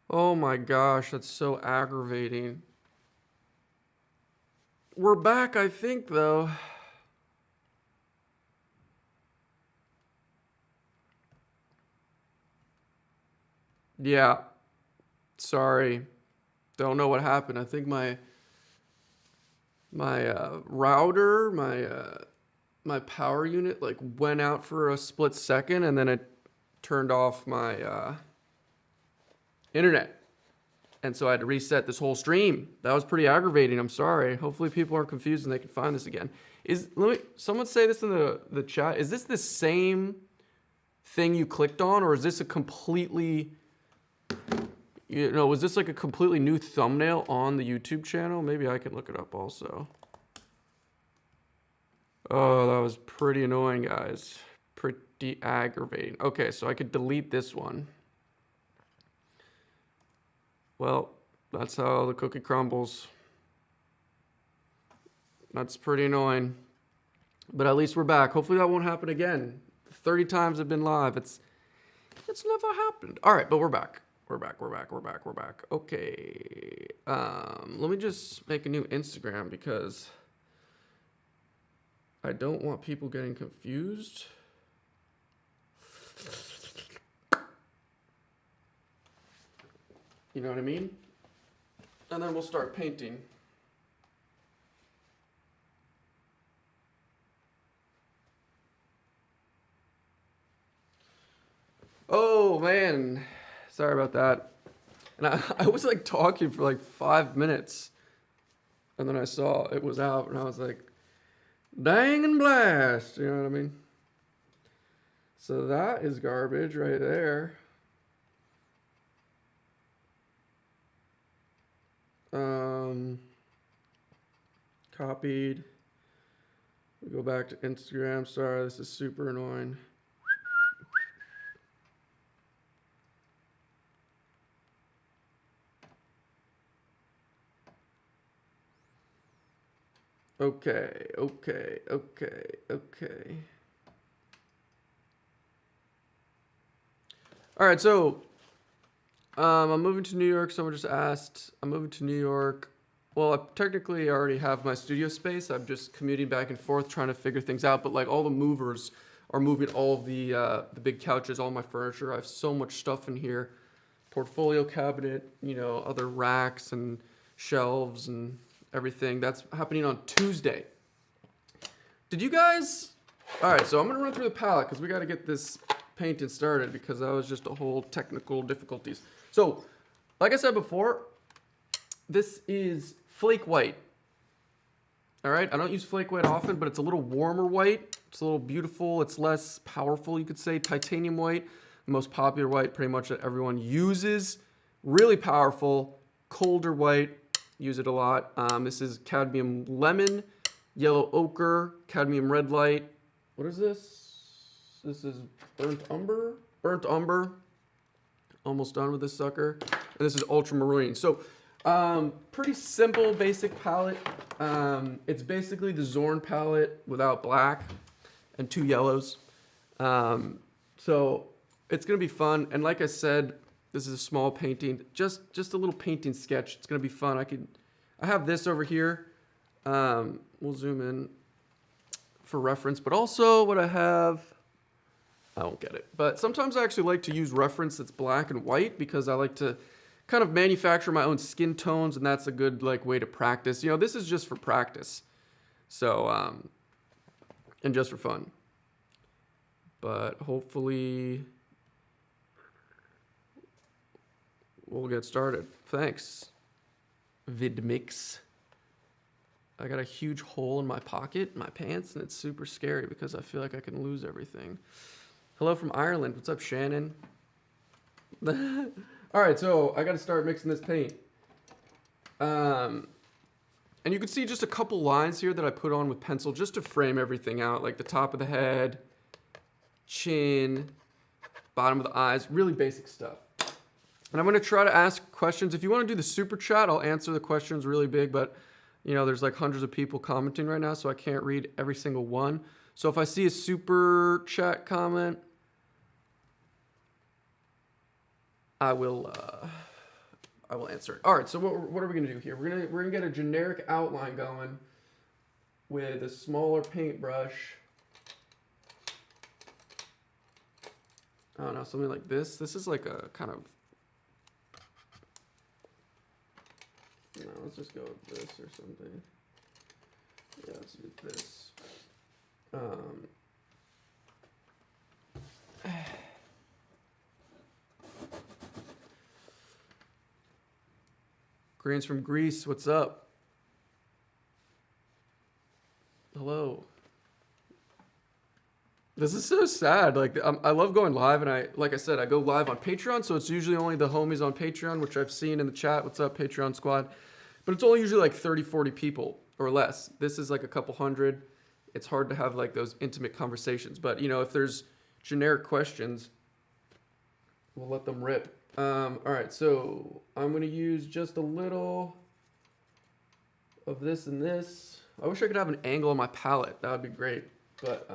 Oh my gosh, that's so aggravating. We're back, I think, though. Yeah, sorry. Don't know what happened. I think my router, my power unit, like went out for a split second, and then it turned off my internet, and so I had to reset this whole stream. That was pretty aggravating. I'm sorry. Hopefully, people aren't confused and they can find this again. Someone say this in the chat. Is this the same thing you clicked on, or is this a completely was this like a completely new thumbnail on the YouTube channel? Maybe I can look it up also. Oh, that was pretty annoying, guys. Pretty aggravating. Okay, so I could delete this one. Well, that's how the cookie crumbles. That's pretty annoying. But at least we're back. Hopefully that won't happen again. 30 times I've been live. It's never happened. All right, but we're back. We're back. Okay. Let me just make a new Instagram because I don't want people getting confused. You know what I mean? And then we'll start painting. Oh, man. Sorry about that. And I was like talking for like 5 minutes. And then I saw it was out and I was like, dang and blast. You know what I mean? So that is garbage right there. Copied. We go back to Instagram. Sorry, this is super annoying. Okay. All right, so I'm moving to New York. Someone just asked. I'm moving to New York. Well, I technically already have my studio space. I'm just commuting back and forth, trying to figure things out. But like all the movers are moving all of the big couches, all my furniture. I have so much stuff in here, portfolio cabinet, other racks and shelves and everything. That's happening on Tuesday. Did you guys? All right, so I'm gonna run through the palette because we got to get this painting started because that was just a whole technical difficulties. So, like I said before, this is flake white. All right, I don't use flake white often, but it's a little warmer white. It's a little beautiful. It's less powerful, you could say. Titanium white, the most popular white pretty much that everyone uses. Really powerful. Colder white, use it a lot. This is cadmium lemon, yellow ochre, cadmium red light. What is this? This is burnt umber. Burnt umber. Almost done with this sucker. And this is ultramarine. So pretty simple, basic palette. It's basically the Zorn palette without black and 2 yellows. So it's going to be fun. And like I said, this is a small painting, just a little painting sketch. It's going to be fun. I have this over here. We'll zoom in for reference, but also what I have, I don't get it. But sometimes I actually like to use reference that's black and white because I like to kind of manufacture my own skin tones, and that's a good way to practice. This is just for practice. So, and just for fun. But hopefully we'll get started. Thanks, VidMix. I got a huge hole in my pocket, in my pants, and it's super scary because I feel like I can lose everything. Hello from Ireland. What's up, Shannon? All right, so I got to start mixing this paint. And you can see just a couple lines here that I put on with pencil just to frame everything out, like the top of the head, chin, bottom of the eyes, really basic stuff. And I'm going to try to ask questions. If you want to do the super chat, I'll answer the questions really big, but there's like hundreds of people commenting right now, so I can't read every single one. So if I see a super chat comment, I will I will answer it. All right, so what are we gonna do here? We're gonna get a generic outline going with a smaller paintbrush. I don't know, something like this. This is like a kind of, no, let's just go with this or something. Yeah, let's do this. Greens from Greece, what's up? Hello. This is so sad. Like, I love going live, and like I said, I go live on Patreon, so it's usually only the homies on Patreon, which I've seen in the chat. What's up, Patreon squad? But it's only usually like 30, 40 people or less. This is like a couple hundred. It's hard to have like those intimate conversations. But, you know, if there's generic questions, we'll let them rip. All right, so I'm going to use just a little of this and this. I wish I could have an angle on my palette. That would be great. But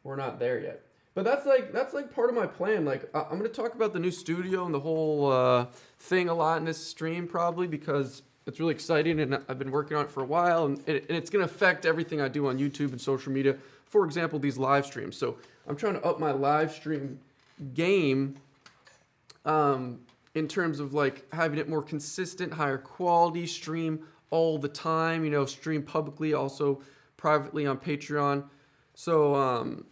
we're not there yet. But that's like part of my plan. Like, I'm going to talk about the new studio and the whole thing a lot in this stream probably because it's really exciting and I've been working on it for a while and it's going to affect everything I do on YouTube and social media. For example, these live streams. So I'm trying to up my live stream game in terms of like having it more consistent, higher quality, stream all the time, you know, stream publicly, also privately on Patreon. So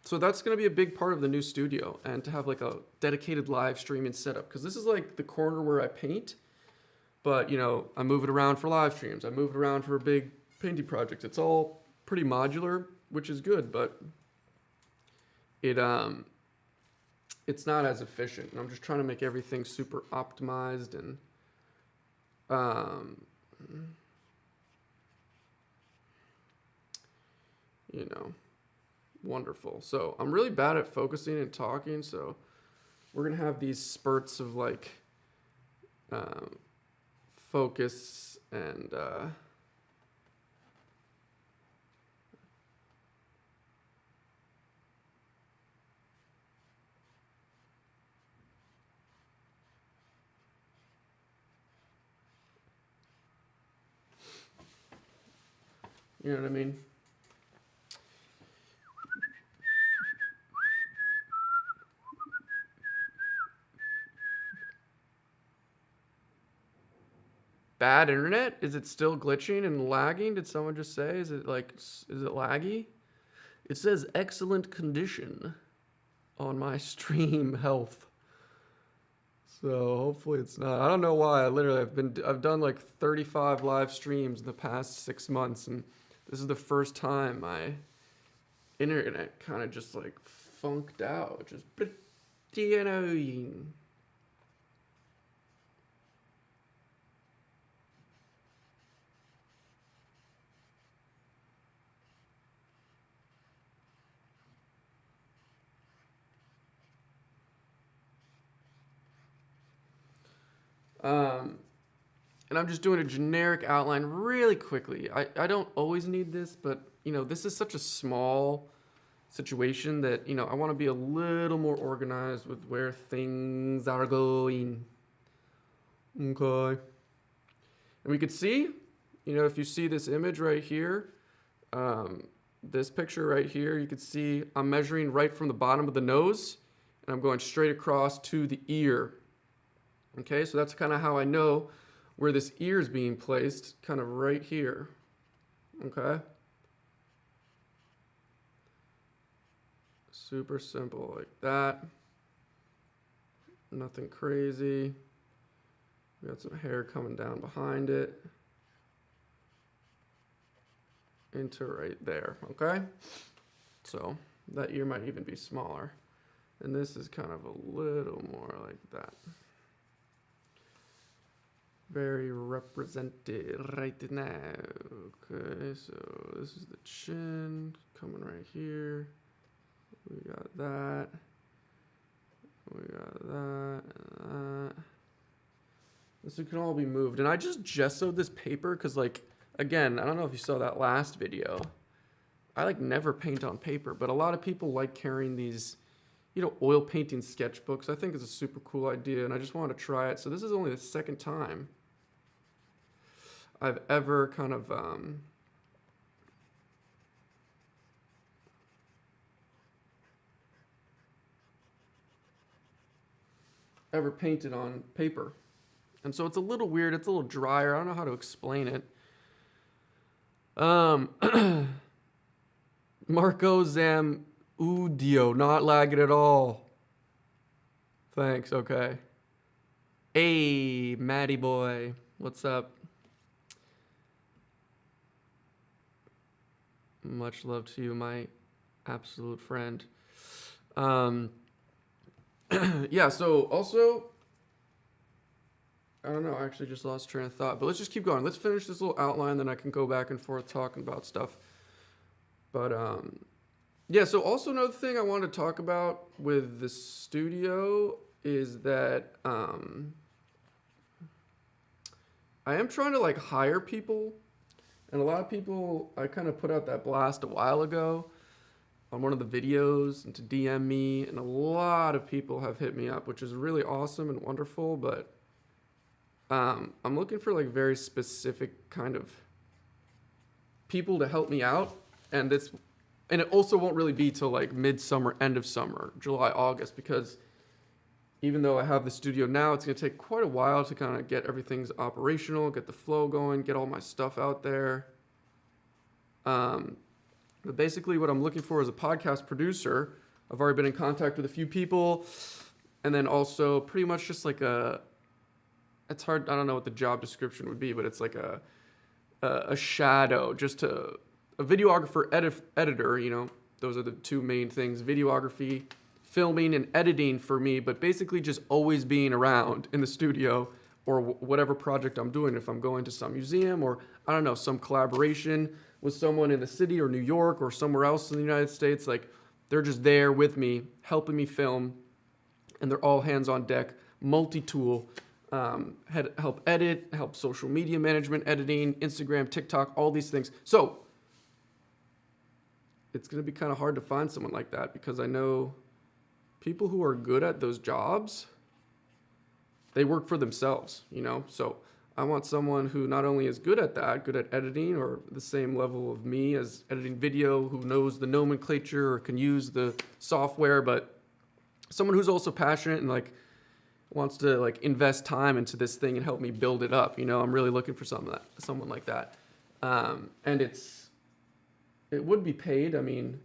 so that's going to be a big part of the new studio and to have like a dedicated live streaming setup because this is like the corner where I paint, but you know, I move it around for live streams. I move it around for big painting projects. It's all pretty modular, which is good, but it's not as efficient. And I'm just trying to make everything super optimized and you know, wonderful. So I'm really bad at focusing and talking, so we're gonna have these spurts of like focus and you know what I mean? Bad internet? Is it still glitching and lagging? Did someone just say? Is it laggy? It says excellent condition on my stream health. So hopefully it's not. I don't know why. I've done like 35 live streams in the past 6 months and this is the first time my internet kind of just like funked out, which is pretty annoying. And I'm just doing a generic outline really quickly. I don't always need this, but you know, this is such a small situation that, you know, I want to be a little more organized with where things are going. Okay. And we could see, you know, if you see this image right here, this picture right here, you could see I'm measuring right from the bottom of the nose and I'm going straight across to the ear. Okay, so that's kind of how I know where this ear is being placed, kind of right here. Okay. Super simple like that. Nothing crazy. We got some hair coming down behind it. Into right there, okay? So that ear might even be smaller. And this is kind of a little more like that. Very represented right now. Okay, so this is the chin coming right here. We got that. We got that and that. This can all be moved. And I just gessoed this paper because, like, again, I don't know if you saw that last video. I, like, never paint on paper, but a lot of people like carrying these, oil painting sketchbooks. I think it's a super cool idea, and I just wanted to try it. So this is only the second time I've ever kind of ever painted on paper. And so it's a little weird. It's a little drier. I don't know how to explain it. Marco Zamudio, not lagging at all. Thanks, okay. Hey, Matty boy, what's up? Much love to you, my absolute friend. Yeah, so also, I don't know, I actually just lost train of thought, but let's just keep going. Let's finish this little outline, then I can go back and forth talking about stuff. But, yeah, so also another thing I wanted to talk about with the studio is that I am trying to like hire people, and a lot of people, I kind of put out that blast a while ago on one of the videos and to DM me, and a lot of people have hit me up, which is really awesome and wonderful, but I'm looking for like very specific kind of people to help me out, and it also won't really be till like midsummer, end of summer, July, August, because even though I have the studio now, it's going to take quite a while to kind of get everything's operational, get the flow going, get all my stuff out there. But basically what I'm looking for is a podcast producer. I've already been in contact with a few people, and then also pretty much just like it's hard, I don't know what the job description would be, but it's like a shadow, just a videographer, editor, those are the two main things, videography, filming and editing for me, but basically just always being around in the studio or whatever project I'm doing. If I'm going to some museum or, I don't know, some collaboration with someone in the city or New York or somewhere else in the United States, like they're just there with me, helping me film, and they're all hands on deck, multi-tool, help edit, help social media management, editing, Instagram, TikTok, all these things. So it's going to be kind of hard to find someone like that, because I know people who are good at those jobs, they work for themselves, So I want someone who not only is good at that, good at editing or the same level of me as editing video, who knows the nomenclature or can use the software, but someone who's also passionate and like wants to like invest time into this thing and help me build it up. I'm really looking for someone like that. And it would be paid. I mean,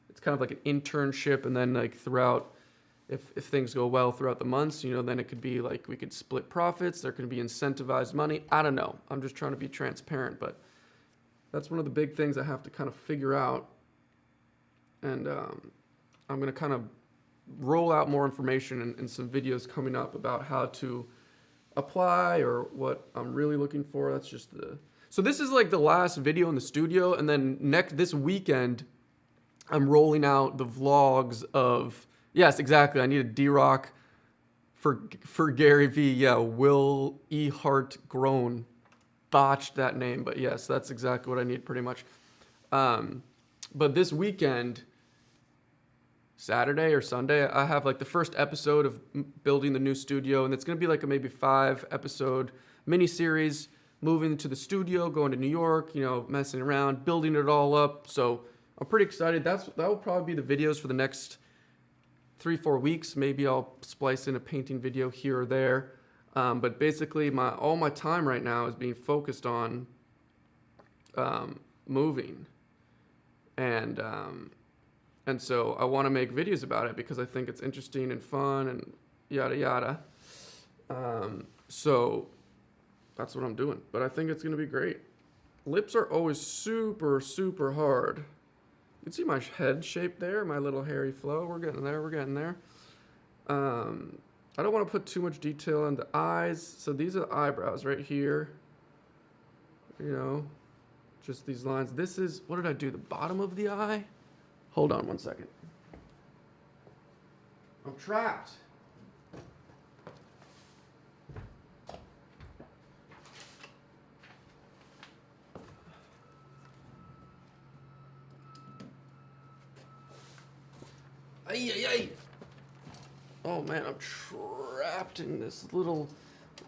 it's kind of like an internship, and then like throughout, if things go well throughout the months, then it could be like we could split profits. There could be incentivized money. I don't know. I'm just trying to be transparent, but that's one of the big things I have to kind of figure out. And I'm going to kind of roll out more information and some videos coming up about how to apply or what I'm really looking for. That's just so this is like the last video in the studio, and then this weekend I'm rolling out the vlogs of, yes, exactly, I need a D-Rock for Gary V. Yeah, Will E. Hart Grown. Botched that name, but yes, that's exactly what I need pretty much. But this weekend, Saturday or Sunday, I have like the first episode of building the new studio, and it's going to be like a maybe 5-episode mini-series, moving to the studio, going to New York, messing around, building it all up. So I'm pretty excited. That will probably be the videos for the next 3-4 weeks. Maybe I'll splice in a painting video here or there. But basically all my time right now is being focused on moving. And so I want to make videos about it because I think it's interesting and fun and yada yada. So that's what I'm doing. But I think it's going to be great. Lips are always super, super hard. You can see my head shape there, my little hairy flow. We're getting there. I don't want to put too much detail on the eyes. So these are the eyebrows right here. Just these lines. This is, what did I do? The bottom of the eye? Hold on one second. I'm trapped. Ay, ay, ay. Oh man, I'm trapped in this little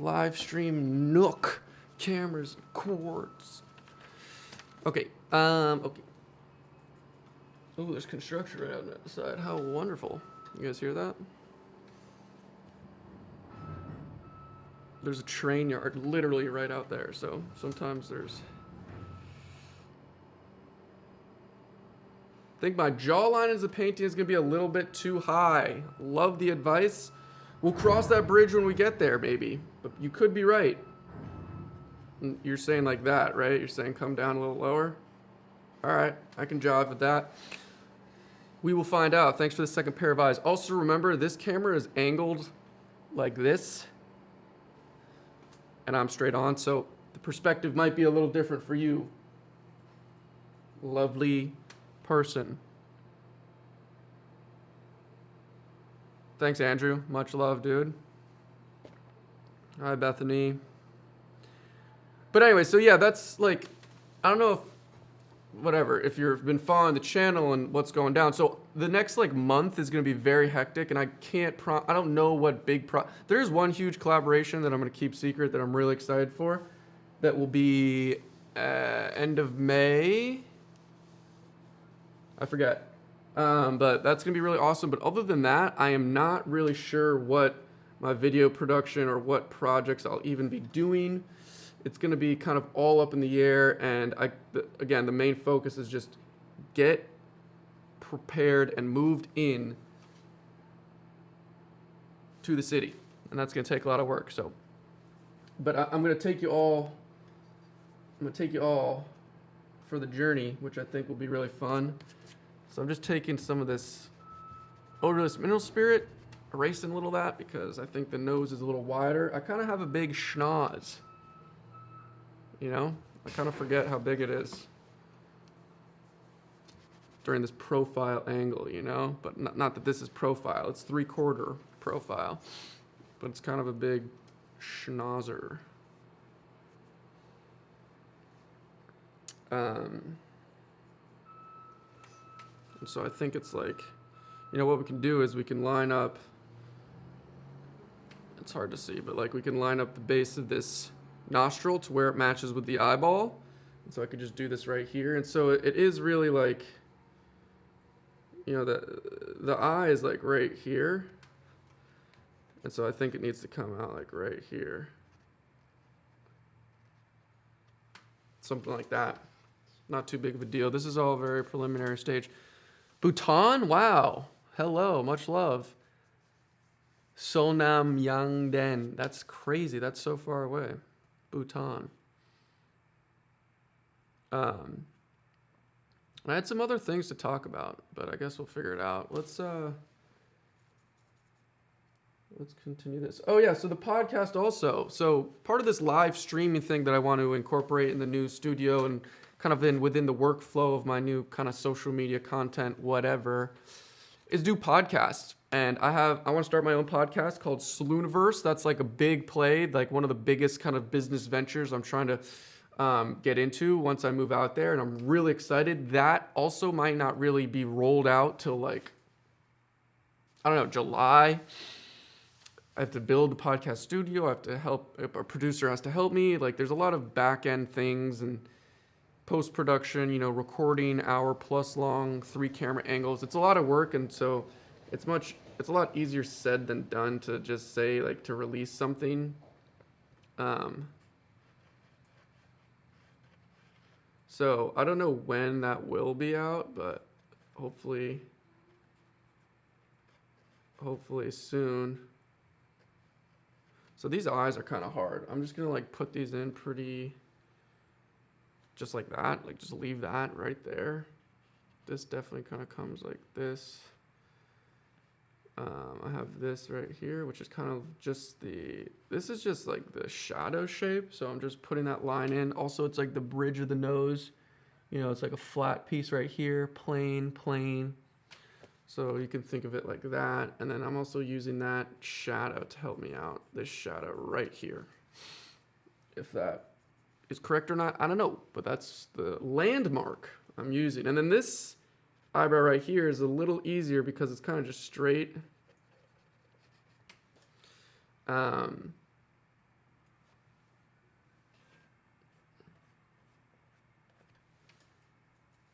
live stream nook. Cameras, cords. Okay. Okay. Oh, there's construction right on the side. How wonderful. You guys hear that? There's a train yard literally right out there, so sometimes there's... I think my jawline as a painting is going to be a little bit too high. Love the advice. We'll cross that bridge when we get there, maybe. But you could be right. You're saying like that, right? You're saying come down a little lower? All right, I can jive with that. We will find out. Thanks for the second pair of eyes. Also remember, this camera is angled like this. And I'm straight on, so the perspective might be a little different for you. Lovely person. Thanks, Andrew. Much love, dude. Hi, Bethany. But anyway, so yeah, that's like, I don't know if, whatever, if you've been following the channel and what's going down. So the next like month is going to be very hectic, and I don't know what there's one huge collaboration that I'm going to keep secret that I'm really excited for. That will be end of May. I forget. But that's going to be really awesome. But other than that, I am not really sure what my video production or what projects I'll even be doing. It's going to be kind of all up in the air. And again, the main focus is just get prepared and moved in to the city. And that's going to take a lot of work. So, but I'm going to take you all for the journey, which I think will be really fun. So I'm just taking some of this odorless mineral spirit, erasing a little of that because I think the nose is a little wider. I kind of have a big schnoz. You know, I kind of forget how big it is during this profile angle, you know, but not that this is profile, it's 3/4 profile, but it's kind of a big schnauzer. And so I think it's like, you know, what we can do is we can line up, it's hard to see, but like we can line up the base of this nostril to where it matches with the eyeball. And so I could just do this right here. And so it is really like, you know, the eye is like right here. And so I think it needs to come out like right here. Something like that. Not too big of a deal. This is all very preliminary stage. Bhutan? Wow. Hello. Much love. Sonam Yangden. That's crazy. That's so far away. Bhutan. I had some other things to talk about, but I guess we'll figure it out. Let's continue this. Oh yeah, so the podcast also. So part of this live streaming thing that I want to incorporate in the new studio and kind of within the workflow of my new kind of social media content, whatever, is do podcasts. And I want to start my own podcast called SLEWniverse. That's like a big play, like one of the biggest kind of business ventures I'm trying to get into once I move out there. And I'm really excited. That also might not really be rolled out till like, I don't know, July. I have to build a podcast studio. I have to help, a producer has to help me. Like there's a lot of back end things and post-production, you know, recording hour plus long 3 camera angles. It's a lot of work. And so it's a lot easier said than done to just say like to release something. So I don't know when that will be out, but hopefully soon. So these eyes are kind of hard. I'm just gonna like put these in pretty, just like that, like just leave that right there. This definitely kind of comes like this. I have this right here, which is kind of just this is just like the shadow shape. So I'm just putting that line in. Also, it's like the bridge of the nose. You know, it's like a flat piece right here, plain. So you can think of it like that. And then I'm also using that shadow to help me out. This shadow right here. If that is correct or not, I don't know. But that's the landmark I'm using. And then this eyebrow right here is a little easier because it's kind of just straight. Um,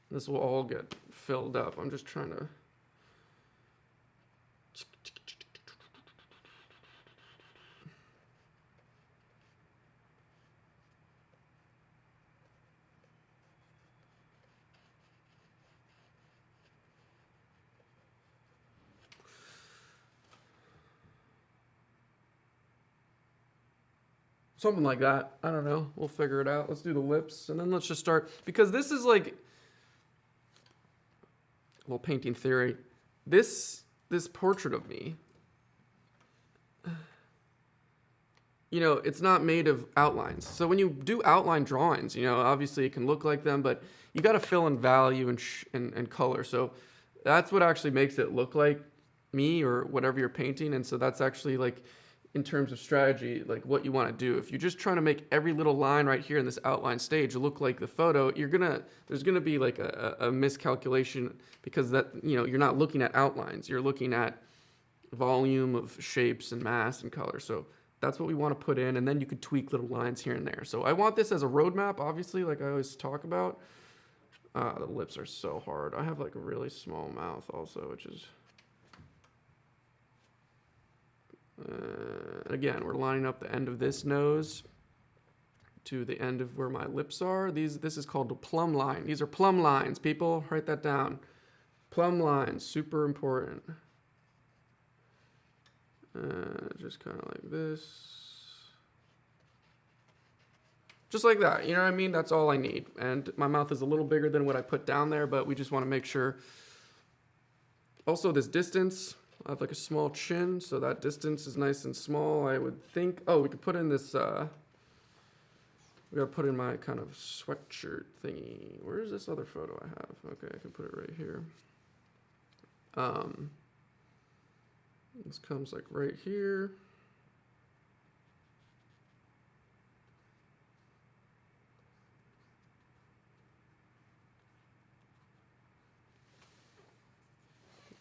this will all get filled up. I'm just trying to. Something like that. I don't know. We'll figure it out. Let's do the lips, and then let's just start, because this is like a little painting theory. This portrait of me, you know, it's not made of outlines. So when you do outline drawings, you know, obviously it can look like them, but you got to fill in value and color. So that's what actually makes it look like me or whatever you're painting. And so that's actually like, in terms of strategy, like what you want to do. If you're just trying to make every little line right here in this outline stage look like the photo, there's gonna be like a miscalculation, because that, you know, you're not looking at outlines, you're looking at volume of shapes and mass and color. So that's what we want to put in, and then you could tweak little lines here and there. So I want this as a roadmap, obviously, like I always talk about. The lips are so hard. I have like a really small mouth also, which is... again, we're lining up the end of this nose to the end of where my lips are. This is called a plumb line. These are plumb lines, people. Write that down. Plumb lines, super important. Just kind of like this. Just like that, you know what I mean? That's all I need. And my mouth is a little bigger than what I put down there, but we just want to make sure. Also, this distance, I have like a small chin, so that distance is nice and small, I would think. Oh, we could put in this, we gotta put in my kind of sweatshirt thingy. Where's this other photo I have? Okay, I can put it right here. This comes like right here.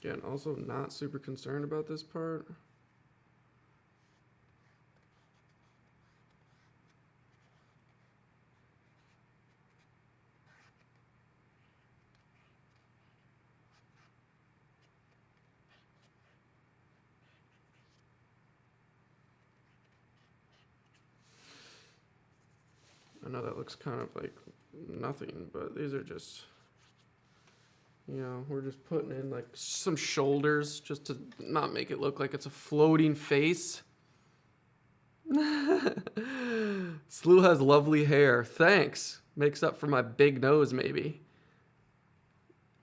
Again, also not super concerned about this part. I know that looks kind of like nothing, but these are just, you know, we're just putting in like some shoulders just to not make it look like it's a floating face. SLEW has lovely hair. Thanks. Makes up for my big nose, maybe.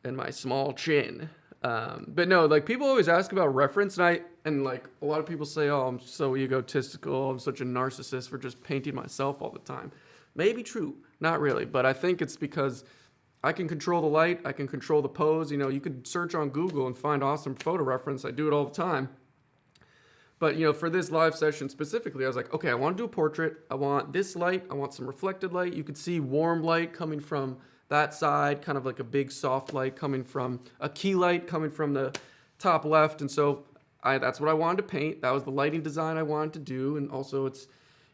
And my small chin. But no, like people always ask about reference, and like a lot of people say, oh, I'm so egotistical, I'm such a narcissist for just painting myself all the time. Maybe true, not really, but I think it's because I can control the light, I can control the pose. You know, you could search on Google and find awesome photo reference. I do it all the time. But, you know, for this live session specifically, I was like, okay, I want to do a portrait. I want this light. I want some reflected light. You could see warm light coming from that side, kind of like a big soft light coming from a key light coming from the top left. And so that's what I wanted to paint. That was the lighting design I wanted to do. And also it's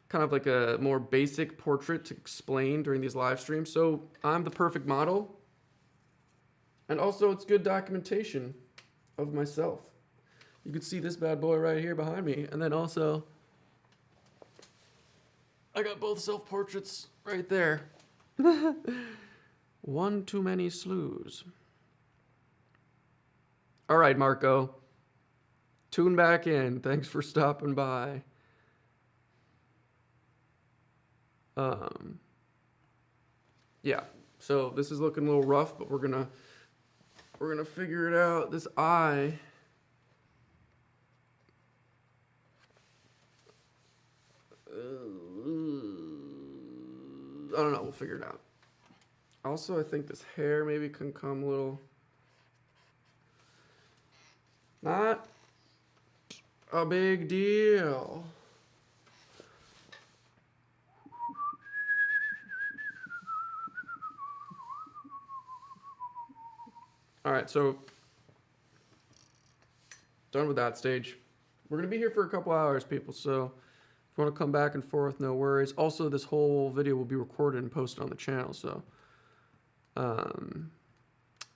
kind of like a more basic portrait to explain during these live streams. So I'm the perfect model. And also it's good documentation of myself. You can see this bad boy right here behind me. And then also, I got both self-portraits right there. One too many SLEWs. All right, Marco. Tune back in. Thanks for stopping by. Yeah, so this is looking a little rough, but we're gonna figure it out. This eye, I don't know, we'll figure it out. Also, I think this hair maybe can come a little, not a big deal. All right, so done with that stage. We're going to be here for a couple hours, people, so if you want to come back and forth, no worries. Also, this whole video will be recorded and posted on the channel, so. But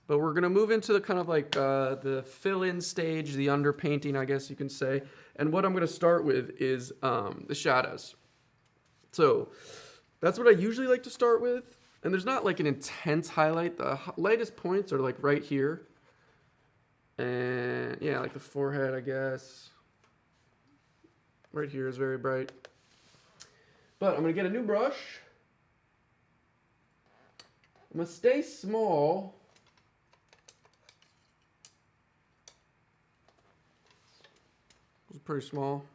we're going to move into the kind of like the fill-in stage, the underpainting, I guess you can say. And what I'm going to start with is the shadows. So that's what I usually like to start with. And there's not like an intense highlight. The lightest points are like right here. And yeah, like the forehead, I guess. Right here is very bright. But I'm going to get a new brush. I'm going to stay small. It's pretty small.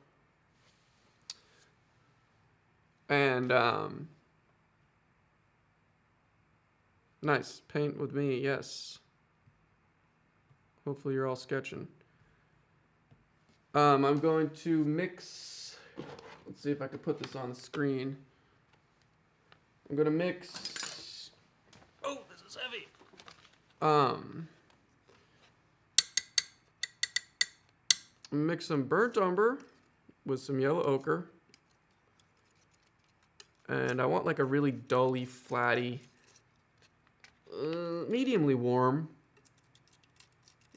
And nice. Paint with me, yes. Hopefully you're all sketching. I'm going to mix. Let's see if I can put this on the screen. I'm going to mix. Oh, this is heavy. Mix some burnt umber with some yellow ochre. And I want like a really dully, flatty, mediumly warm.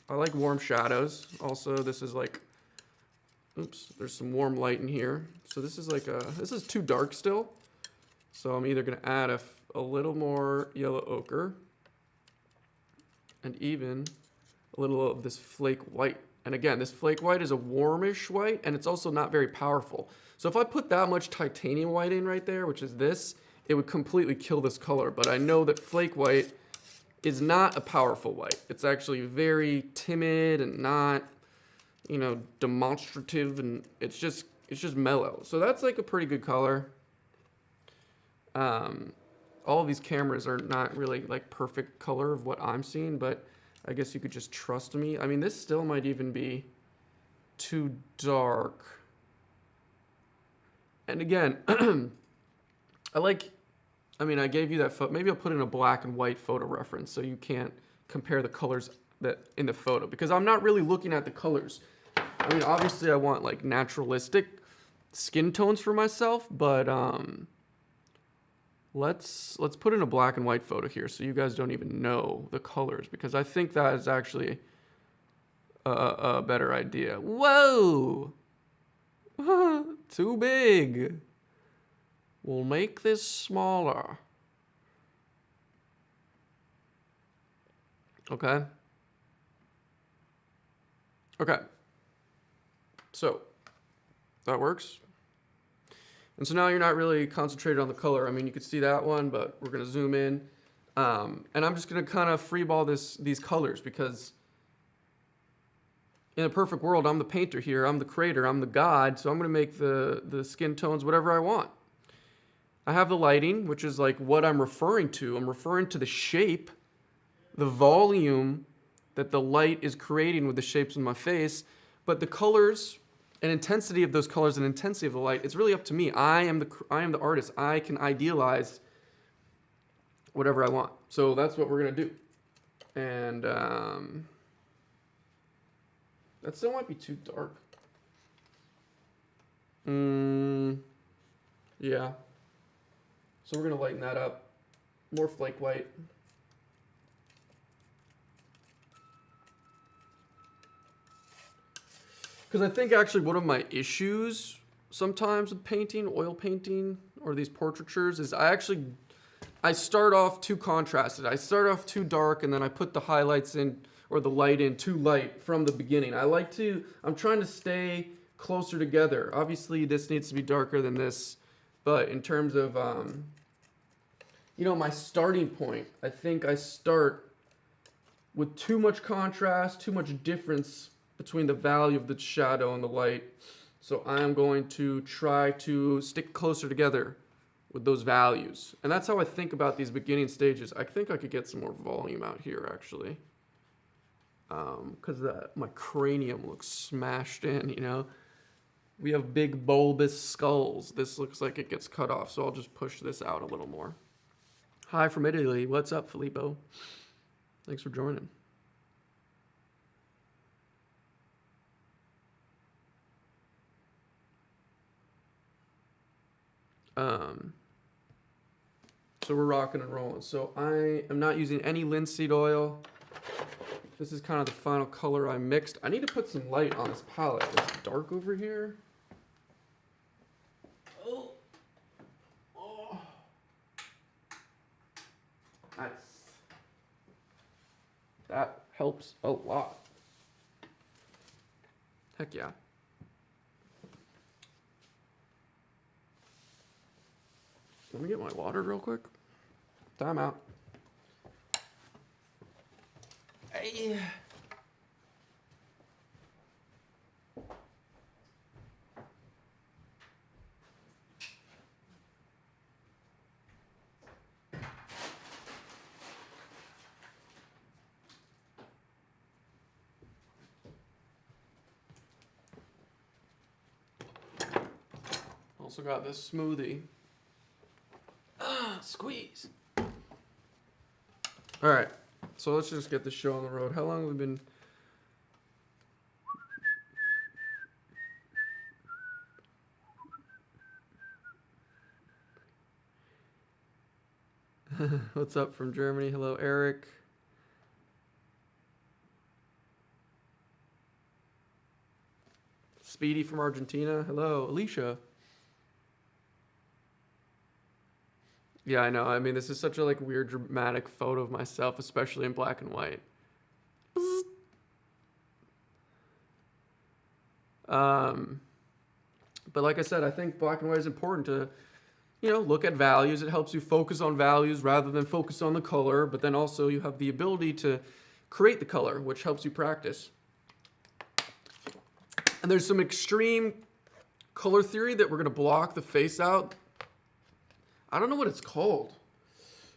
I like warm shadows. Also, this is like, oops, there's some warm light in here. So this is like this is too dark still. So I'm either gonna add a little more yellow ochre and even a little of this flake white. And again, this flake white is a warmish white, and it's also not very powerful. So if I put that much titanium white in right there, which is this, it would completely kill this color. But I know that flake white is not a powerful white. It's actually very timid and not, you know, demonstrative, and it's just mellow. So that's like a pretty good color. All of these cameras are not really like perfect color of what I'm seeing, but I guess you could just trust me. I mean, this still might even be too dark. And again, I mean, I gave you that photo. Maybe I'll put in a black and white photo reference so you can't compare the colors that in the photo, because I'm not really looking at the colors. I mean, obviously I want like naturalistic skin tones for myself, but let's put in a black and white photo here so you guys don't even know the colors, because I think that is actually a better idea. Whoa! Too big. We'll make this smaller. Okay. Okay. So that works. And so now you're not really concentrated on the color. I mean, you could see that one, but we're going to zoom in. And I'm just going to kind of freeball these colors, because in a perfect world, I'm the painter here. I'm the creator. I'm the god. So I'm going to make the skin tones whatever I want. I have the lighting, which is like what I'm referring to. I'm referring to the shape, the volume that the light is creating with the shapes in my face. But the colors and intensity of those colors and intensity of the light, it's really up to me. I am the artist. I can idealize whatever I want. So that's what we're going to do. And that still might be too dark. Yeah. So we're going to lighten that up. More flake white. Because I think actually one of my issues sometimes with painting, oil painting, or these portraitures is I start off too contrasted. I start off too dark, and then I put the highlights in or the light in too light from the beginning. I'm trying to stay closer together. Obviously this needs to be darker than this, but in terms of, you know, my starting point, I think I start with too much contrast, too much difference between the value of the shadow and the light. So I'm going to try to stick closer together with those values. And that's how I think about these beginning stages. I think I could get some more volume out here, actually. Because my cranium looks smashed in, you know. We have big bulbous skulls. This looks like it gets cut off, so I'll just push this out a little more. Hi from Italy. What's up, Filippo? Thanks for joining. So we're rocking and rolling. So I am not using any linseed oil. This is kind of the final color I mixed. I need to put some light on this palette. It's dark over here. Oh. Oh. Nice. That helps a lot. Heck yeah. Let me get my water real quick. Time out. Hey. Also got this smoothie. Squeeze. All right, so let's just get this show on the road. How long have we been? What's up from Germany? Hello, Eric. Speedy from Argentina. Hello, Alicia. Yeah, I know. I mean, this is such a weird dramatic photo of myself, especially in black and white. But like I said, I think black and white is important to, look at values. It helps you focus on values rather than focus on the color. But then also you have the ability to create the color, which helps you practice. And there's some extreme color theory that we're going to block the face out. I don't know what it's called,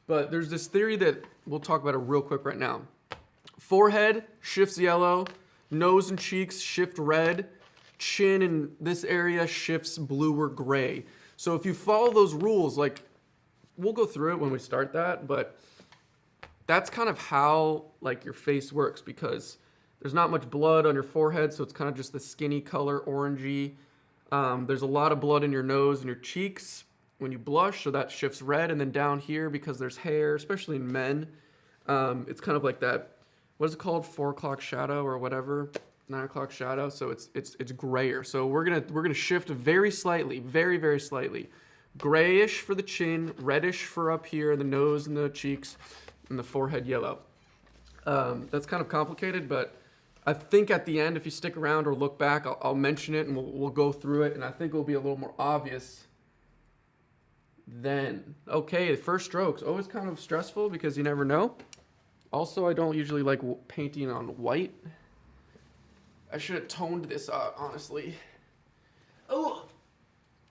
but there's this theory that we'll talk about it real quick right now. Forehead shifts yellow, nose and cheeks shift red, chin in this area shifts blue or gray. So if you follow those rules, we'll go through it when we start that, but that's kind of how your face works, because there's not much blood on your forehead, so it's kind of just the skinny color, orangey. There's a lot of blood in your nose and your cheeks when you blush, so that shifts red. And then down here, because there's hair, especially in men, it's kind of like that, what is it called, 4 o'clock shadow or whatever, 9 o'clock shadow. So it's grayer. So we're gonna shift very slightly, very, very slightly. Grayish for the chin, reddish for up here, the nose and the cheeks, and the forehead yellow. That's kind of complicated, but I think at the end, if you stick around or look back, I'll mention it and we'll go through it, and I think it'll be a little more obvious then. Okay, the first stroke's always kind of stressful because you never know. Also, I don't usually like painting on white. I should have toned this out, honestly. Oh,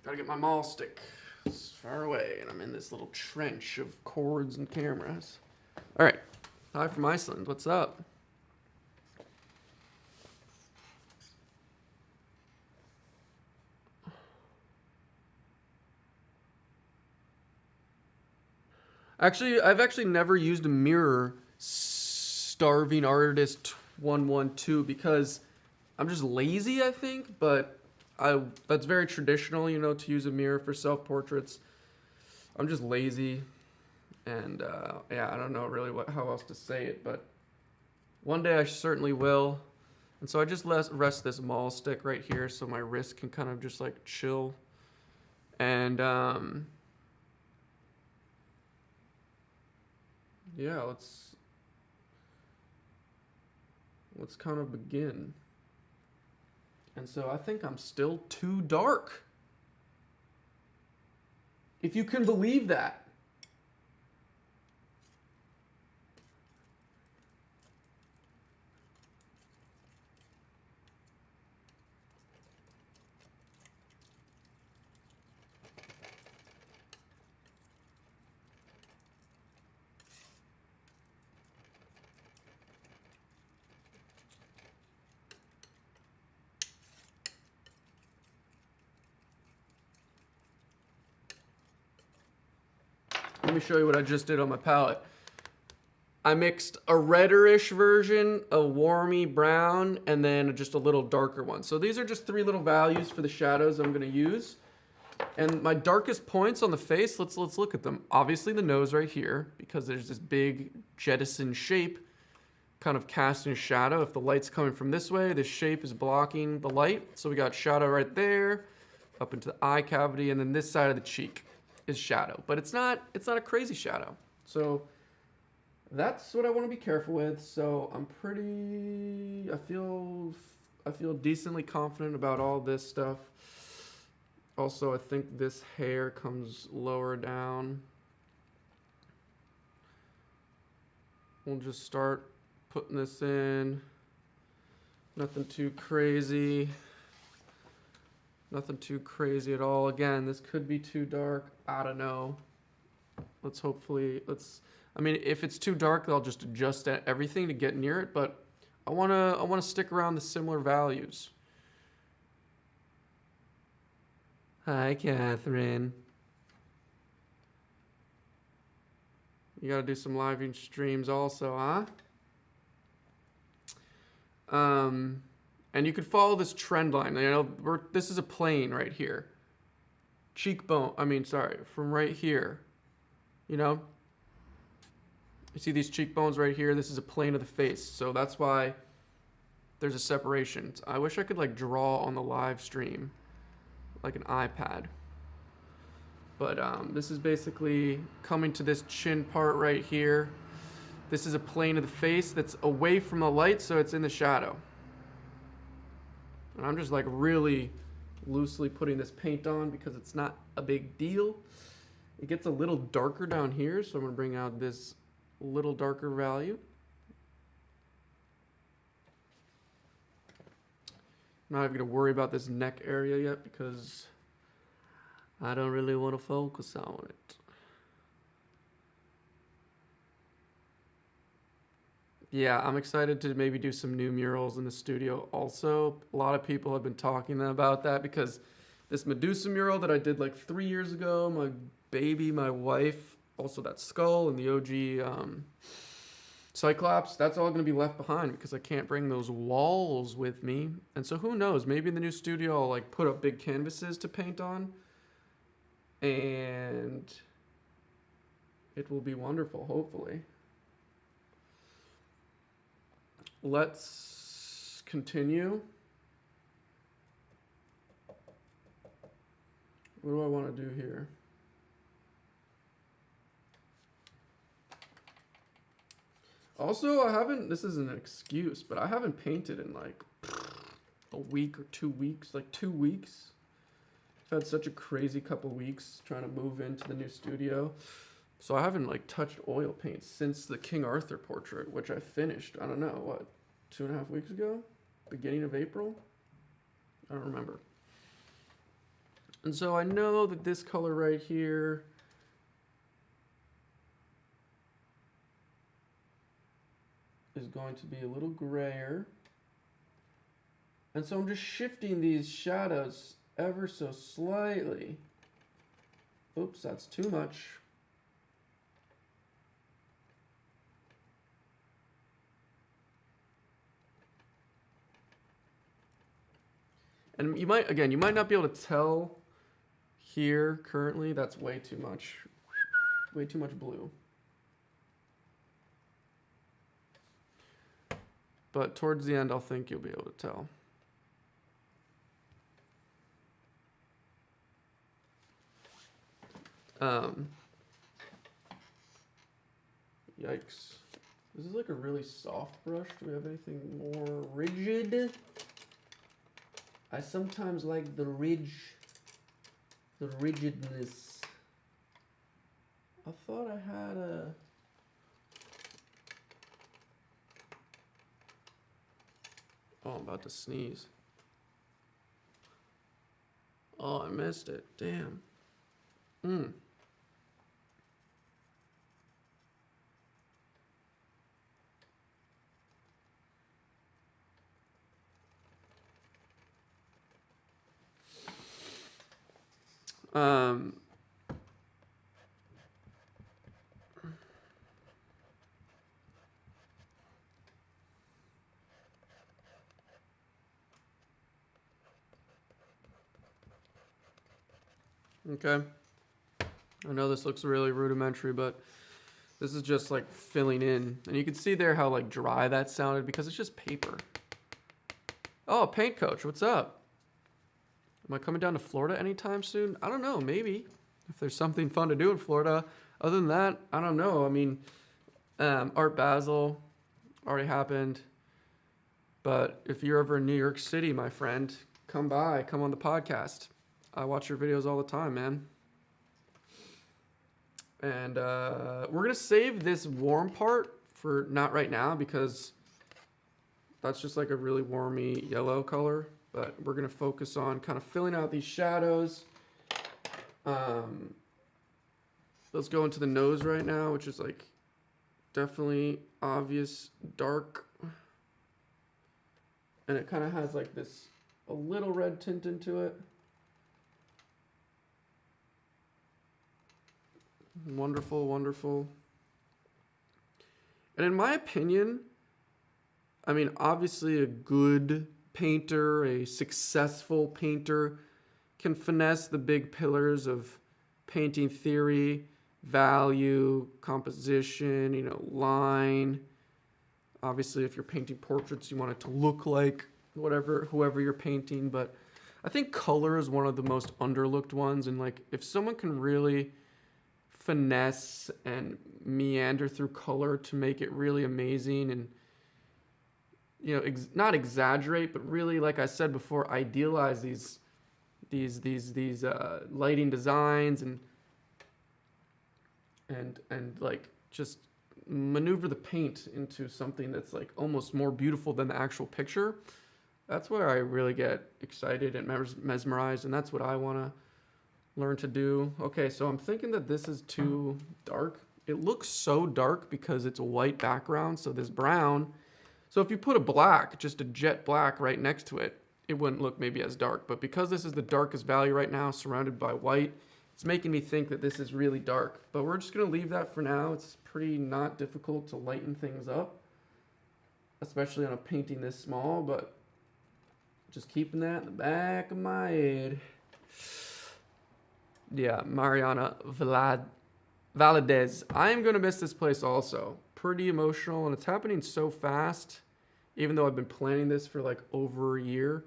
gotta get my maul stick. It's far away, and I'm in this little trench of cords and cameras. All right, hi from Iceland. What's up? Actually, I've never used a mirror, Starving Artist 112, because I'm just lazy, I think, but that's very traditional, to use a mirror for self-portraits. I'm just lazy, and yeah, I don't know really how else to say it, but one day I certainly will. And so I just rest this maul stick right here so my wrist can kind of just chill. And yeah, let's kind of begin. And so I think I'm still too dark. If you can believe that. Let me show you what I just did on my palette. I mixed a redderish version, a warmy brown, and then just a little darker one. So these are just 3 little values for the shadows I'm going to use. And my darkest points on the face, let's look at them. Obviously the nose right here, because there's this big jettison shape kind of casting shadow. If the light's coming from this way, this shape is blocking the light. So we got shadow right there, up into the eye cavity, and then this side of the cheek is shadow. But it's not a crazy shadow. So that's what I want to be careful with. So I feel decently confident about all this stuff. Also, I think this hair comes lower down. We'll just start putting this in. Nothing too crazy. Nothing too crazy at all. Again, this could be too dark. I don't know. I mean, if it's too dark, I'll just adjust everything to get near it, but I wanna stick around the similar values. Hi, Catherine. You gotta do some live streams also, huh? And you could follow this trend line. You know, this is a plane right here. From right here. You know? You see these cheekbones right here? This is a plane of the face. So that's why there's a separation. I wish I could like draw on the live stream like an iPad. But this is basically coming to this chin part right here. This is a plane of the face that's away from the light, so it's in the shadow. And I'm just like really loosely putting this paint on because it's not a big deal. It gets a little darker down here, so I'm gonna bring out this little darker value. I'm not even gonna worry about this neck area yet because I don't really want to focus on it. Yeah, I'm excited to maybe do some new murals in the studio also. A lot of people have been talking about that because this Medusa mural that I did like 3 years ago, my baby, my wife, also that skull and the OG Cyclops, that's all going to be left behind because I can't bring those walls with me. And so who knows, maybe in the new studio I'll like put up big canvases to paint on. And it will be wonderful, hopefully. Let's continue. What do I want to do here? Also, this isn't an excuse, but I haven't painted in like a week or 2 weeks, like 2 weeks. I've had such a crazy couple weeks trying to move into the new studio. So I haven't like touched oil paint since the King Arthur portrait, which I finished, I don't know, what, 2.5 weeks ago? Beginning of April? I don't remember. And so I know that this color right here is going to be a little grayer. And so I'm just shifting these shadows ever so slightly. Oops, that's too much. And you might not be able to tell here currently, that's way too much blue. But towards the end, I'll think you'll be able to tell. Yikes. This is like a really soft brush. Do we have anything more rigid? I sometimes like the rigidness. I thought I had a... Oh, I'm about to sneeze. Oh, I missed it. Damn. Okay. I know this looks really rudimentary, but this is just like filling in. And you can see there how like dry that sounded because it's just paper. Oh, paint coach, what's up? Am I coming down to Florida anytime soon? I don't know, maybe. If there's something fun to do in Florida. Other than that, I don't know. I mean, Art Basel already happened. But if you're ever in New York City, my friend, come by, come on the podcast. I watch your videos all the time, man. And we're going to save this warm part for not right now because that's just like a really warmy yellow color. But we're going to focus on kind of filling out these shadows. Let's go into the nose right now, which is like definitely obvious dark. And it kind of has like this a little red tint into it. Wonderful, wonderful. And in my opinion, I mean, obviously a good painter, a successful painter can finesse the big pillars of painting theory, value, composition, you know, line. Obviously, if you're painting portraits, you want it to look like whoever you're painting. But I think color is one of the most underlooked ones. And like, if someone can really finesse and meander through color to make it really amazing and, you know, not exaggerate, but really, like I said before, idealize these lighting designs and like just maneuver the paint into something that's like almost more beautiful than the actual picture. That's where I really get excited and mesmerized, and that's what I want to learn to do. Okay, so I'm thinking that this is too dark. It looks so dark because it's a white background, so this brown. So if you put a black, just a jet black right next to it, it wouldn't look maybe as dark. But because this is the darkest value right now, surrounded by white, it's making me think that this is really dark. But we're just going to leave that for now. It's pretty not difficult to lighten things up, especially on a painting this small, but just keeping that in the back of my head. Yeah, Mariana Valadez. I am going to miss this place also. Pretty emotional, and it's happening so fast, even though I've been planning this for like over a year.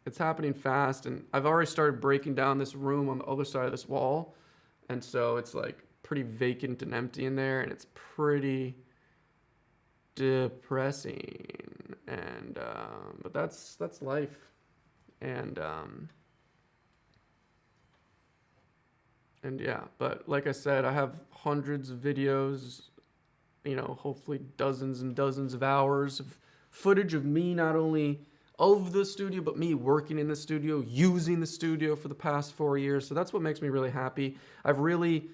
It's happening fast, and I've already started breaking down this room on the other side of this wall, and so it's like pretty vacant and empty in there, and it's pretty depressing. And but that's life, and yeah. But like I said, I have hundreds of videos, you know, hopefully dozens and dozens of hours of footage of me not only of the studio, but me working in the studio, using the studio for the past 4 years. So that's what makes me really happy. I've really,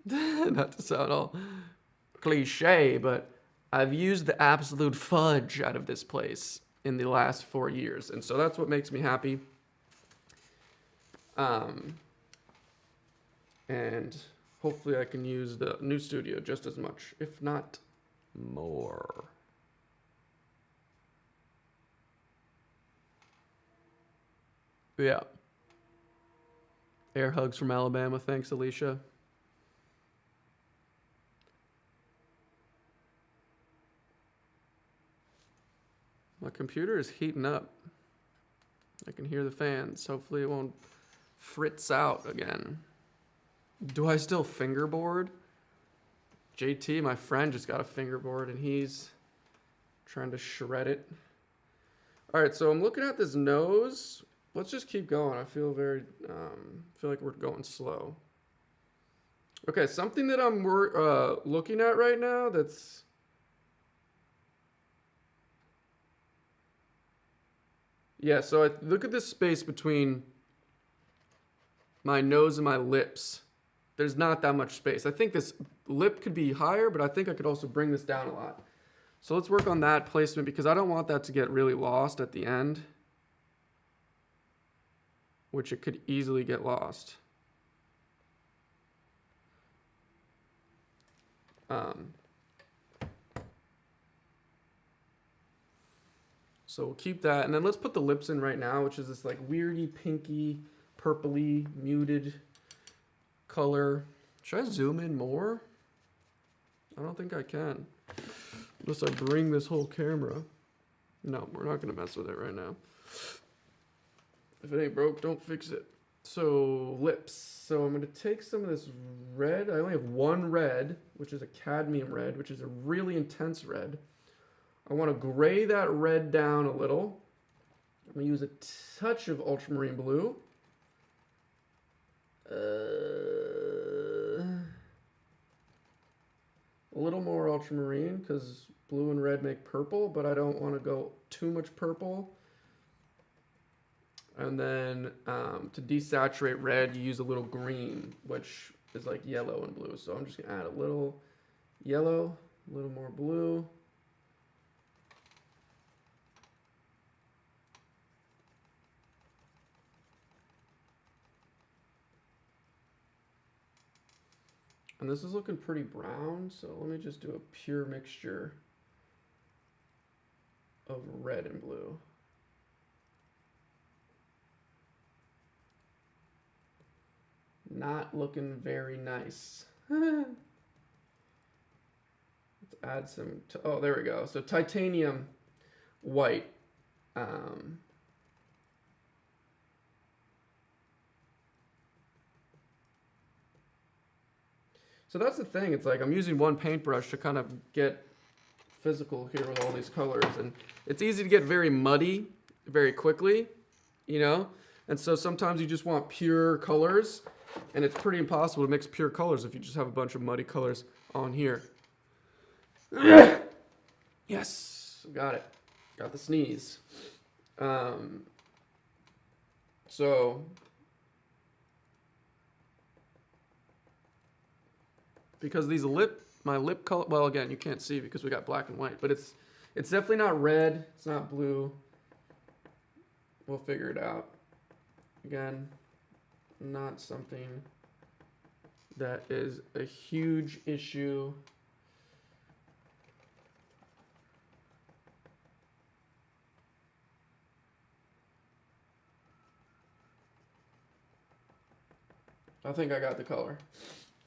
not to sound all cliche, but I've used the absolute fudge out of this place in the last 4 years. And so that's what makes me happy. And hopefully I can use the new studio just as much, if not more. Yeah. Air hugs from Alabama. Thanks, Alicia. My computer is heating up. I can hear the fans. Hopefully it won't fritz out again. Do I still fingerboard? JT, my friend, just got a fingerboard and he's trying to shred it. All right, so I'm looking at this nose. Let's just keep going. I feel feel like we're going slow. Okay, something that I'm looking at right now that's yeah, so I look at this space between my nose and my lips. There's not that much space. I think this lip could be higher, but I think I could also bring this down a lot. So let's work on that placement because I don't want that to get really lost at the end, which it could easily get lost. So we'll keep that. And then let's put the lips in right now, which is this like weirdy, pinky, purpley, muted color. Should I zoom in more? I don't think I can. Unless I bring this whole camera. No, we're not gonna mess with it right now. If it ain't broke, don't fix it. So lips. So I'm gonna take some of this red. I only have one red, which is a cadmium red, which is a really intense red. I want to gray that red down a little. I'm gonna use a touch of ultramarine blue. A little more ultramarine because blue and red make purple, but I don't want to go too much purple. And then to desaturate red, you use a little green, which is like yellow and blue. So I'm just gonna add a little yellow, a little more blue. And this is looking pretty brown, so let me just do a pure mixture of red and blue. Not looking very nice. Let's add some, oh, there we go. So titanium white. So that's the thing. It's like I'm using one paintbrush to kind of get physical here with all these colors. And it's easy to get very muddy very quickly, you know? And so sometimes you just want pure colors. And it's pretty impossible to mix pure colors if you just have a bunch of muddy colors on here. Yes, got it. Got the sneeze. So because these my lip color, well, again, you can't see because we got black and white, but it's definitely not red. It's not blue. We'll figure it out. Again, not something that is a huge issue. I think I got the color.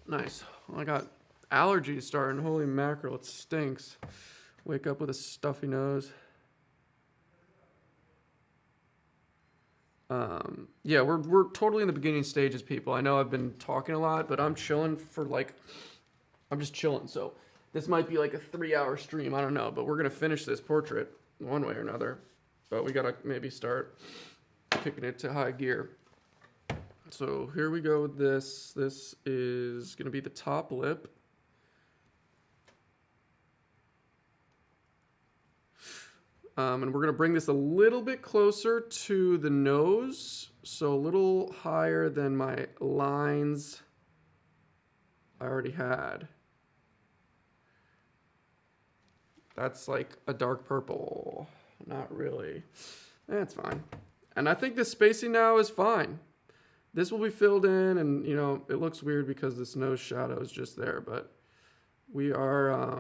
Nice. Well, I got allergies starting. Holy mackerel, it stinks. Wake up with a stuffy nose. Yeah, we're totally in the beginning stages, people. I know I've been talking a lot, but I'm chilling for like, I'm just chilling. So this might be like a 3-hour stream. I don't know, but we're going to finish this portrait one way or another. But we got to maybe start kicking it to high gear. So here we go with this. This is going to be the top lip. And we're going to bring this a little bit closer to the nose. So a little higher than my lines I already had. That's like a dark purple. Not really. That's fine. And I think the spacing now is fine. This will be filled in, and you know, it looks weird because this nose shadow is just there, but we are,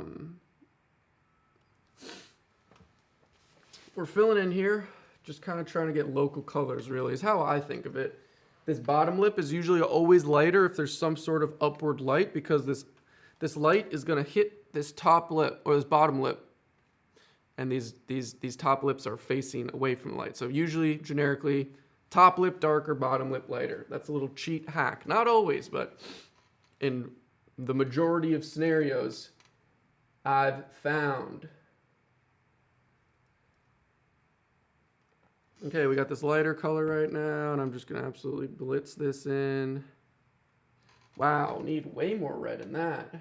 we're filling in here, just kind of trying to get local colors, really, is how I think of it. This bottom lip is usually always lighter if there's some sort of upward light, because this light is going to hit this top lip, or this bottom lip, and these top lips are facing away from the light. So usually, generically, top lip darker, bottom lip lighter. That's a little cheat hack. Not always, but in the majority of scenarios I've found. Okay, we got this lighter color right now, and I'm just going to absolutely blitz this in. Wow, need way more red in that.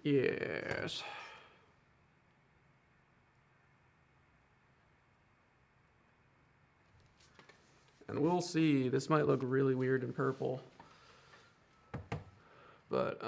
Yes. And we'll see. This might look really weird in purple. But,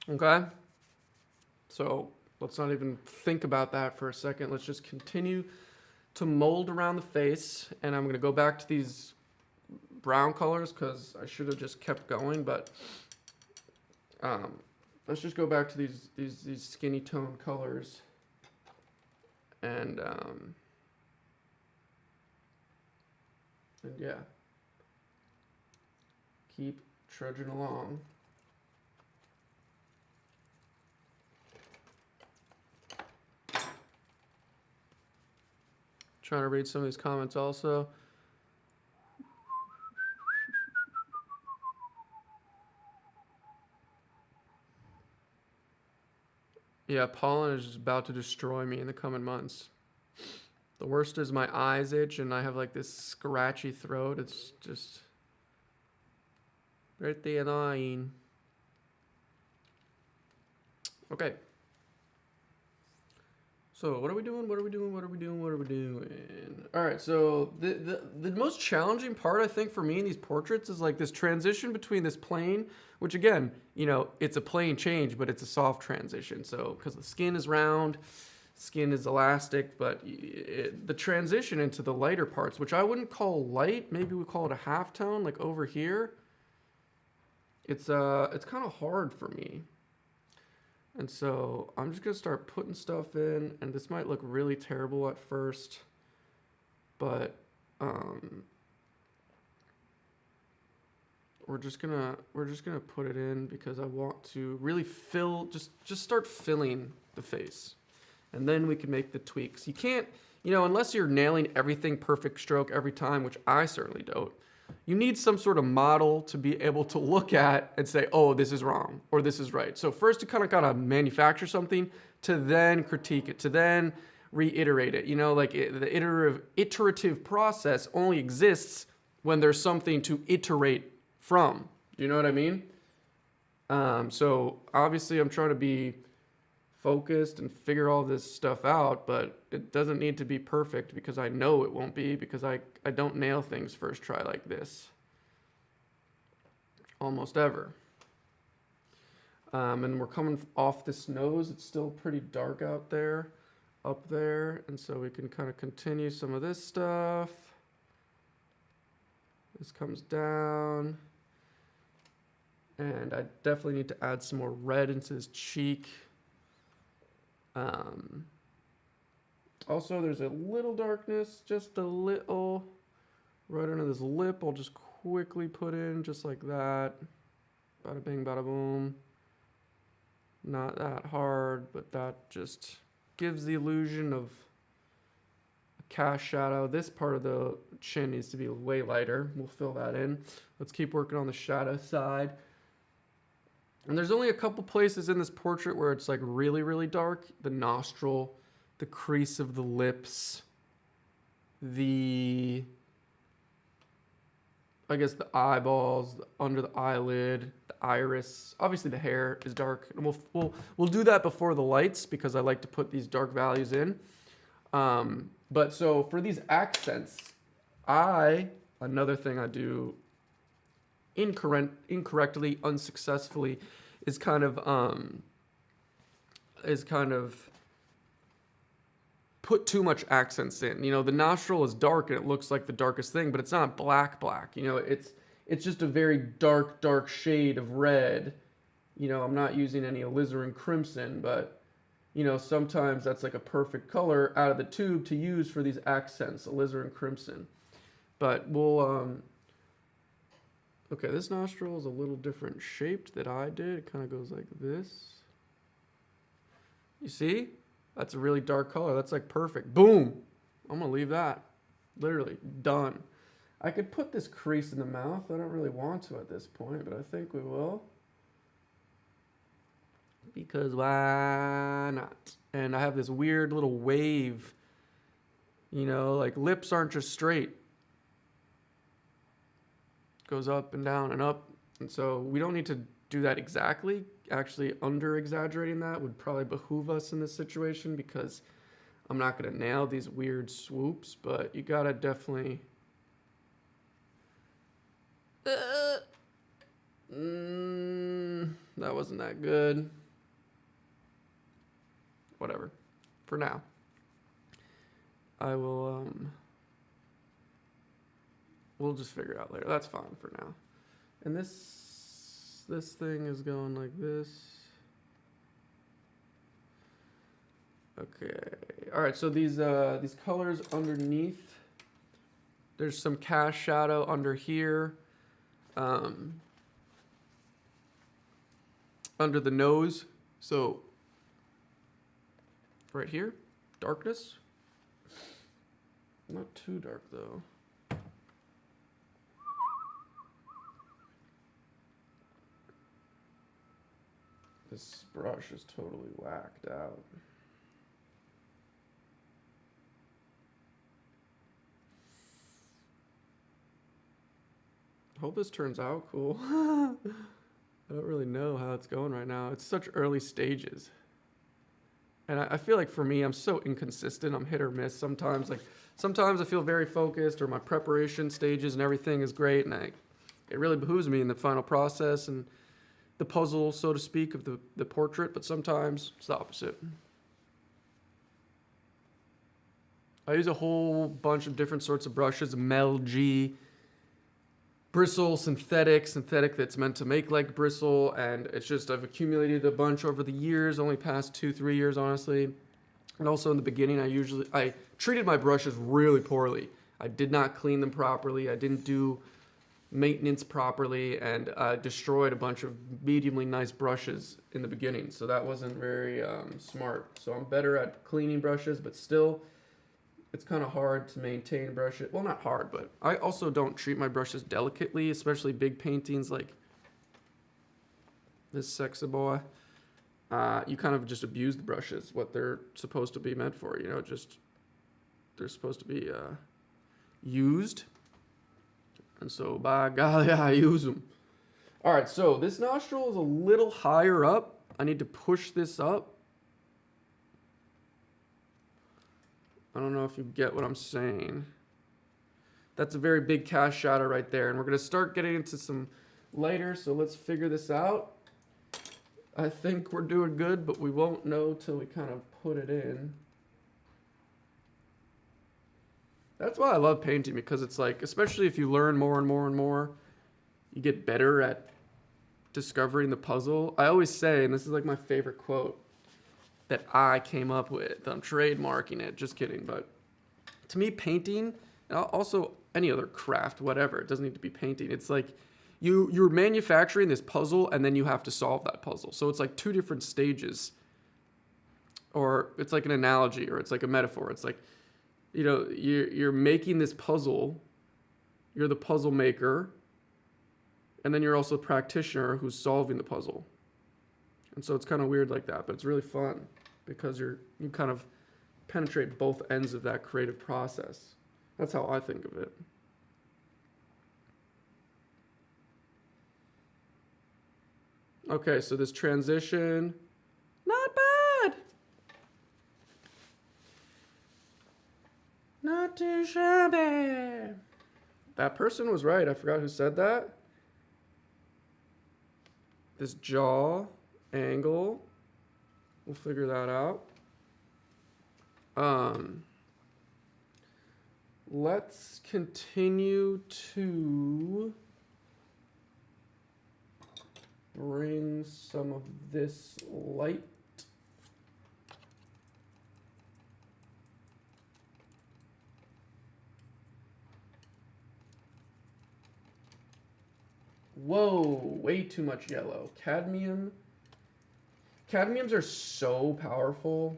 Okay? So let's not even think about that for a second. Let's just continue to mold around the face. And I'm going to go back to these brown colors because I should have just kept going. But let's just go back to these skinny tone colors. And yeah, keep trudging along. Trying to read some of these comments also. Yeah, pollen is just about to destroy me in the coming months. The worst is my eyes itch and I have like this scratchy throat. It's just pretty annoying. Okay. So what are we doing? What are we doing? What are we doing? What are we doing? All right. So the most challenging part I think for me in these portraits is like this transition between this plane, which again, you know, it's a plane change, but it's a soft transition. So because the skin is round, skin is elastic, but the transition into the lighter parts, which I wouldn't call light, maybe we call it a half tone, like over here. It's kind of hard for me. And so I'm just going to start putting stuff in, and this might look really terrible at first, but we're just gonna put it in because I want to really fill, just start filling the face, and then we can make the tweaks. You can't, you know, unless you're nailing everything perfect stroke every time, which I certainly don't. You need some sort of model to be able to look at and say, oh, this is wrong or this is right. So first you kind of got to manufacture something to then critique it, to then reiterate it. You know, like the iterative process only exists when there's something to iterate from. Do you know what I mean? So obviously I'm trying to be focused and figure all this stuff out, but it doesn't need to be perfect because I know it won't be, because I don't nail things first try like this almost ever. And we're coming off this nose. It's still pretty dark out there, up there, and so we can kind of continue some of this stuff. This comes down, and I definitely need to add some more red into his cheek. Also, there's a little darkness, just a little, right under this lip. I'll just quickly put in just like that. Bada bing, bada boom. Not that hard, but that just gives the illusion of a cast shadow. This part of the chin needs to be way lighter. We'll fill that in. Let's keep working on the shadow side. And there's only a couple places in this portrait where it's like really, really dark. The nostril, the crease of the lips, I guess the eyeballs, under the eyelid, the iris. Obviously the hair is dark. And we'll do that before the lights because I like to put these dark values in. But so for these accents, another thing I do incorrectly, unsuccessfully, is kind of put too much accents in. You know, the nostril is dark and it looks like the darkest thing, but it's not black. You know, it's just a very dark shade of red. You know, I'm not using any alizarin crimson, but you know, sometimes that's like a perfect color out of the tube to use for these accents, alizarin crimson. But we'll okay, this nostril is a little different shaped than I did. It kind of goes like this. You see? That's a really dark color. That's like perfect. Boom! I'm going to leave that. Literally, done. I could put this crease in the mouth. I don't really want to at this point, but I think we will. Because why not? And I have this weird little wave. You know, like lips aren't just straight. Goes up and down and up, and so we don't need to do that exactly. Actually, under exaggerating that would probably behoove us in this situation because I'm not going to nail these weird swoops, but you gotta definitely That wasn't that good. Whatever. For now. I will, we'll just figure it out later. That's fine for now. And this thing is going like this. Okay. All right, so these colors underneath, there's some cast shadow under here. Under the nose. So right here, darkness. Not too dark though. This brush is totally whacked out. Hope this turns out cool. I don't really know how it's going right now. It's such early stages. And I feel like for me, I'm so inconsistent. I'm hit or miss sometimes. Like sometimes I feel very focused, or my preparation stages and everything is great, and it really behooves me in the final process and the puzzle, so to speak, of the portrait. But sometimes it's the opposite. I use a whole bunch of different sorts of brushes: Mel G, bristle, synthetic that's meant to make like bristle, and it's just I've accumulated a bunch over the years, only past 2-3 years honestly. And also in the beginning I treated my brushes really poorly. I did not clean them properly, I didn't do maintenance properly, and I destroyed a bunch of mediumly nice brushes in the beginning, so that wasn't very smart. So I'm better at cleaning brushes, but still it's kind of hard to maintain brushes. Well, not hard, but I also don't treat my brushes delicately, especially big paintings like this sexy boy. You kind of just abuse the brushes, what they're supposed to be meant for, you know, just they're supposed to be used. And so, by golly, I use them. All right, so this nostril is a little higher up. I need to push this up. I don't know if you get what I'm saying. That's a very big cast shadow right there. And we're going to start getting into some lighter, so let's figure this out. I think we're doing good, but we won't know till we kind of put it in. That's why I love painting, because it's like, especially if you learn more and more and more, you get better at discovering the puzzle. I always say, and this is like my favorite quote that I came up with, I'm trademarking it, just kidding, but to me, painting, and also any other craft, whatever, it doesn't need to be painting, it's like you're manufacturing this puzzle and then you have to solve that puzzle. So it's like two different stages, or it's like an analogy, or it's like a metaphor. It's like, you know, you're making this puzzle, you're the puzzle maker, and then you're also a practitioner who's solving the puzzle. And so it's kind of weird like that, but it's really fun because you kind of penetrate both ends of that creative process. That's how I think of it. Okay, so this transition, not bad. Not too shabby. That person was right. I forgot who said that. This jaw angle, we'll figure that out. Let's continue to bring some of this light. Whoa, way too much yellow. Cadmiums are so powerful,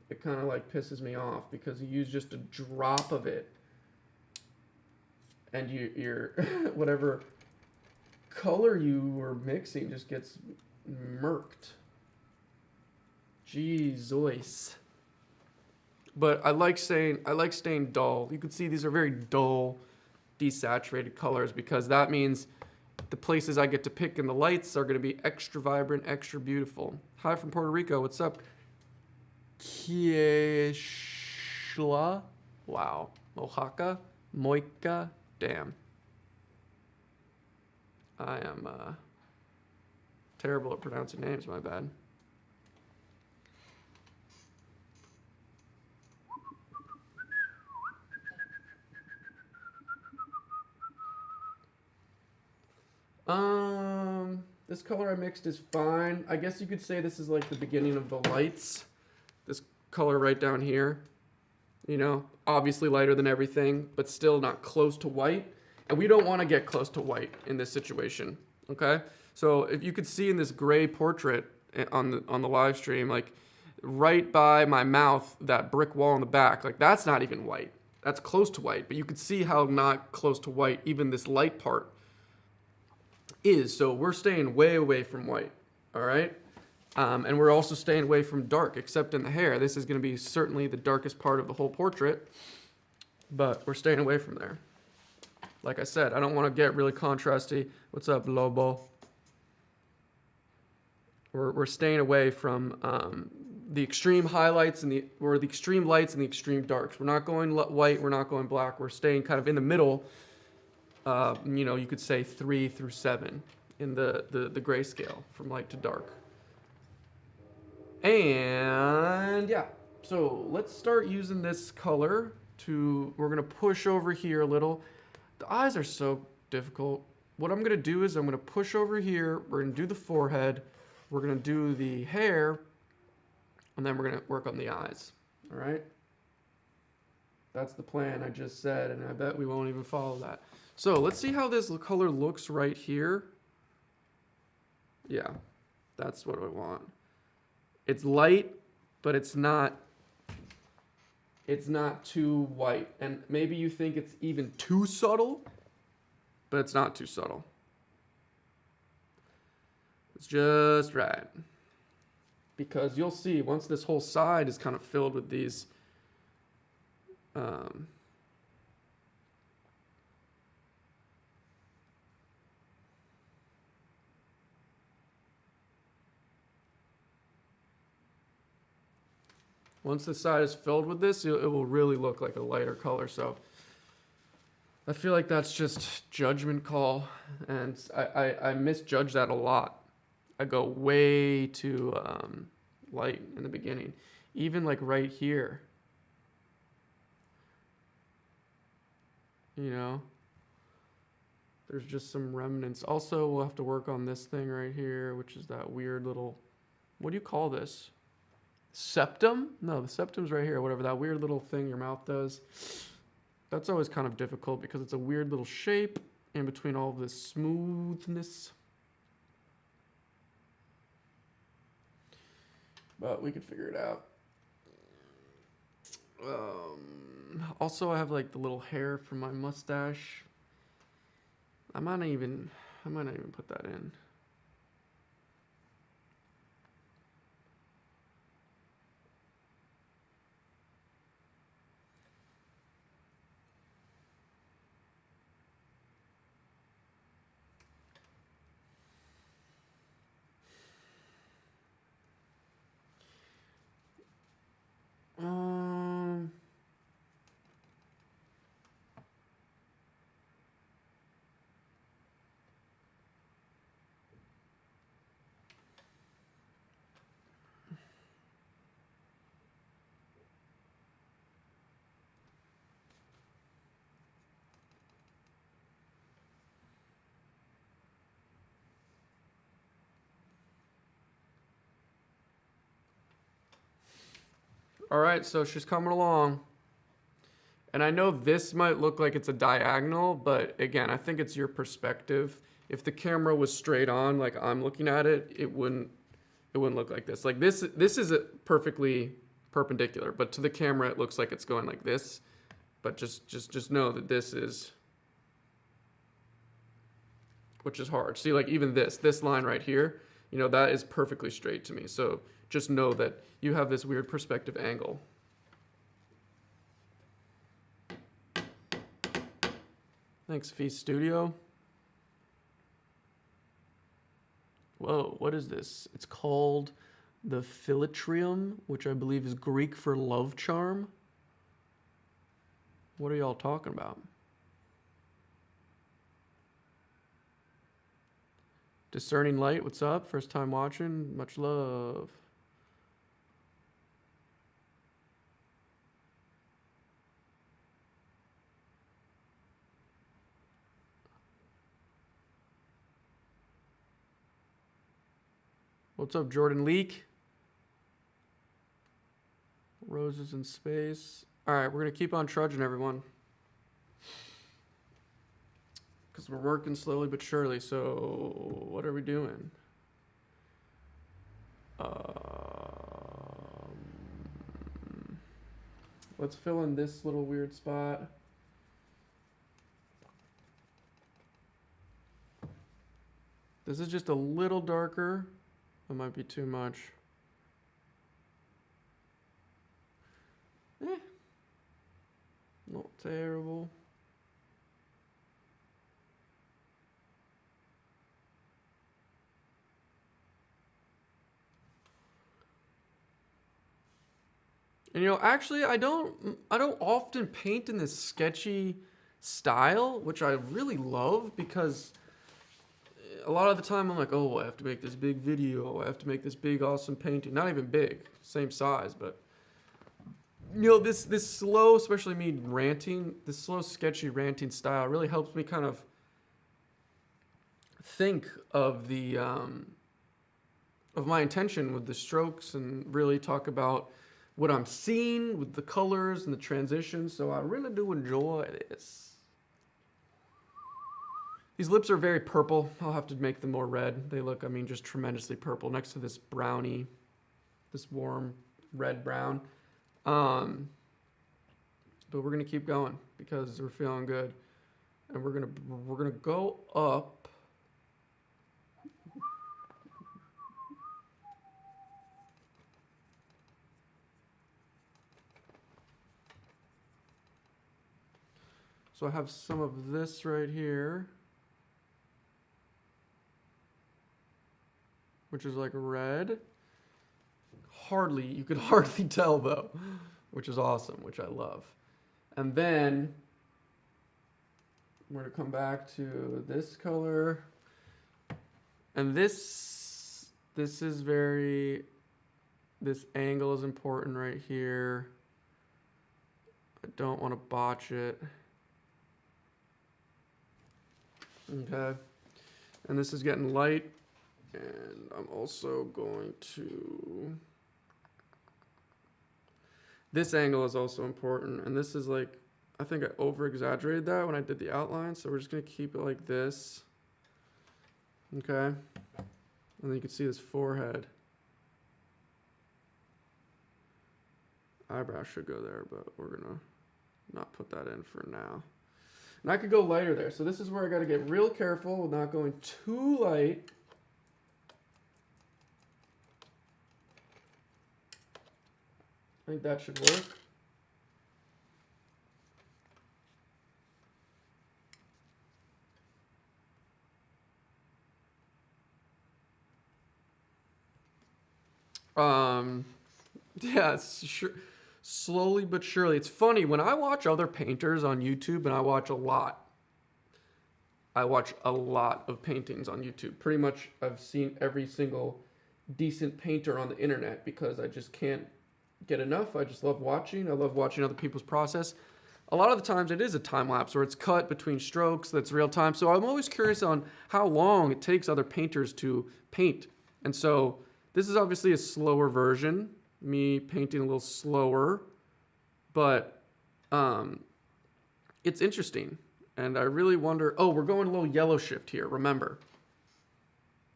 it kind of like pisses me off because you use just a drop of it and you're whatever color you were mixing just gets murked. Jeez. But I like staying dull. You can see these are very dull, desaturated colors because that means the places I get to pick in the lights are going to be extra vibrant, extra beautiful. Hi from Puerto Rico. What's up? Kieshla? Wow. Oaxaca? Moica? Damn. I am Terrible at pronouncing names, my bad. This color I mixed is fine. I guess you could say this is like the beginning of the lights. This color right down here, you know, obviously lighter than everything, but still not close to white. And we don't want to get close to white in this situation, okay? So if you could see in this gray portrait on the live stream, like right by my mouth, that brick wall in the back, like that's not even white. That's close to white, but you could see how not close to white even this light part is. So we're staying way away from white, all right? And we're also staying away from dark, except in the hair. This is going to be certainly the darkest part of the whole portrait, but we're staying away from there. Like I said, I don't want to get really contrasty. What's up, Lobo? We're staying away from the extreme highlights and the extreme lights and the extreme darks. We're not going white. We're not going black. We're staying kind of in the middle. You know, you could say 3 through 7 in the grayscale from light to dark. And yeah, so let's start using this color to, we're gonna push over here a little. The eyes are so difficult. What I'm gonna do is I'm gonna push over here, we're gonna do the forehead, we're gonna do the hair, and then we're gonna work on the eyes, all right? That's the plan I just said, and I bet we won't even follow that. So let's see how this color looks right here. Yeah, that's what I want. It's light, but it's not too white. And maybe you think it's even too subtle, but it's not too subtle. It's just right. Because you'll see, once this whole side is kind of filled with these once the side is filled with this, it will really look like a lighter color. So I feel like that's just judgment call. And I misjudge that a lot. I go way too light in the beginning. Even like right here. You know? There's just some remnants. Also, we'll have to work on this thing right here, which is that weird little, what do you call this? Septum? No, the septum's right here, whatever that weird little thing your mouth does. That's always kind of difficult because it's a weird little shape in between all of this smoothness. But we could figure it out. Also, I have like the little hair from my mustache. I might not even put that in. All right, so she's coming along. And I know this might look like it's a diagonal, but again, I think it's your perspective. If the camera was straight on, like I'm looking at it, it wouldn't look like this. Like this is a perfectly perpendicular, but to the camera, it looks like it's going like this. But just know that this is, which is hard. See, like even this line right here, you know, that is perfectly straight to me. So just know that you have this weird perspective angle. Thanks, Feast Studio. Whoa, what is this? It's called the Philitrium, which I believe is Greek for love charm. What are y'all talking about? Discerning Light, what's up? First time watching. Much love. What's up, Jordan Leak? Roses in space. All right, we're going to keep on trudging, everyone. Because we're working slowly but surely. So what are we doing? Let's fill in this little weird spot. This is just a little darker. That might be too much. Not terrible. And actually I don't often paint in this sketchy style, which I really love, because a lot of the time I'm like, oh, I have to make this big video, I have to make this big awesome painting. Not even big, same size, but this slow, especially me ranting, this slow sketchy ranting style really helps me kind of think of the of my intention with the strokes and really talk about what I'm seeing with the colors and the transitions. So I really do enjoy this. These lips are very purple. I'll have to make them more red. They look, just tremendously purple next to this brownie, this warm red brown. But we're gonna keep going because we're feeling good, and we're gonna go up. So I have some of this right here, which is like red. You could hardly tell though, which is awesome, which I love. And then we're gonna come back to this color. And this is this angle is important right here. I don't want to botch it. Okay, and this is getting light, and I'm also going to, this angle is also important, and this is like, I think I over exaggerated that when I did the outline, so we're just gonna keep it like this. Okay, and then you can see this forehead. Eyebrow should go there, but we're gonna not put that in for now. And I could go lighter there. So this is where I got to get real careful with not going too light. I think that should work. Yeah, sure. Slowly but surely. It's funny, when I watch other painters on YouTube, and I watch a lot of paintings on YouTube. Pretty much I've seen every single decent painter on the internet because I just can't get enough. I just love watching. I love watching other people's process. A lot of the times it is a time lapse or it's cut between strokes that's real time. So I'm always curious on how long it takes other painters to paint. And so this is obviously a slower version, me painting a little slower, but it's interesting. And I really wonder, oh, we're going a little yellow shift here, remember.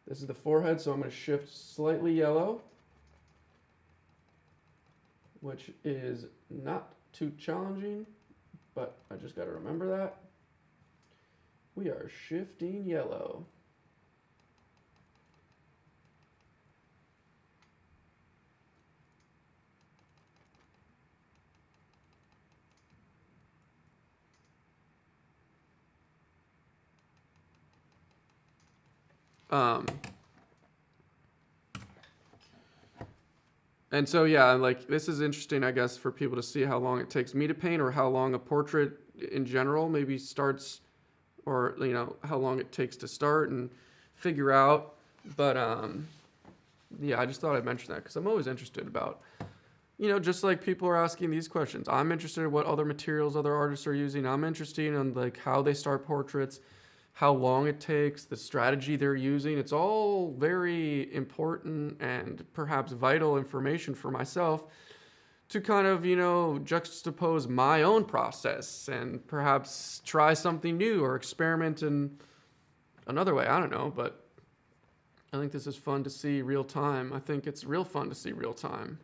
This is the forehead, so I'm going to shift slightly yellow, which is not too challenging, but I just got to remember that. We are shifting yellow. And so, yeah, like this is interesting, I guess, for people to see how long it takes me to paint or how long a portrait in general maybe starts, or, you know, how long it takes to start. And figure out. But yeah, I just thought I'd mention that because I'm always interested about, just like people are asking these questions. I'm interested in what other materials other artists are using. I'm interested in like how they start portraits, how long it takes, the strategy they're using. It's all very important and perhaps vital information for myself to kind of, juxtapose my own process and perhaps try something new or experiment in another way. I don't know, but I think this is fun to see real time. I think it's real fun to see real time.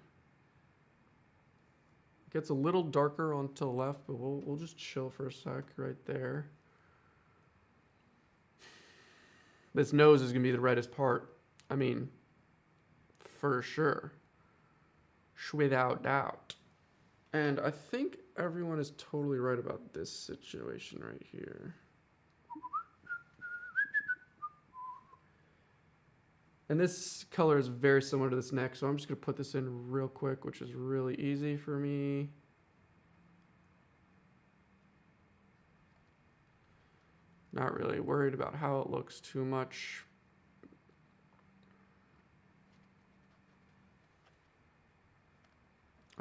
It gets a little darker on to the left, but we'll just chill for a sec right there. This nose is going to be the reddest part. I mean, for sure. Without doubt. And I think everyone is totally right about this situation right here. And this color is very similar to this next, so I'm just going to put this in real quick, which is really easy for me. Not really worried about how it looks too much.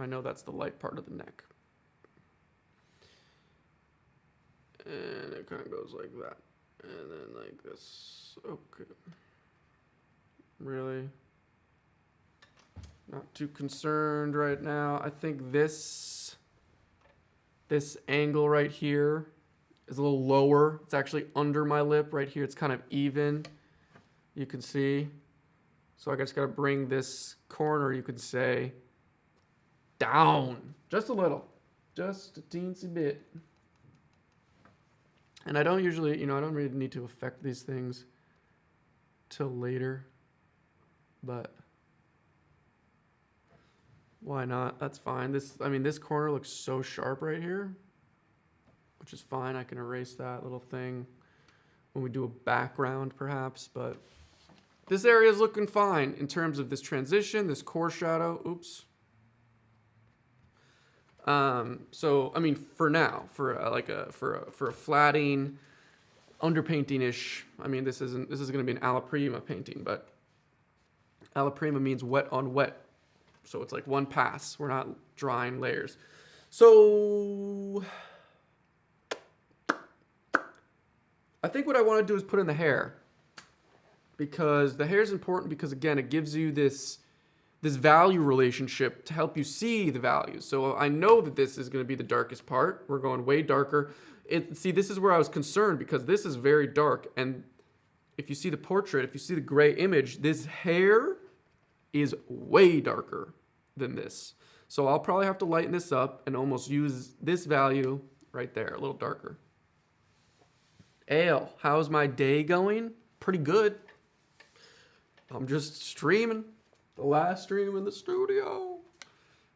I know that's the light part of the neck. And it kind of goes like that. And then like this. Okay. Really? Not too concerned right now. I think this angle right here is a little lower. It's actually under my lip right here. It's kind of even. You can see. So I just got to bring this corner, you could say, down just a little, just a teensy bit. And I don't usually, I don't really need to affect these things till later, but why not? That's fine. This corner looks so sharp right here, which is fine. I can erase that little thing when we do a background perhaps, but this area is looking fine in terms of this transition, this core shadow. Oops. So I mean, for now, for a flatting, underpainting-ish. I mean, this is going to be an alla prima painting, but alla prima means wet on wet, so it's like one pass. We're not drawing layers. So I think what I want to do is put in the hair, because the hair is important because again, it gives you this value relationship to help you see the values. So I know that this is going to be the darkest part. We're going way darker. See, this is where I was concerned because this is very dark. And if you see the portrait, if you see the gray image, this hair is way darker than this. So I'll probably have to lighten this up and almost use this value right there, a little darker. Ale, how's my day going? Pretty good. I'm just streaming. The last stream in the studio.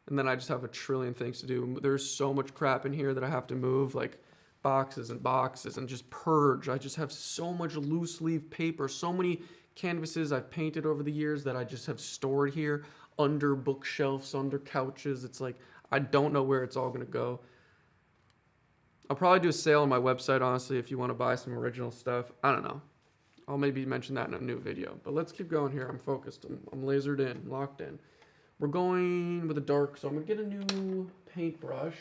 And then I just have a trillion things to do. There's so much crap in here that I have to move, like boxes and boxes, and just purge. I just have so much loose leaf paper, so many canvases I've painted over the years that I just have stored here under bookshelves, under couches. It's like, I don't know where it's all going to go. I'll probably do a sale on my website, honestly, if you want to buy some original stuff. I don't know. I'll maybe mention that in a new video. But let's keep going here. I'm focused. I'm lasered in, locked in. We're going with a dark, so I'm going to get a new paintbrush.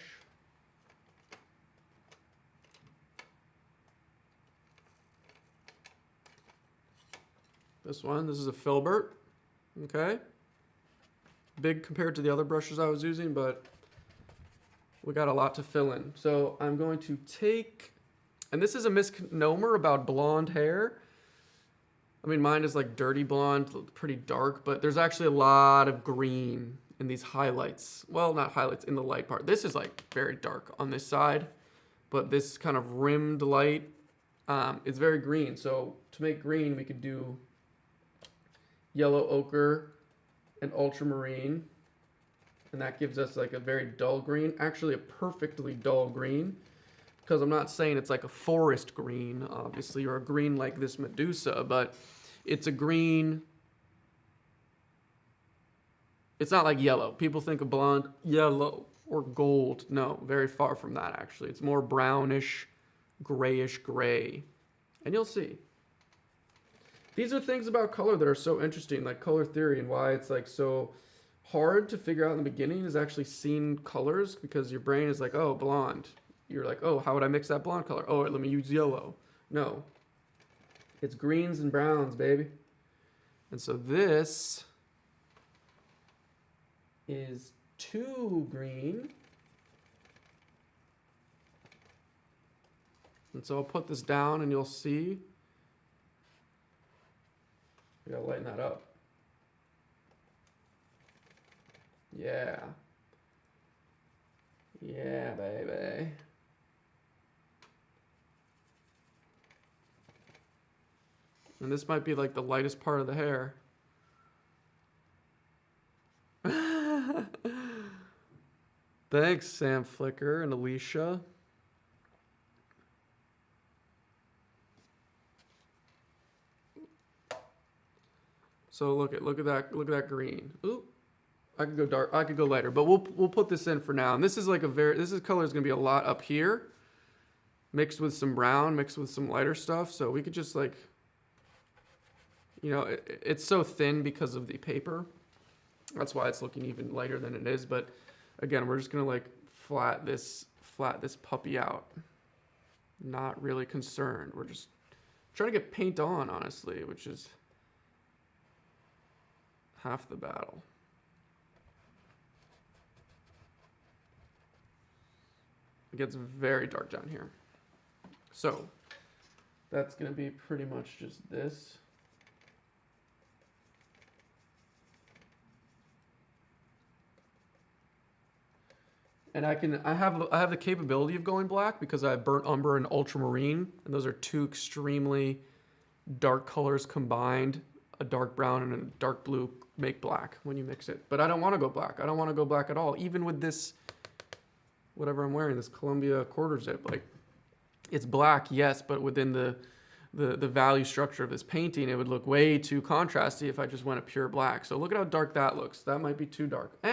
This one, this is a Filbert. Okay. Big compared to the other brushes I was using, but we got a lot to fill in. So I'm going to take, and this is a misnomer about blonde hair. I mean, mine is like dirty blonde, pretty dark, but there's actually a lot of green in these highlights. Well, not highlights, in the light part. This is like very dark on this side, but this kind of rimmed light, it's very green. So to make green, we could do yellow ochre and ultramarine, and that gives us like a very dull green, actually a perfectly dull green. Because I'm not saying it's like a forest green, obviously, or a green like this Medusa, but it's a green. It's not like yellow. People think of blonde, yellow, or gold. No, very far from that, actually. It's more brownish, grayish gray. And you'll see. These are things about color that are so interesting, like color theory, and why it's like so hard to figure out in the beginning is actually seeing colors, because your brain is like, oh, blonde. You're like, oh, how would I mix that blonde color? Oh, let me use yellow. No, it's greens and browns, baby. And so this is 2 green. And so I'll put this down and you'll see. We gotta lighten that up. Yeah. Yeah, baby. And this might be like the lightest part of the hair. Thanks, Sam Flicker and Alicia. So look at that green. Ooh, I could go dark. I could go lighter, but we'll put this in for now. And this is like this color is gonna be a lot up here, mixed with some brown, mixed with some lighter stuff. So we could just like, you know, it's so thin because of the paper. That's why it's looking even lighter than it is. But again, we're just gonna like flat this puppy out. Not really concerned. We're just trying to get paint on, honestly, which is half the battle. It gets very dark down here. So that's gonna be pretty much just this. And I have the capability of going black because I have burnt umber and ultramarine, and those are 2 extremely dark colors combined. A dark brown and a dark blue make black when you mix it. But I don't want to go black. I don't want to go black at all. Even with this, whatever I'm wearing, this Columbia quarter zip, like it's black, yes, but within the value structure of this painting, it would look way too contrasty if I just went a pure black. So look at how dark that looks. That might be too dark.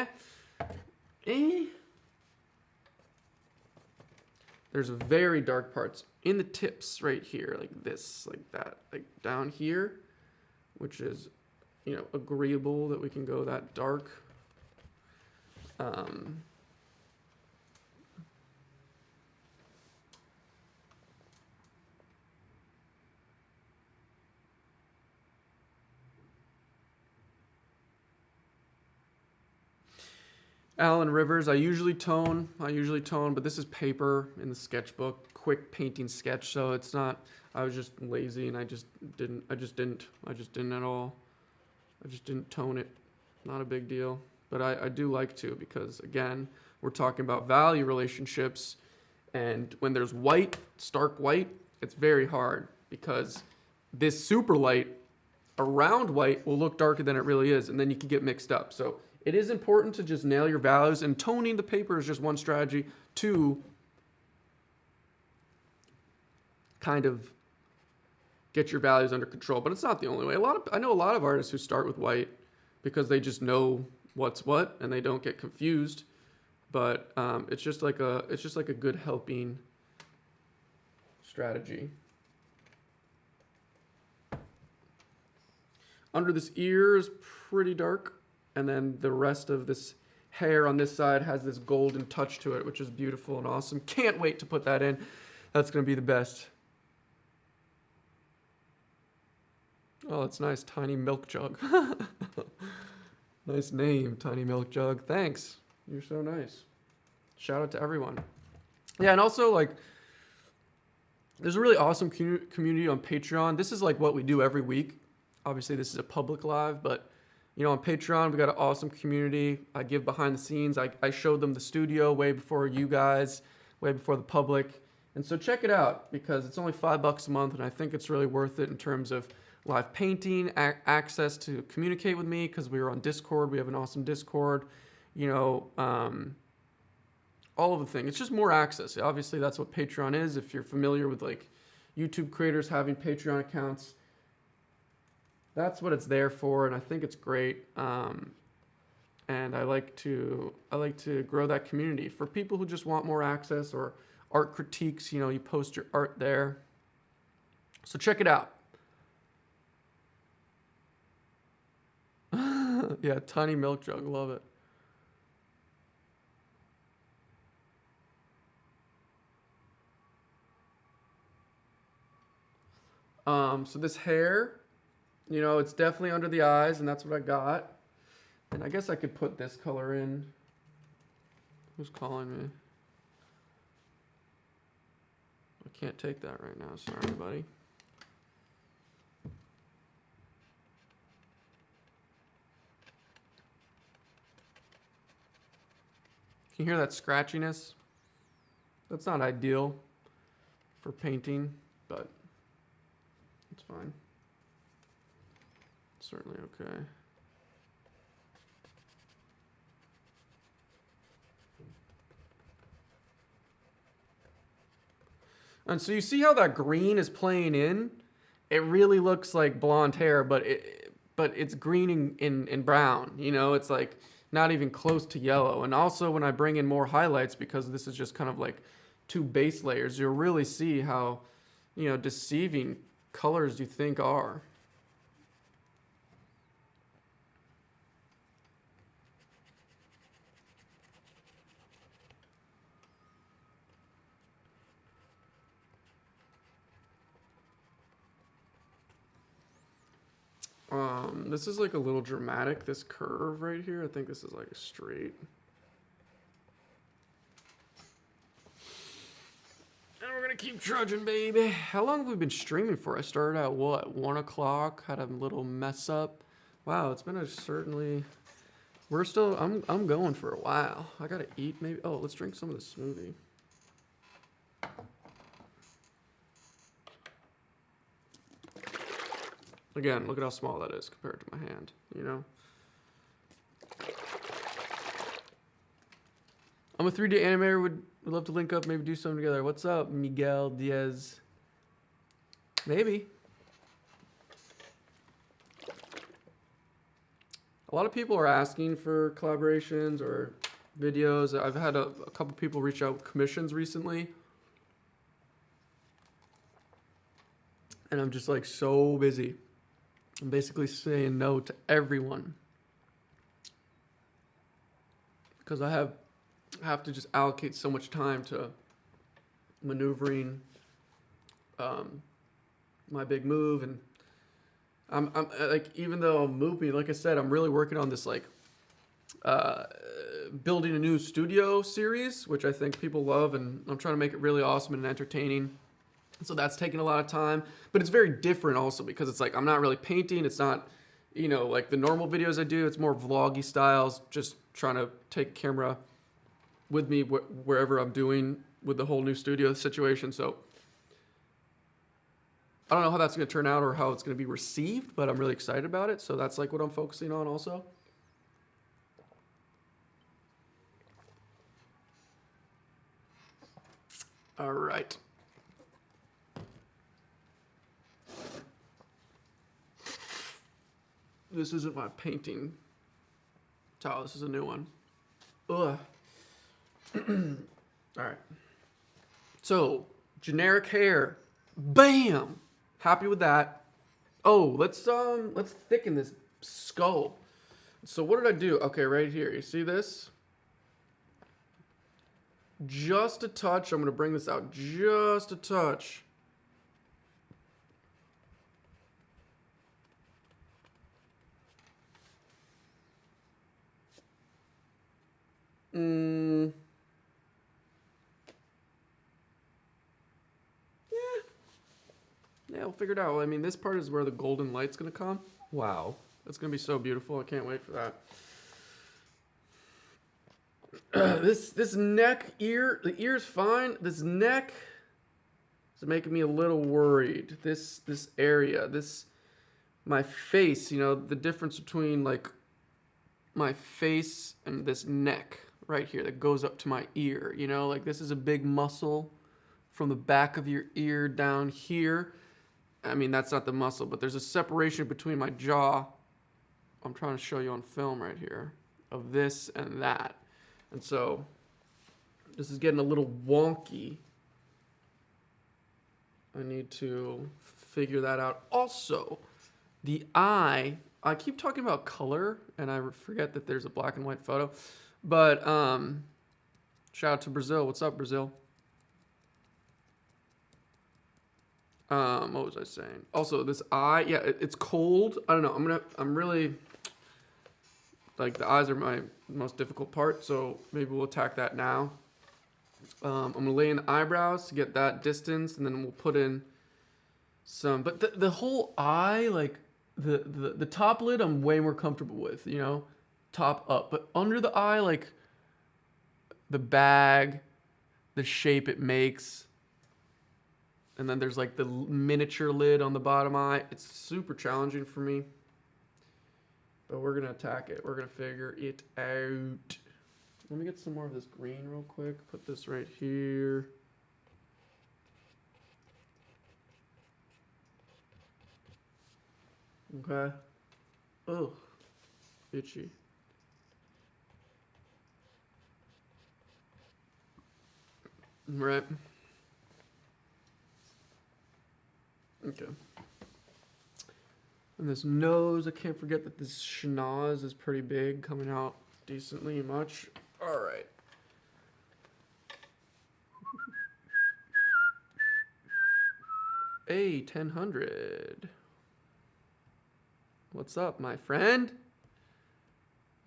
There's very dark parts in the tips right here, like this, like that, like down here, which is, you know, agreeable that we can go that dark. Alan Rivers, I usually tone, but this is paper in the sketchbook, quick painting sketch, so it's not, I was just lazy and I just didn't at all. I just didn't tone it. Not a big deal, but I do like to, because again, we're talking about value relationships, and when there's white, stark white, it's very hard, because this super light around white will look darker than it really is, and then you can get mixed up. So it is important to just nail your values, and toning the paper is just one strategy to kind of get your values under control. But it's not the only way. I know a lot of artists who start with white because they just know what's what and they don't get confused. But it's just like a good helping strategy. Under this ear is pretty dark. And then the rest of this hair on this side has this golden touch to it, which is beautiful and awesome. Can't wait to put that in. That's going to be the best. Oh, that's nice. Tiny Milk Jug. Nice name, Tiny Milk Jug. Thanks. You're so nice. Shout out to everyone. Yeah, and also, like, there's a really awesome community on Patreon. This is like what we do every week. Obviously, this is a public live, but you know, on Patreon, we got an awesome community. I give behind the scenes. I showed them the studio way before you guys, way before the public. And so check it out, because it's only $5 a month, and I think it's really worth it in terms of live painting, access to communicate with me, because we are on Discord. We have an awesome Discord. You know, all of the things. It's just more access. Obviously, that's what Patreon is. If you're familiar with like YouTube creators having Patreon accounts, that's what it's there for, and I think it's great. And I like to grow that community for people who just want more access, or art critiques. You know, you post your art there. So check it out. Yeah, tiny milk jug. Love it. So this hair, you know, it's definitely under the eyes, and that's what I got. And I guess I could put this color in. Who's calling me? I can't take that right now. Sorry, buddy. Can you hear that scratchiness? That's not ideal for painting, but it's fine. Certainly okay. And so you see how that green is playing in? It really looks like blonde hair, but it's green in brown. You know, it's like not even close to yellow. And also when I bring in more highlights, because this is just kind of like two base layers, you'll really see how, you know, deceiving colors you think are. This is like a little dramatic, this curve right here. I think this is like a straight. And we're gonna keep trudging, baby. How long have we been streaming for? I started at what, 1 o'clock, had a little mess up. Wow, it's been a certainly, we're still, I'm going for a while. I gotta eat maybe. Oh, let's drink some of the smoothie. Again, look at how small that is compared to my hand, you know? I'm a 3D animator, would love to link up, maybe do something together. What's up, Miguel Diaz? Maybe. A lot of people are asking for collaborations or videos. I've had a couple people reach out with commissions recently. And I'm just like so busy. I'm basically saying no to everyone. Because I have to just allocate so much time to maneuvering my big move, and I'm like, even though I'm moving, like I said, I'm really working on this like building a new studio series, which I think people love, and I'm trying to make it really awesome and entertaining. So that's taking a lot of time, but it's very different also because it's like I'm not really painting. It's not, you know, like the normal videos I do. It's more vloggy styles, just trying to take camera with me wherever I'm doing with the whole new studio situation. So I don't know how that's going to turn out or how it's going to be received, but I'm really excited about it. So that's like what I'm focusing on also. All right. This isn't my painting towel. This is a new one. Ugh. All right. So, generic hair. Bam! Happy with that. Oh, let's thicken this skull. So what did I do? Okay, right here. You see this? Just a touch. I'm going to bring this out just a touch. Yeah, we'll figure it out. I mean, this part is where the golden light's going to come. Wow. That's going to be so beautiful. I can't wait for that. This neck, ear, the ear's fine. This neck is making me a little worried. This area, my face, you know, the difference between like my face and this neck right here that goes up to my ear, you know, like this is a big muscle from the back of your ear down here. I mean, that's not the muscle, but there's a separation between my jaw. I'm trying to show you on film right here of this and that. And so this is getting a little wonky. I need to figure that out. Also, the eye I keep talking about color, and I forget that there's a black and white photo. But shout out to Brazil. What's up, Brazil? What was I saying? Also, this eye, yeah, it's cold. I don't know. I'm really, like, the eyes are my most difficult part, so maybe we'll attack that now. I'm gonna lay in the eyebrows to get that distance, and then we'll put in some. But the whole eye, like the top lid, I'm way more comfortable with. You know, top up. But under the eye, like the bag, the shape it makes, and then there's like the miniature lid on the bottom eye. It's super challenging for me. But we're gonna attack it. We're gonna figure it out. Let me get some more of this green real quick. Put this right here. Okay. Oh, itchy. Right. Okay. And this nose, I can't forget that this schnoz is pretty big, coming out decently much. All right. Hey, 1000. What's up, my friend?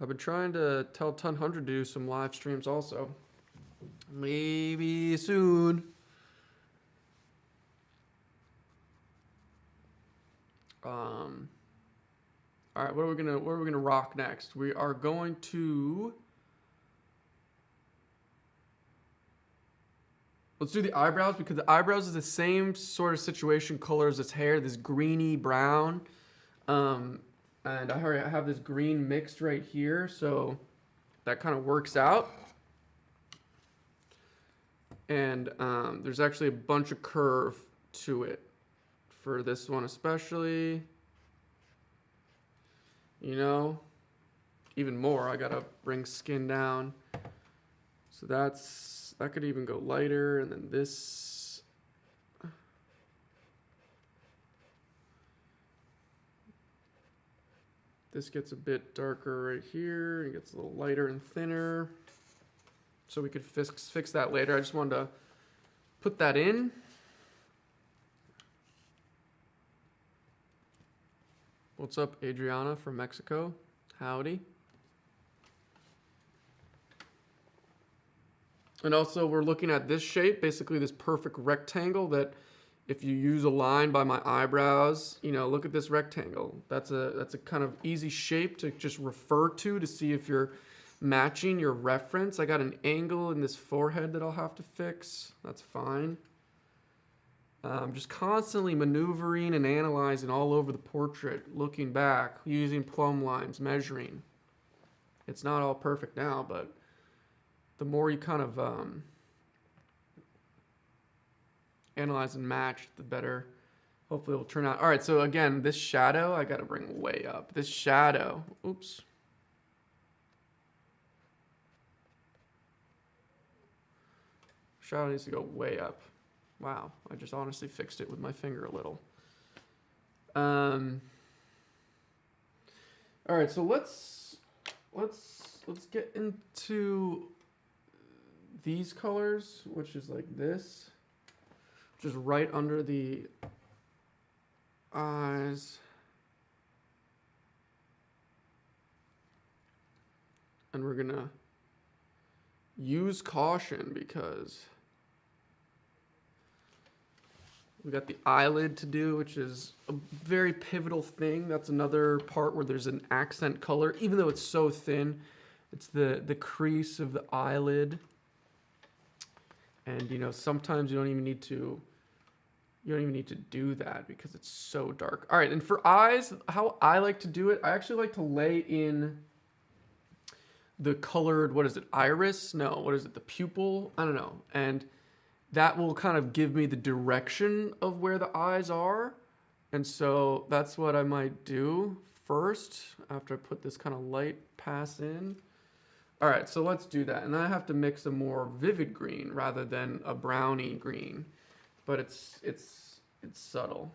I've been trying to tell 1000 to do some live streams also. Maybe soon. All right, what are we gonna rock next? We are going to, let's do the eyebrows, because the eyebrows is the same sort of situation color as its hair, this greeny brown. And I already have this green mixed right here, so that kind of works out. And there's actually a bunch of curve to it for this one especially. You know, even more, I gotta bring skin down. So that could even go lighter, and then this. This gets a bit darker right here. It gets a little lighter and thinner. So we could fix that later. I just wanted to put that in. What's up, Adriana from Mexico? Howdy. And also we're looking at this shape, basically this perfect rectangle that if you use a line by my eyebrows, you know, look at this rectangle. That's a kind of easy shape to just refer to see if you're matching your reference. I got an angle in this forehead that I'll have to fix. That's fine. Just constantly maneuvering and analyzing all over the portrait, looking back, using plumb lines, measuring. It's not all perfect now, but the more you kind of analyze and match, the better hopefully it will turn out. All right, so again, this shadow, I got to bring way up. This shadow, oops. Shadow needs to go way up. Wow, I just honestly fixed it with my finger a little. All right, so let's get into these colors, which is like this, which is right under the eyes. And we're gonna use caution because we got the eyelid to do, which is a very pivotal thing. That's another part where there's an accent color, even though it's so thin. It's the crease of the eyelid. And you know, sometimes you don't even need to do that because it's so dark. All right, and for eyes, how I like to do it, I actually like to lay in the colored, what is it, iris? No, what is it, the pupil? I don't know. And that will kind of give me the direction of where the eyes are. And so that's what I might do first after I put this kind of light pass in. All right, so let's do that. And then I have to mix a more vivid green rather than a browny green, but it's subtle.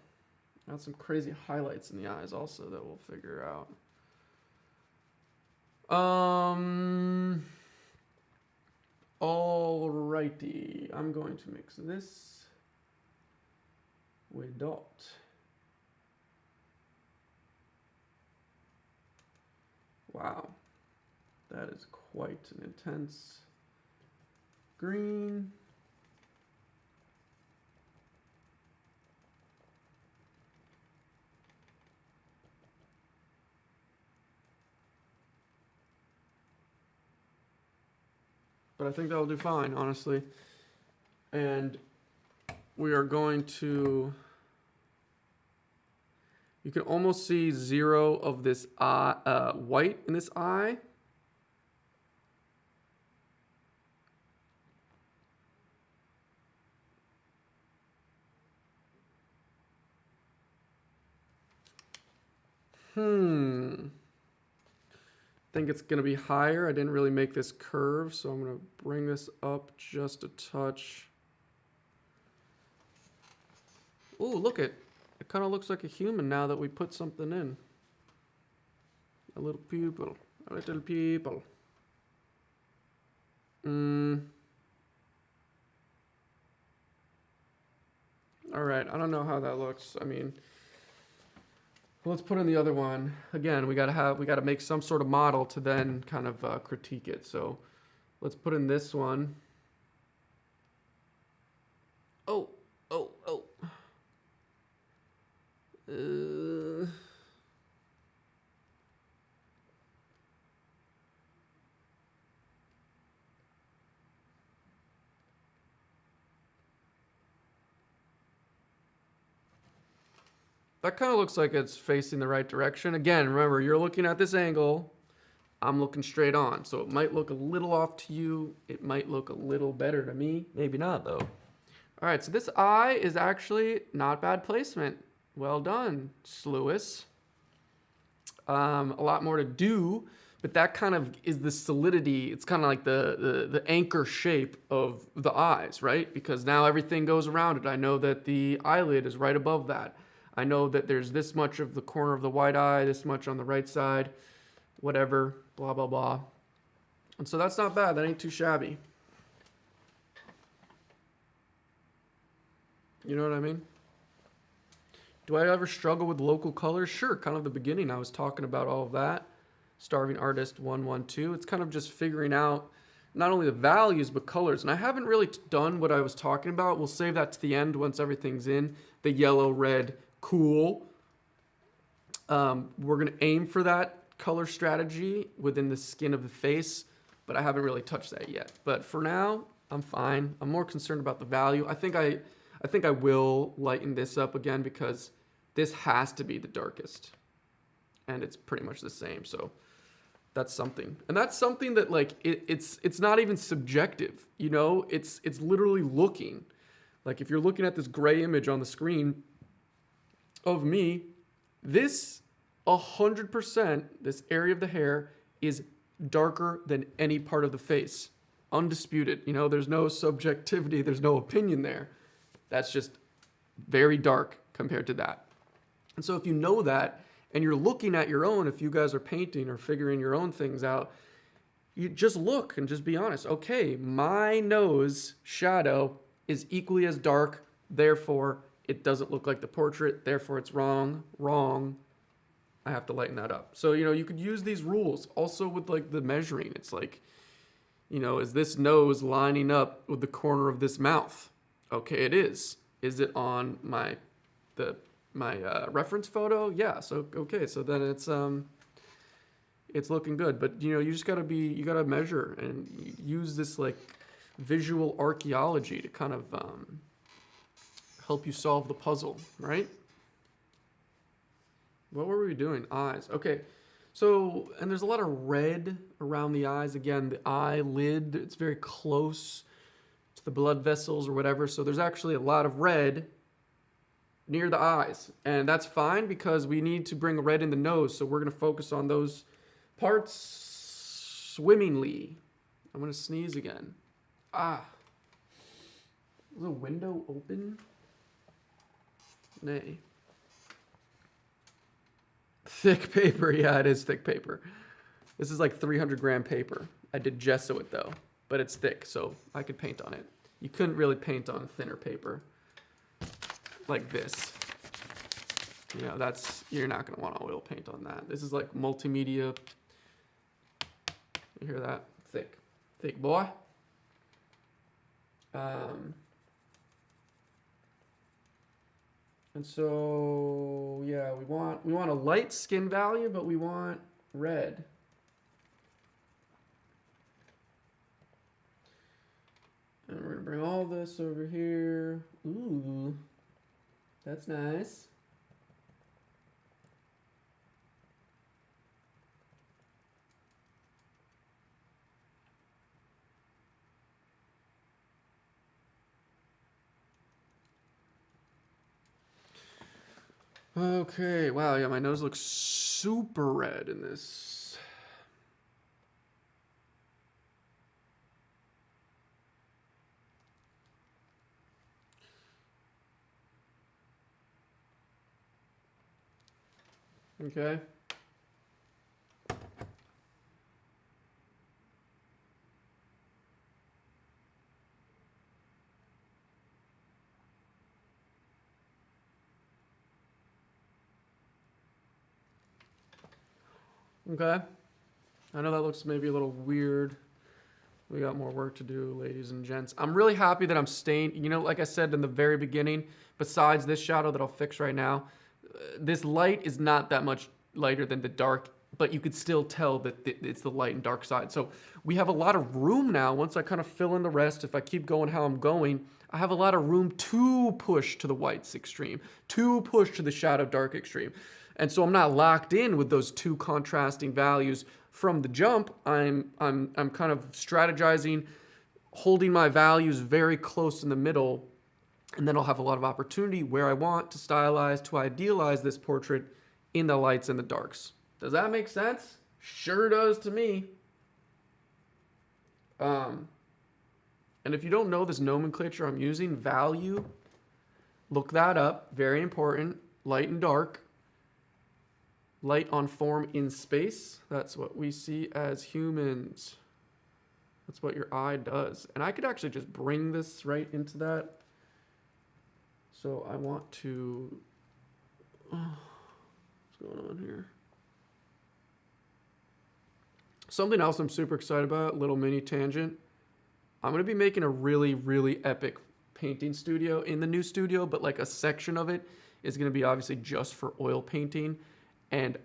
Got some crazy highlights in the eyes also that we'll figure out. Alrighty, I'm going to mix this with dot. Wow, that is quite an intense green. But I think that'll do fine, honestly. And we are going to, you can almost see zero of this white in this eye. I think it's going to be higher. I didn't really make this curve, so I'm going to bring this up just a touch. Ooh, look it. It kind of looks like a human now that we put something in. A little pupil. A little pupil. All right, I don't know how that looks. I mean, let's put in the other one. Again, we gotta make some sort of model to then kind of critique it. So let's put in this one. Oh. That kind of looks like it's facing the right direction. Again, remember, you're looking at this angle. I'm looking straight on. So it might look a little off to you. It might look a little better to me. Maybe not, though. All right, so this eye is actually not bad placement. Well done, SLEW. A lot more to do, but that kind of is the solidity. It's kind of like the anchor shape of the eyes, right? Because now everything goes around it. I know that the eyelid is right above that. I know that there's this much of the corner of the white eye, this much on the right side, whatever, blah, blah, blah. And so that's not bad. That ain't too shabby. You know what I mean? Do I ever struggle with local colors? Sure, kind of the beginning. I was talking about all of that. Starving Artist 112. It's kind of just figuring out not only the values, but colors. And I haven't really done what I was talking about. We'll save that to the end once everything's in. The yellow, red, cool. We're going to aim for that color strategy within the skin of the face, but I haven't really touched that yet. But for now, I'm fine. I'm more concerned about the value. I think I will lighten this up again because this has to be the darkest, and it's pretty much the same. So that's something, and that's something that like it's not even subjective. You know, it's literally looking. Like if you're looking at this gray image on the screen of me, this 100%, this area of the hair is darker than any part of the face. Undisputed. You know, there's no subjectivity, there's no opinion there. That's just very dark compared to that. And so if you know that, and you're looking at your own, if you guys are painting or figuring your own things out, you just look and just be honest. Okay, my nose shadow is equally as dark, therefore it doesn't look like the portrait, therefore it's wrong. I have to lighten that up. So, you know, you could use these rules also with like the measuring. It's like, you know, is this nose lining up with the corner of this mouth? Okay, it is. Is it on my reference photo? Yeah. So okay, so then it's looking good. But you know, you gotta measure and use this like visual archaeology to kind of help you solve the puzzle, right? What were we doing? Eyes. Okay. So, and there's a lot of red around the eyes. Again, the eyelid, it's very close to the blood vessels or whatever. So there's actually a lot of red near the eyes. And that's fine because we need to bring red in the nose. So we're going to focus on those parts swimmingly. I'm going to sneeze again. Is the window open? Nay. Thick paper. Yeah, it is thick paper. This is like 300 gram paper. I did gesso it though, but it's thick, so I could paint on it. You couldn't really paint on thinner paper like this. You know, you're not gonna want to oil paint on that. This is like multimedia. You hear that? Thick. Thick boy. And so, yeah, we want a light skin value, but we want red. And we're gonna bring all this over here. Ooh, that's nice. Okay, wow, yeah, my nose looks super red in this. Okay. Okay. I know that looks maybe a little weird. We got more work to do, ladies and gents. I'm really happy that I'm staying, you know, like I said in the very beginning, besides this shadow that I'll fix right now, this light is not that much lighter than the dark, but you could still tell that it's the light and dark side. So we have a lot of room now. Once I kind of fill in the rest, if I keep going how I'm going, I have a lot of room to push to the whites extreme, to push to the shadow dark extreme. And so I'm not locked in with those two contrasting values from the jump. I'm kind of strategizing, holding my values very close in the middle, and then I'll have a lot of opportunity where I want to stylize, to idealize this portrait in the lights and the darks. Does that make sense? Sure does to me. And if you don't know this nomenclature I'm using, value, look that up. Very important. Light and dark. Light on form in space. That's what we see as humans. That's what your eye does. And I could actually just bring this right into that. So I want to... what's going on here? Something else I'm super excited about, little mini tangent. I'm going to be making a really, really epic painting studio in the new studio, but like a section of it is going to be obviously just for oil painting. And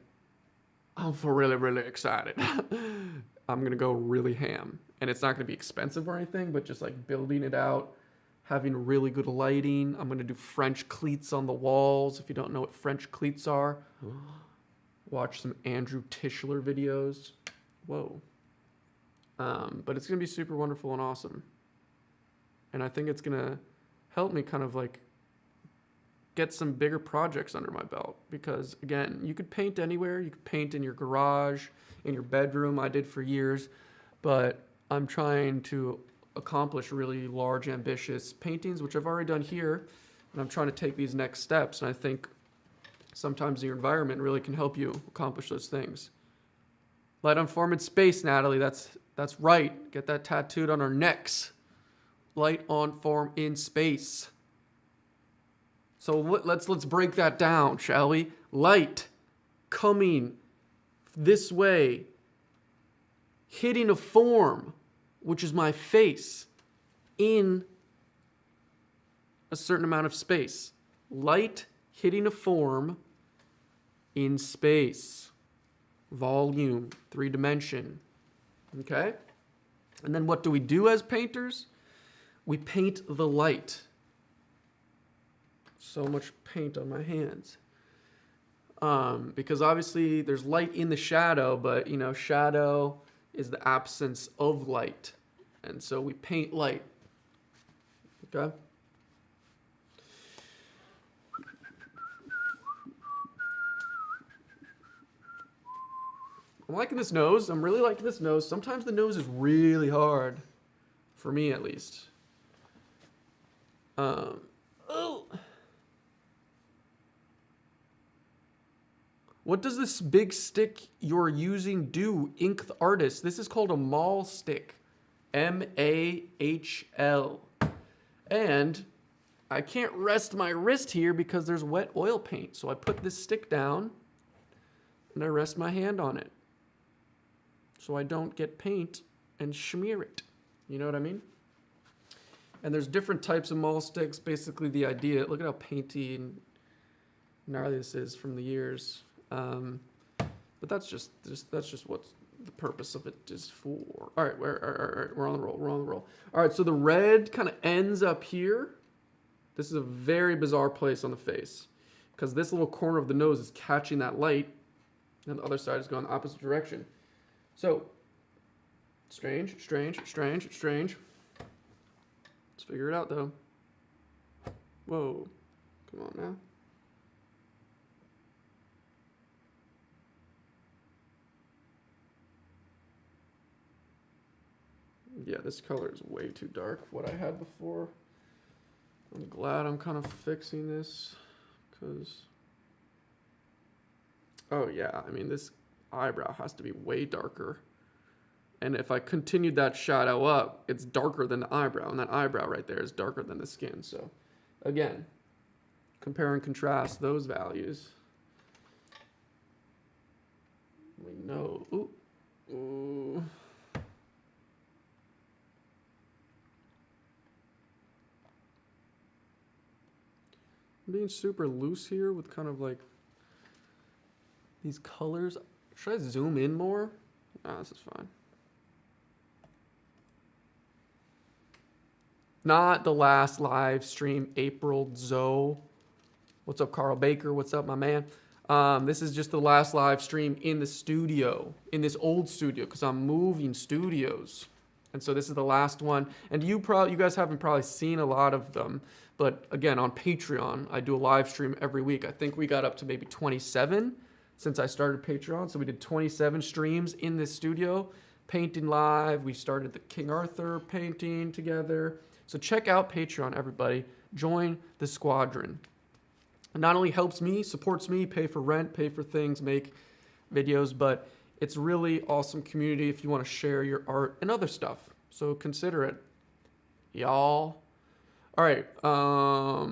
I'm really, really excited. I'm going to go really ham. And it's not going to be expensive or anything, but just like building it out, having really good lighting. I'm going to do French cleats on the walls. If you don't know what French cleats are, watch some Andrew Tischler videos. Whoa. But it's going to be super wonderful and awesome. And I think it's going to help me kind of like get some bigger projects under my belt, because again, you could paint anywhere. You could paint in your garage, in your bedroom. I did for years, but I'm trying to accomplish really large, ambitious paintings, which I've already done here, and I'm trying to take these next steps. And I think sometimes your environment really can help you accomplish those things. Light on form in space, Natalie. That's right. Get that tattooed on our necks. Light on form in space. So let's break that down, shall we? Light coming this way, hitting a form, which is my face, in a certain amount of space. Light hitting a form in space. Volume, 3-dimension. Okay? And then what do we do as painters? We paint the light. So much paint on my hands. Because obviously there's light in the shadow, but you know, shadow is the absence of light. And so we paint light. Okay? I'm liking this nose. I'm really liking this nose. Sometimes the nose is really hard. For me, at least. What does this big stick you're using do, Ink the Artist? This is called a mahl stick. M-A-H-L. And I can't rest my wrist here because there's wet oil paint. So I put this stick down and I rest my hand on it, so I don't get paint and smear it. You know what I mean? And there's different types of mahl sticks. Basically the idea, look at how painty and gnarly this is from the years. But that's just what the purpose of it is for. All right, we're on the roll. All right, so the red kind of ends up here. This is a very bizarre place on the face because this little corner of the nose is catching that light and the other side is going the opposite direction. So, strange. Let's figure it out though. Whoa, come on now. Yeah, this color is way too dark for what I had before. I'm glad I'm kind of fixing this because, oh yeah, I mean, this eyebrow has to be way darker. And if I continued that shadow up, it's darker than the eyebrow, and that eyebrow right there is darker than the skin. So again, compare and contrast those values. We know, ooh. I'm being super loose here with kind of like these colors. Should I zoom in more? Nah, this is fine. Not the last live stream, April Zoe. What's up, Carl Baker? What's up, my man? This is just the last live stream in the studio, in this old studio, because I'm moving studios. And so this is the last one. And you guys haven't probably seen a lot of them. But again, on Patreon, I do a live stream every week. I think we got up to maybe 27 since I started Patreon. So we did 27 streams in this studio, painting live. We started the King Arthur painting together. So check out Patreon, everybody. Join the squadron. It not only helps me, supports me, pay for rent, pay for things, make videos, but it's really awesome community if you want to share your art and other stuff. So consider it, y'all. All right. All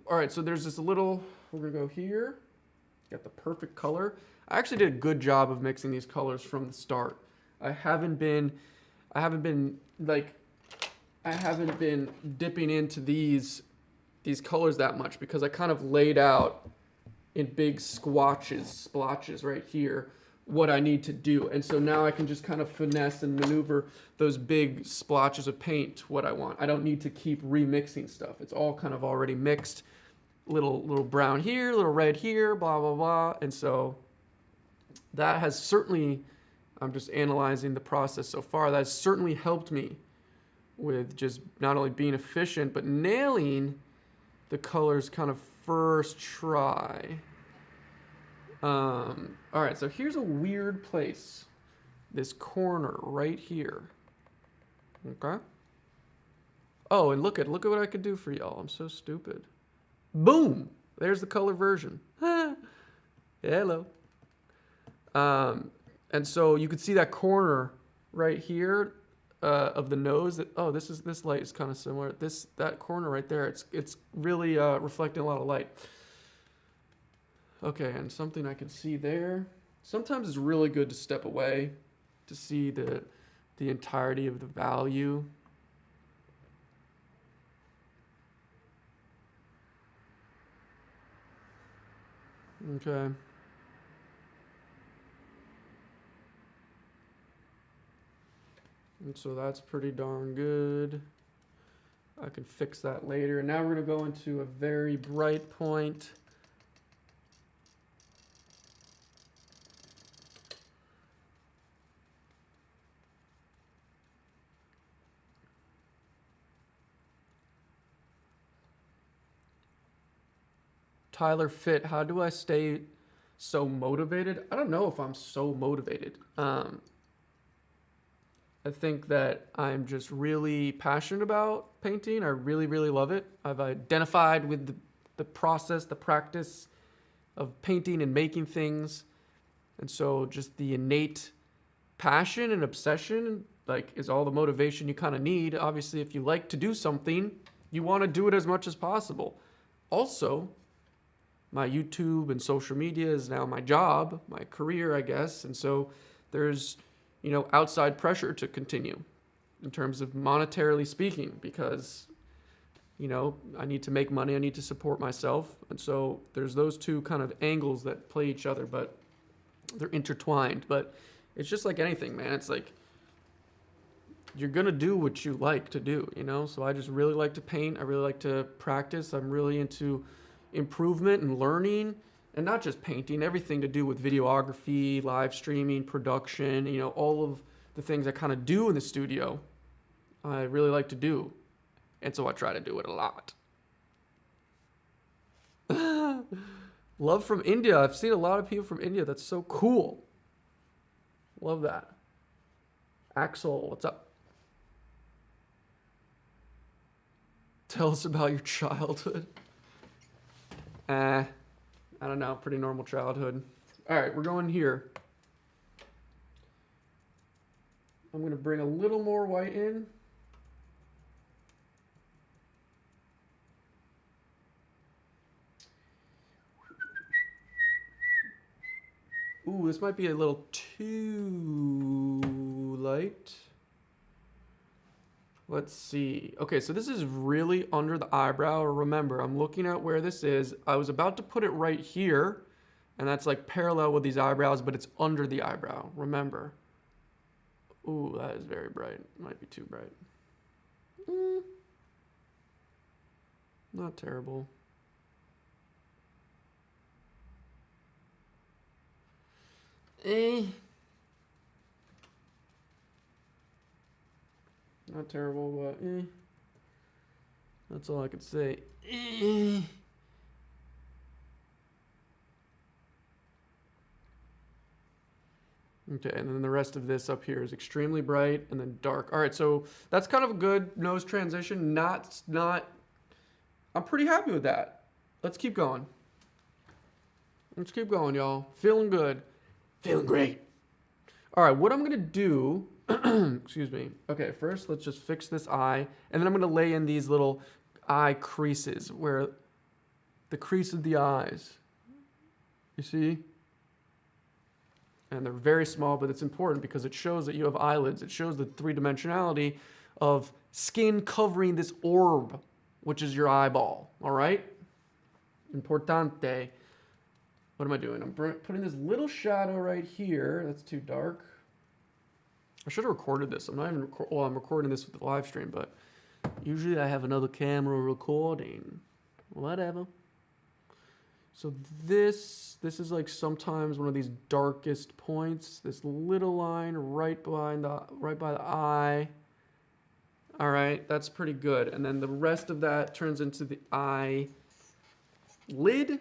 right, so there's this little, we're gonna go here. Got the perfect color. I actually did a good job of mixing these colors from the start. I haven't been dipping into these colors that much because I kind of laid out in big splotches right here what I need to do. And so now I can just kind of finesse and maneuver those big splotches of paint what I want. I don't need to keep remixing stuff. It's all kind of already mixed. Little brown here, little red here, blah, blah, blah. And so that has certainly, I'm just analyzing the process so far, that has certainly helped me with just not only being efficient, but nailing the colors kind of first try. All right, so here's a weird place. This corner right here. Okay. Oh, and look at what I could do for y'all. I'm so stupid. Boom! There's the color version. Hello. And so you could see that corner right here of the nose. This light is kind of similar. That corner right there. It's really reflecting a lot of light. Okay, and something I can see there. Sometimes it's really good to step away to see the entirety of the value. Okay. And so that's pretty darn good. I can fix that later. Now we're going to go into a very bright point. Tyler Fit, how do I stay so motivated? I don't know if I'm so motivated. I think that I'm just really passionate about painting. I really, really love it. I've identified with the process, the practice, of painting and making things. And so just the innate passion and obsession, like, is all the motivation you kind of need. Obviously, if you like to do something, you want to do it as much as possible. Also, my YouTube and social media is now my job, my career, I guess. And so there's, outside pressure to continue in terms of monetarily speaking, because, I need to make money, I need to support myself. And so there's those two kind of angles that play each other, but they're intertwined. But it's just like anything, man. It's like, you're going to do what you like to do, So I just really like to paint. I really like to practice. I'm really into improvement and learning, and not just painting, everything to do with videography, live streaming, production, all of the things I kind of do in the studio, I really like to do. And so I try to do it a lot. Love from India. I've seen a lot of people from India. That's so cool. Love that. Axel, what's up? Tell us about your childhood. I don't know. Pretty normal childhood. All right, we're going here. I'm going to bring a little more white in. Ooh, this might be a little too light. Let's see. Okay, so this is really under the eyebrow. Remember, I'm looking at where this is. I was about to put it right here, and that's like parallel with these eyebrows, but it's under the eyebrow. Remember. Ooh, that is very bright. Might be too bright. Not terrible. Not terrible, but that's all I could say. Okay, and then the rest of this up here is extremely bright and then dark. All right, so that's kind of a good nose transition. Not. I'm pretty happy with that. Let's keep going. Let's keep going, y'all. Feeling good. Feeling great. All right, what I'm going to do, excuse me. Okay, first let's just fix this eye. And then I'm going to lay in these little eye creases where the crease of the eyes. You see? And they're very small, but it's important because it shows that you have eyelids. It shows the three-dimensionality of skin covering this orb, which is your eyeball. All right? Importante. What am I doing? I'm putting this little shadow right here. That's too dark. I should have recorded this. I'm not even I'm recording this with the live stream, but usually I have another camera recording. Whatever. So this is like sometimes one of these darkest points. This little line right by the eye. All right, that's pretty good. And then the rest of that turns into the eye lid.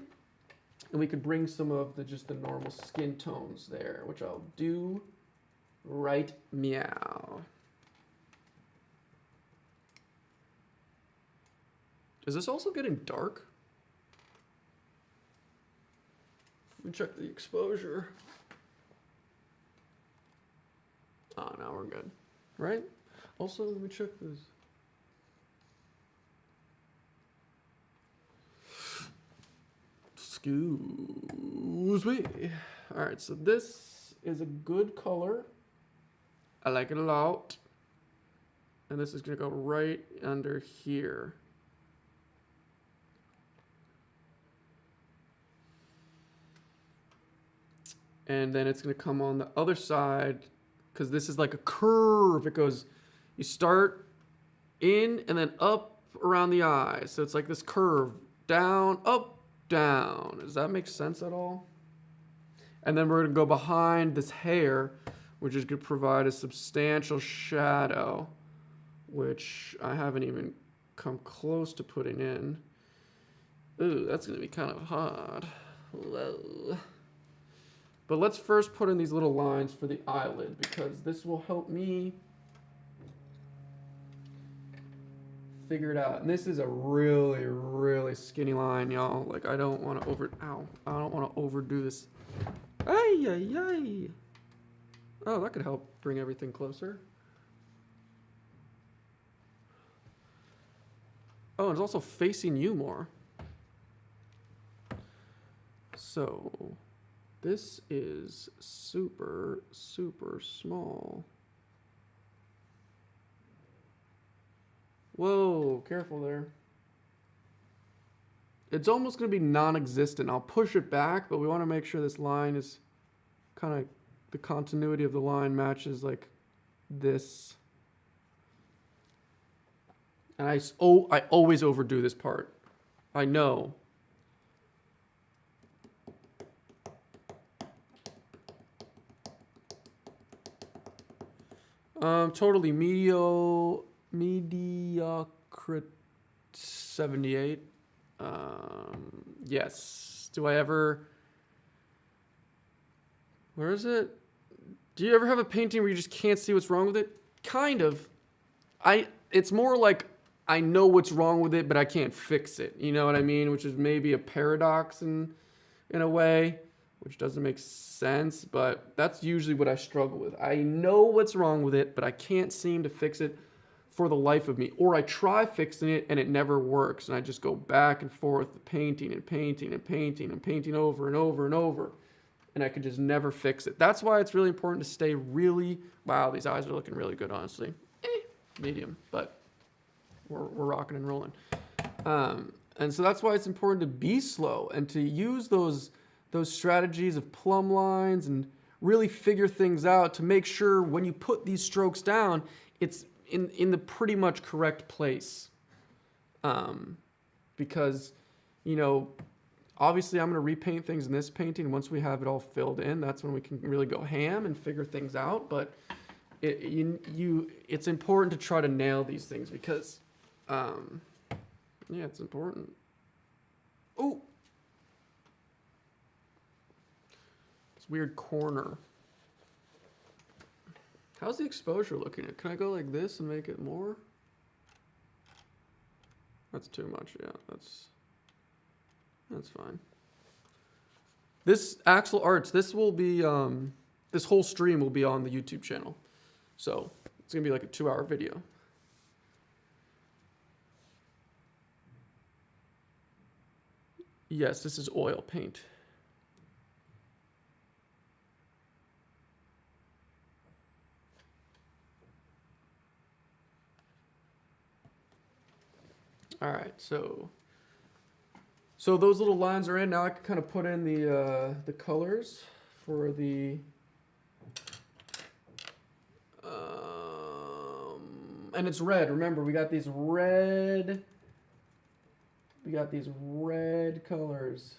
And we could bring some of just the normal skin tones there, which I'll do right meow. Is this also getting dark? Let me check the exposure. Oh, now we're good, right? Also, let me check this. Excuse me. All right, so this is a good color. I like it a lot. And this is gonna go right under here. And then it's gonna come on the other side because this is like a curve. It goes, you start in and then up around the eye. So it's like this curve, down, up, down. Does that make sense at all? And then we're gonna go behind this hair, which is gonna provide a substantial shadow, which I haven't even come close to putting in. Ooh, that's gonna be kind of hard. Whoa. But let's first put in these little lines for the eyelid because this will help me figure it out. And this is a really, really skinny line, y'all. Like, I don't want to I don't want to overdo this. Ay, ay, ay. Oh, that could help bring everything closer. Oh, it's also facing you more. So, this is super, super small. Whoa, careful there. It's almost going to be non-existent. I'll push it back, but we want to make sure this line is kind of, the continuity of the line matches like this. And I always overdo this part. I know. Totally mediocre 78. Yes. Do I ever... Where is it? Do you ever have a painting where you just can't see what's wrong with it? Kind of. It's more like I know what's wrong with it, but I can't fix it. You know what I mean? Which is maybe a paradox in a way, which doesn't make sense, but that's usually what I struggle with. I know what's wrong with it, but I can't seem to fix it for the life of me. Or I try fixing it and it never works, and I just go back and forth painting and painting and painting and painting over and over and over. And I could just never fix it. That's why it's really important to stay really... Wow, these eyes are looking really good, honestly. Medium, but we're rocking and rolling. And so that's why it's important to be slow and to use those strategies of plumb lines and really figure things out to make sure when you put these strokes down, it's in the pretty much correct place. Because, you know... Obviously, I'm going to repaint things in this painting. Once we have it all filled in, that's when we can really go ham and figure things out. But it's important to try to nail these things because, yeah, it's important. Oh, this weird corner. How's the exposure looking? Can I go like this and make it more? That's too much. Yeah, that's fine. This Axel Arts, this will be, this whole stream will be on the YouTube channel. So it's going to be like a 2-hour video. Yes, this is oil paint. All right, so those little lines are in. Now I can kind of put in the colors for the and it's red. Remember, we got these red colors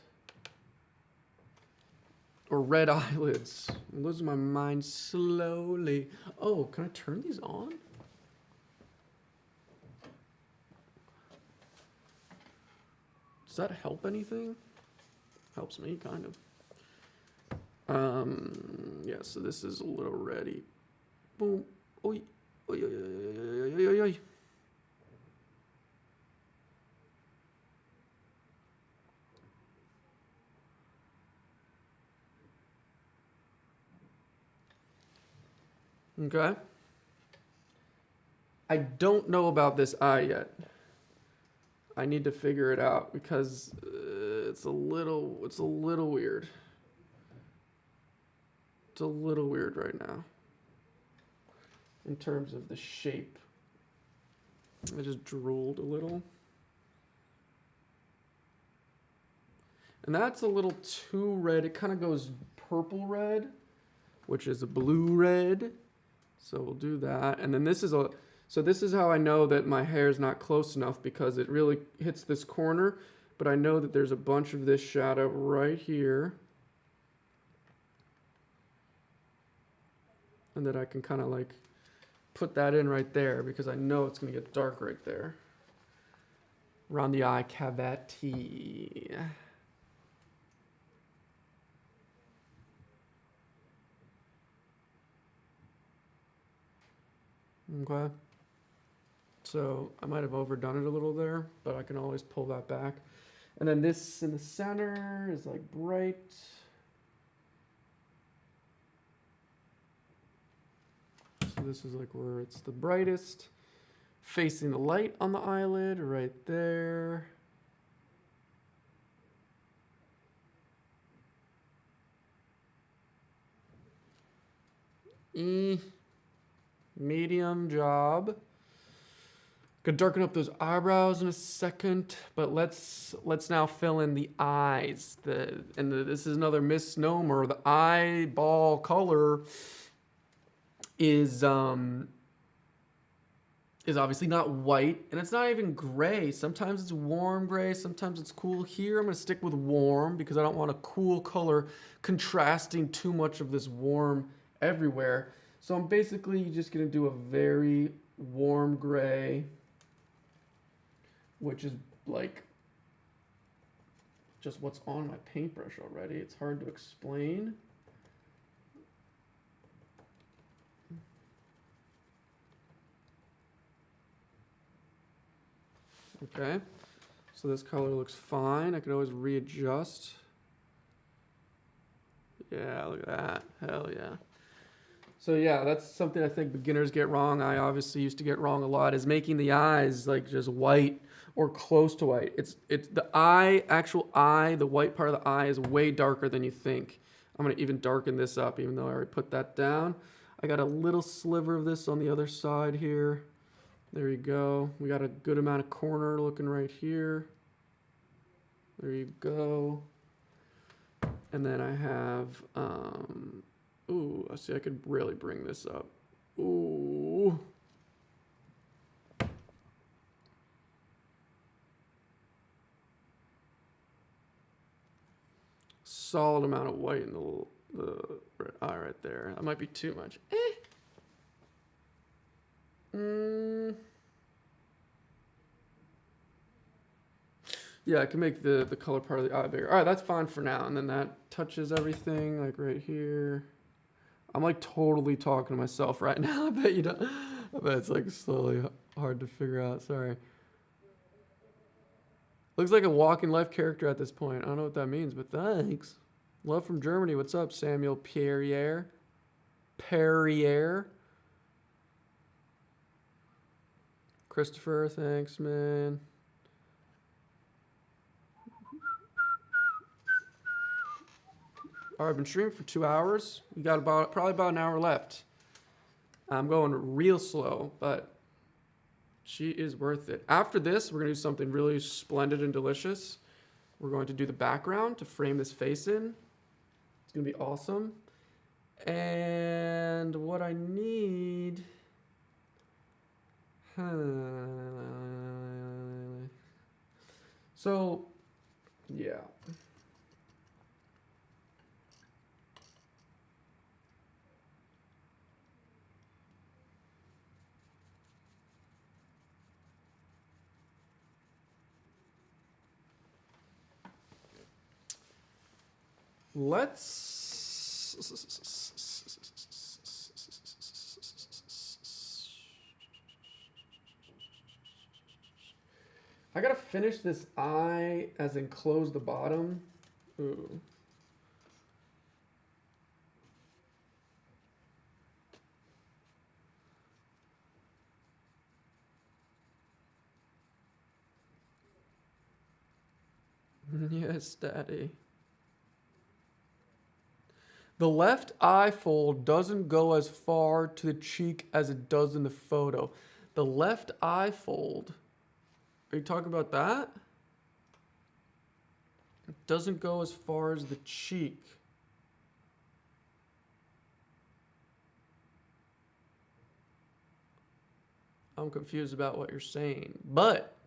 or red eyelids. I'm losing my mind slowly. Oh, can I turn these on? Does that help anything? Helps me, kind of. Yeah, so this is a little ready. Boom. Oi. Oi, oi, oi, oi, oi, oi. Okay. I don't know about this eye yet. I need to figure it out because it's a little weird. It's a little weird right now in terms of the shape. I just drooled a little. And that's a little too red. It kind of goes purple red, which is a blue red. So we'll do that. And then this is so this is how I know that my hair is not close enough because it really hits this corner, but I know that there's a bunch of this shadow right here. And that I can kind of like put that in right there because I know it's going to get dark right there. Around the eye cavity. Okay. So I might have overdone it a little there, but I can always pull that back. And then this in the center is like bright. So this is like where it's the brightest. Facing the light on the eyelid right there. Medium job. Gonna darken up those eyebrows in a second, but let's now fill in the eyes. This is another misnomer. The eyeball color is obviously not white, and it's not even gray. Sometimes it's warm gray, sometimes it's cool. Here I'm gonna stick with warm because I don't want a cool color contrasting too much of this warm everywhere. So I'm basically just gonna do a very warm gray, which is like just what's on my paintbrush already. It's hard to explain. Okay, so this color looks fine. I can always readjust. Yeah, look at that. Hell yeah. So yeah, that's something I think beginners get wrong. I obviously used to get wrong a lot, is making the eyes like just white or close to white. It's the eye, actual eye, the white part of the eye is way darker than you think. I'm gonna even darken this up, even though I already put that down. I got a little sliver of this on the other side here. There you go. We got a good amount of corner looking right here. There you go. And then I have, ooh, I see I could really bring this up. Ooh. Solid amount of white in the red eye right there. That might be too much. Yeah, I can make the color part of the eye bigger. All right, that's fine for now. And then that touches everything like right here. I'm like totally talking to myself right now. I bet you don't. I bet it's like slowly hard to figure out. Sorry. Looks like a walking life character at this point. I don't know what that means, but thanks. Love from Germany. What's up, Samuel Perrier? Christopher, thanks, man. All right, I've been streaming for 2 hours. We got probably about an hour left. I'm going real slow, but she is worth it. After this, we're gonna do something really splendid and delicious. We're going to do the background to frame this face in. It's gonna be awesome. And what I need, so yeah. I gotta finish this eye as in close the bottom. Ooh. Yes, Daddy. The left eye fold doesn't go as far to the cheek as it does in the photo. The left eye fold, are you talking about that? It doesn't go as far as the cheek. I'm confused about what you're saying, but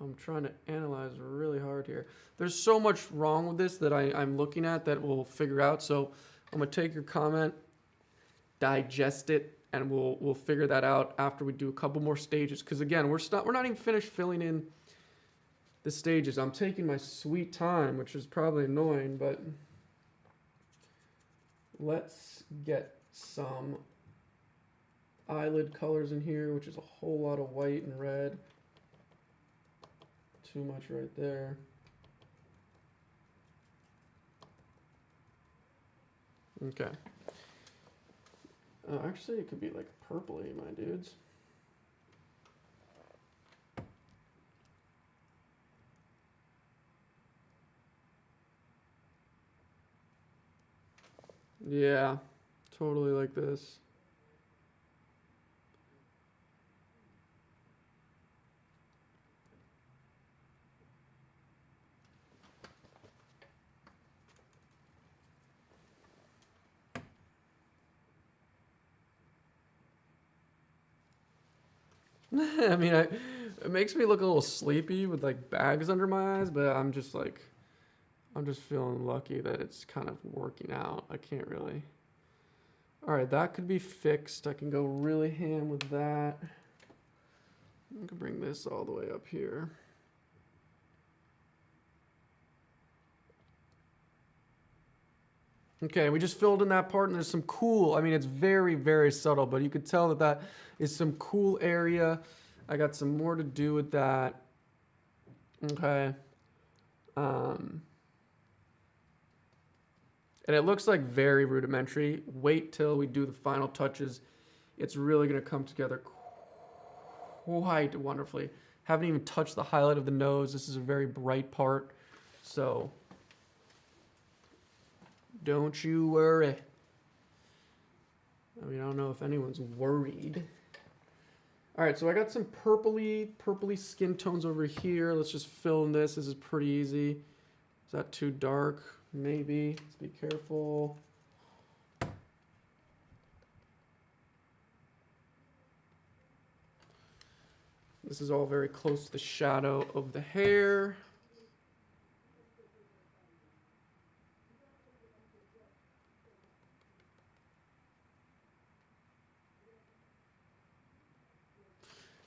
I'm trying to analyze really hard here. There's so much wrong with this that I'm looking at that we'll figure out. So I'm gonna take your comment, digest it, and we'll figure that out after we do a couple more stages. Because again, we're not even finished filling in the stages. I'm taking my sweet time, which is probably annoying, but let's get some eyelid colors in here, which is a whole lot of white and red. Too much right there. Okay. Actually, it could be like purpley, my dudes. Yeah, totally like this. I mean, it makes me look a little sleepy with like bags under my eyes, but I'm just feeling lucky that it's kind of working out. I can't really. All right, that could be fixed. I can go really ham with that. I can bring this all the way up here. Okay, we just filled in that part, and there's some cool, I mean, it's very, very subtle, but you could tell that that is some cool area. I got some more to do with that. Okay. And it looks like very rudimentary. Wait till we do the final touches. It's really going to come together quite wonderfully. Haven't even touched the highlight of the nose. This is a very bright part. So don't you worry. I mean, I don't know if anyone's worried. All right, so I got some purpley skin tones over here. Let's just fill in this. This is pretty easy. Is that too dark? Maybe. Let's be careful. This is all very close to the shadow of the hair.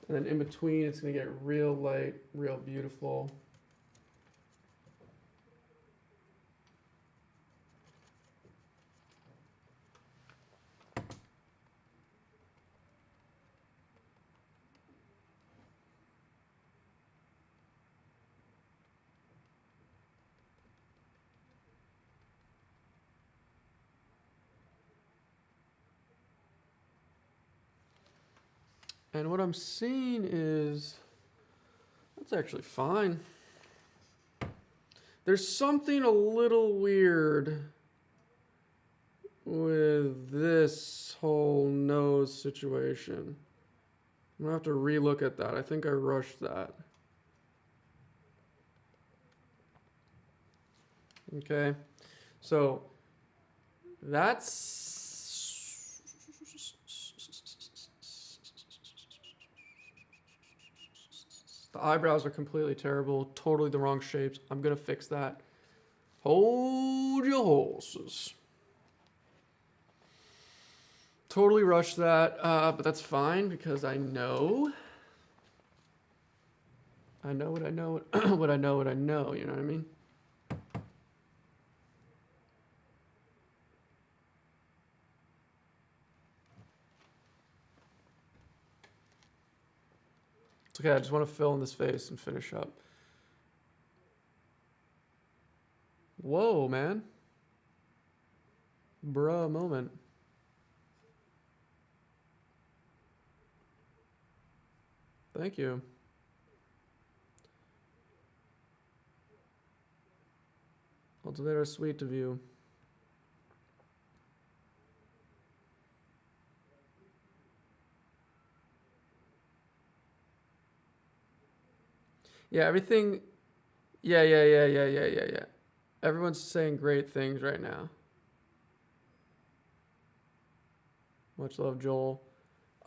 And then in between, it's going to get real light, real beautiful. And what I'm seeing is, that's actually fine. There's something a little weird with this whole nose situation. I'm gonna have to relook at that. I think I rushed that. Okay, so that's the eyebrows are completely terrible, totally the wrong shapes. I'm gonna fix that. Hold your horses. Totally rushed that, but that's fine because I know what I know, what I know, what I know, you know what I mean? It's okay, I just want to fill in this face and finish up. Whoa, man. Bruh moment. Thank you. Well, it's very sweet of you. Yeah, everything. Yeah. Everyone's saying great things right now. Much love, Joel.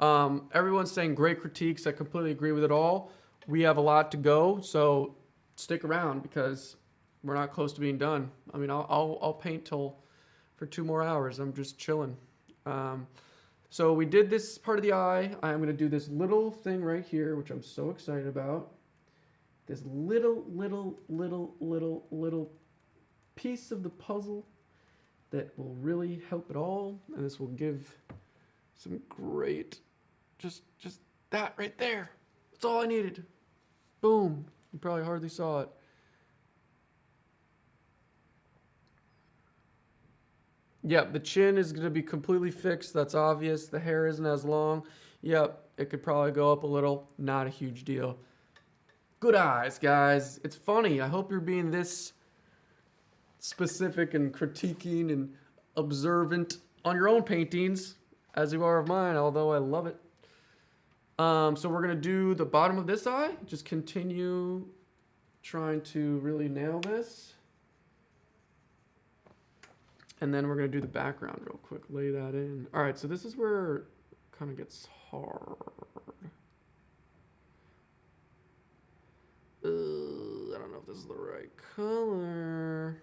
Everyone's saying great critiques. I completely agree with it all. We have a lot to go, so stick around because we're not close to being done. I mean, I'll paint for 2 more hours. I'm just chilling. So we did this part of the eye. I'm gonna do this little thing right here, which I'm so excited about. This little piece of the puzzle that will really help it all, and this will give some great, just that right there. That's all I needed. Boom. You probably hardly saw it. Yep, the chin is going to be completely fixed. That's obvious. The hair isn't as long. Yep, it could probably go up a little. Not a huge deal. Good eyes, guys. It's funny. I hope you're being this specific and critiquing and observant on your own paintings as you are of mine, although I love it. So we're going to do the bottom of this eye. Just continue trying to really nail this. And then we're going to do the background real quick. Lay that in. All right, so this is where it kind of gets hard. I don't know if this is the right color.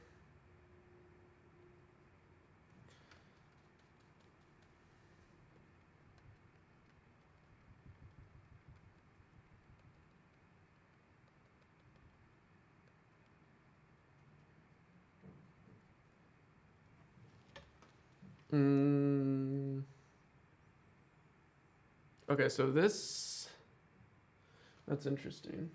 Okay, so that's interesting.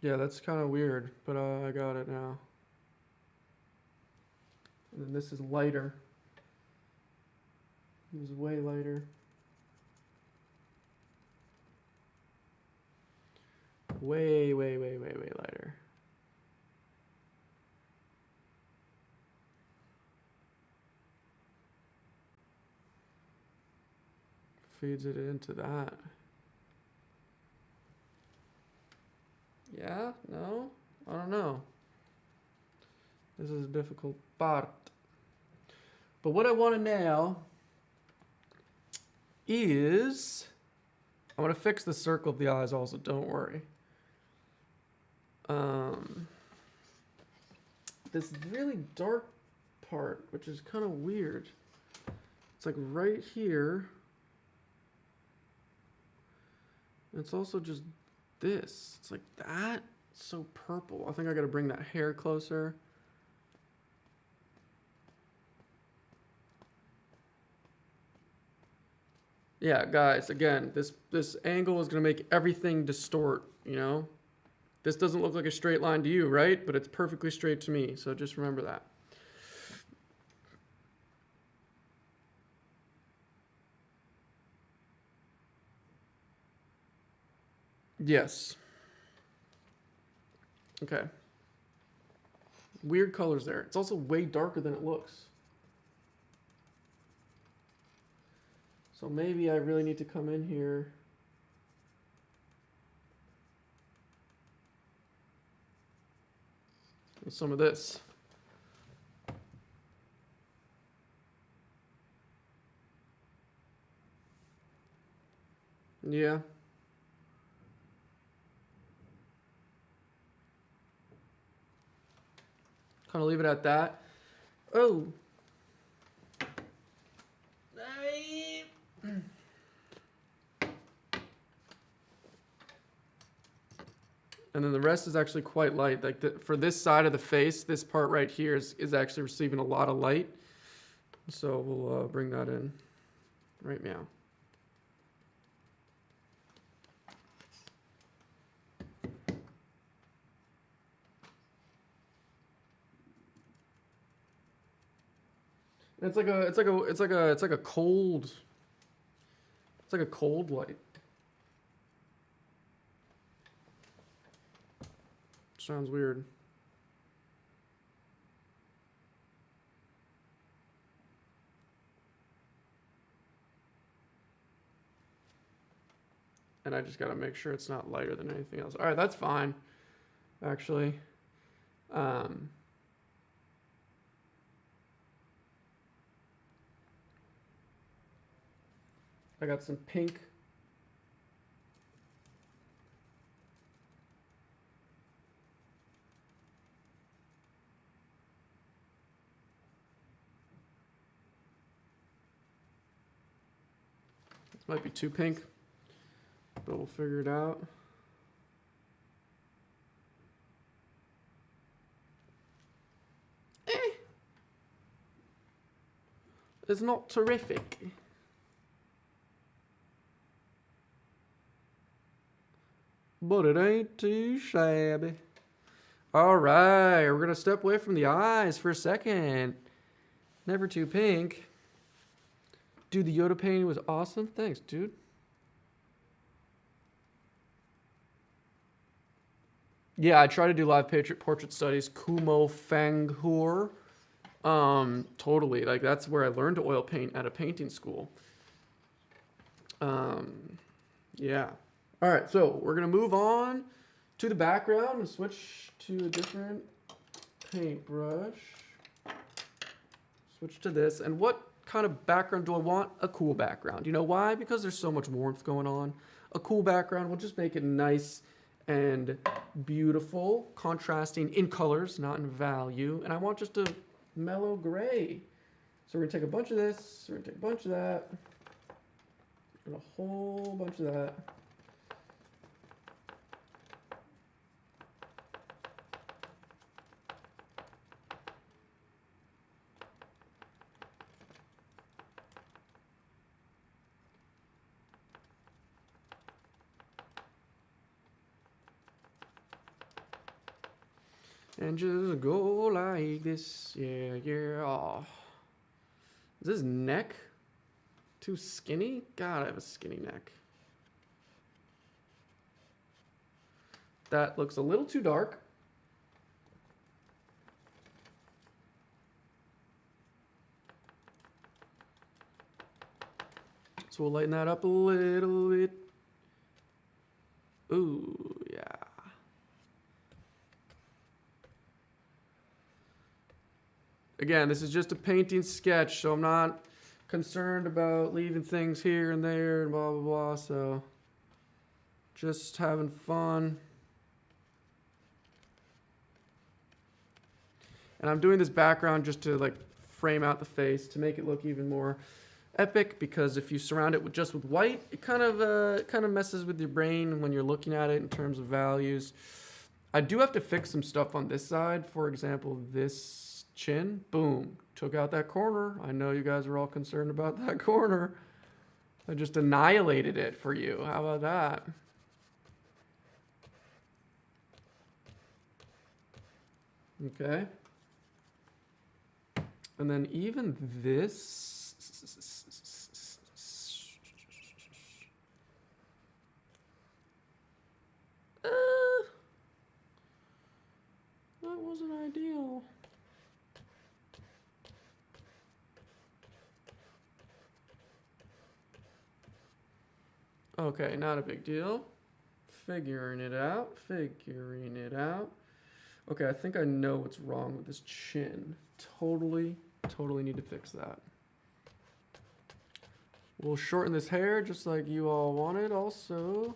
Yeah, that's kind of weird, but I got it now. And then this is lighter. This is way lighter. Way lighter. Feeds it into that. Yeah? No? I don't know. This is a difficult part. But what I want to now is, I want to fix the circle of the eyes also, don't worry. This really dark part, which is kind of weird. It's like right here. It's also just this. It's like that. It's so purple. I think I got to bring that hair closer. Yeah, guys, again, this angle is going to make everything distort, you know? This doesn't look like a straight line to you, right? But it's perfectly straight to me, so just remember that. Yes. Okay. Weird colors there. It's also way darker than it looks. So maybe I really need to come in here. With some of this. Yeah. Kind of leave it at that. Oh. And then the rest is actually quite light. Like for this side of the face, this part right here is actually receiving a lot of light. So we'll bring that in right now. And it's like a cold light. Sounds weird. And I just got to make sure it's not lighter than anything else. All right, that's fine, actually. I got some pink. Might be too pink, but we'll figure it out. It's not terrific. But it ain't too shabby. All right, we're gonna step away from the eyes for a second. Never too pink. Dude, the Yoda painting was awesome. Thanks, dude. Yeah, I try to do live portrait studies. Kumo Fanghur. Totally. Like, that's where I learned to oil paint at a painting school. Yeah. All right, so we're going to move on to the background and switch to a different paintbrush. Switch to this. And what kind of background do I want? A cool background. You know why? Because there's so much warmth going on. A cool background will just make it nice and beautiful, contrasting in colors, not in value. And I want just a mellow gray. So we're gonna take a bunch of this, we're gonna take a bunch of that, and a whole bunch of that. And just go like this. Yeah, yeah. Oh. Is this neck too skinny? God, I have a skinny neck. That looks a little too dark. So we'll lighten that up a little bit. Ooh, yeah. Again, this is just a painting sketch, so I'm not concerned about leaving things here and there and blah, blah, blah. So just having fun. And I'm doing this background just to like frame out the face to make it look even more epic, because if you surround it with just with white, it kind of messes with your brain when you're looking at it in terms of values. I do have to fix some stuff on this side. For example, this chin, boom, took out that corner. I know you guys are all concerned about that corner. I just annihilated it for you. How about that? Okay. And then even this. That wasn't ideal. Okay, not a big deal. Figuring it out, figuring it out. Okay, I think I know what's wrong with this chin. Totally need to fix that. We'll shorten this hair just like you all wanted also.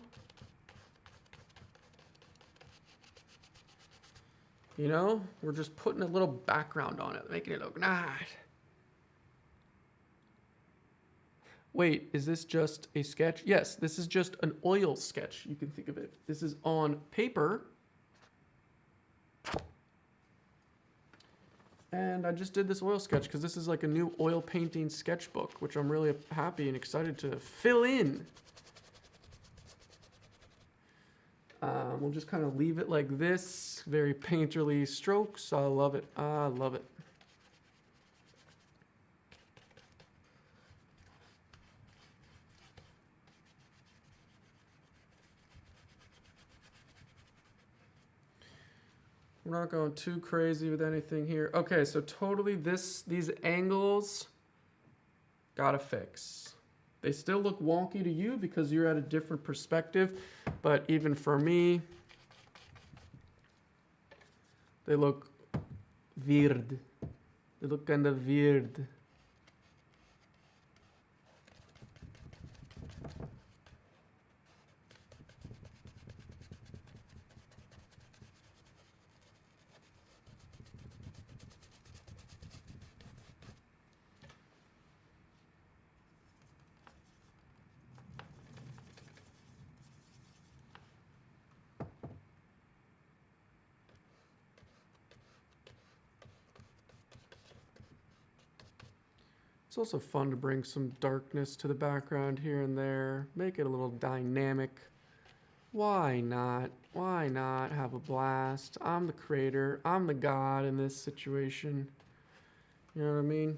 You know, we're just putting a little background on it, making it look nice. Wait, is this just a sketch? Yes, this is just an oil sketch. You can think of it. This is on paper. And I just did this oil sketch because this is like a new oil painting sketchbook, which I'm really happy and excited to fill in. We'll just kind of leave it like this. Very painterly strokes. I love it. I love it. We're not going too crazy with anything here. Okay, so totally these angles gotta fix. They still look wonky to you because you're at a different perspective, but even for me, they look weird. They look kind of weird. It's also fun to bring some darkness to the background here and there. Make it a little dynamic. Why not? Why not have a blast? I'm the creator. I'm the god in this situation. You know what I mean?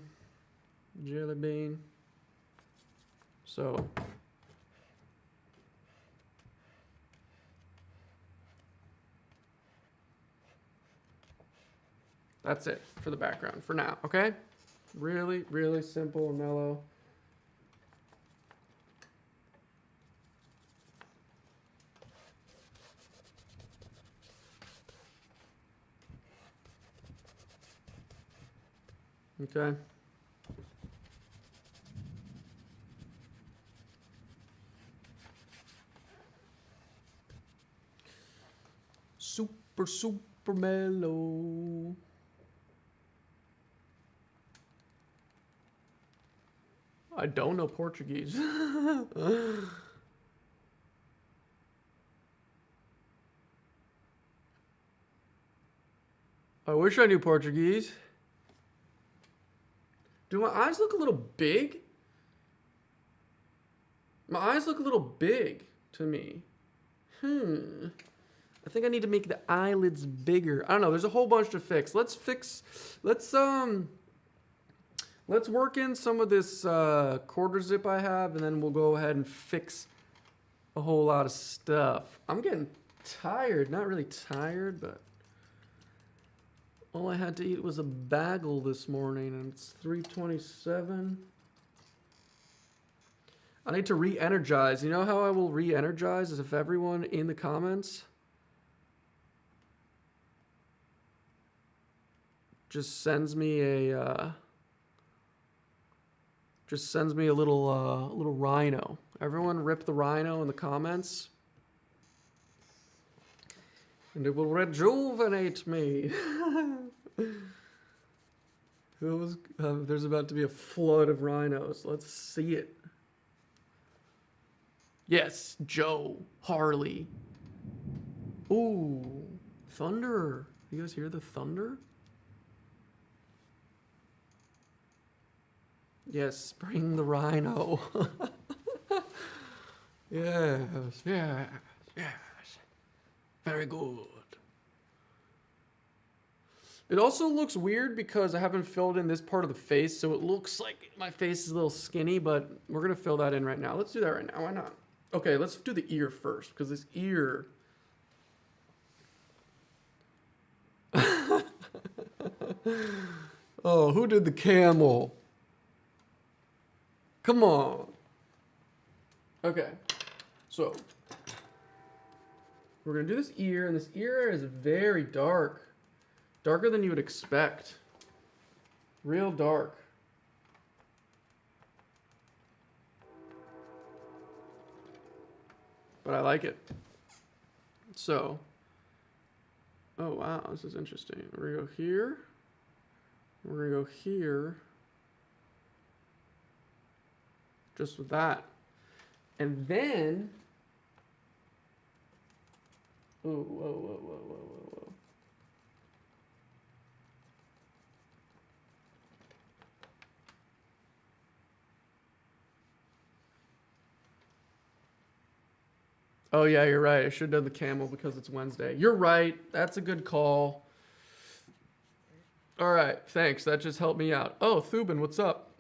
Jelly bean. So. That's it for the background for now, okay? Really, really simple and mellow. Okay. Super, super mellow. I don't know Portuguese. I wish I knew Portuguese. Do my eyes look a little big? My eyes look a little big to me. I think I need to make the eyelids bigger. I don't know. There's a whole bunch to fix. Let's work in some of this quarter zip I have, and then we'll go ahead and fix a whole lot of stuff. I'm getting tired. Not really tired, but all I had to eat was a bagel this morning, and it's 3:27. I need to re-energize. You know how I will re-energize is if everyone in the comments just sends me a little rhino. Everyone rip the rhino in the comments, and it will rejuvenate me. There's about to be a flood of rhinos. Let's see it. Yes, Joe, Harley. Ooh, thunder. You guys hear the thunder? Yes, bring the rhino. Yes, yes, yes. Very good. It also looks weird because I haven't filled in this part of the face, so it looks like my face is a little skinny, but we're going to fill that in right now. Let's do that right now. Why not? Okay, let's do the ear first, because this ear... Oh, who did the camel? Come on. Okay, so we're going to do this ear, and this ear is very dark. Darker than you would expect. Real dark. But I like it. So, oh wow, this is interesting. We're gonna go here. We're gonna go here. Just with that. And then, ooh, whoa, whoa, whoa, whoa, whoa, whoa. Oh yeah, you're right. I should have done the camel because it's Wednesday. You're right. That's a good call. All right, thanks. That just helped me out. Oh, Thubin, what's up?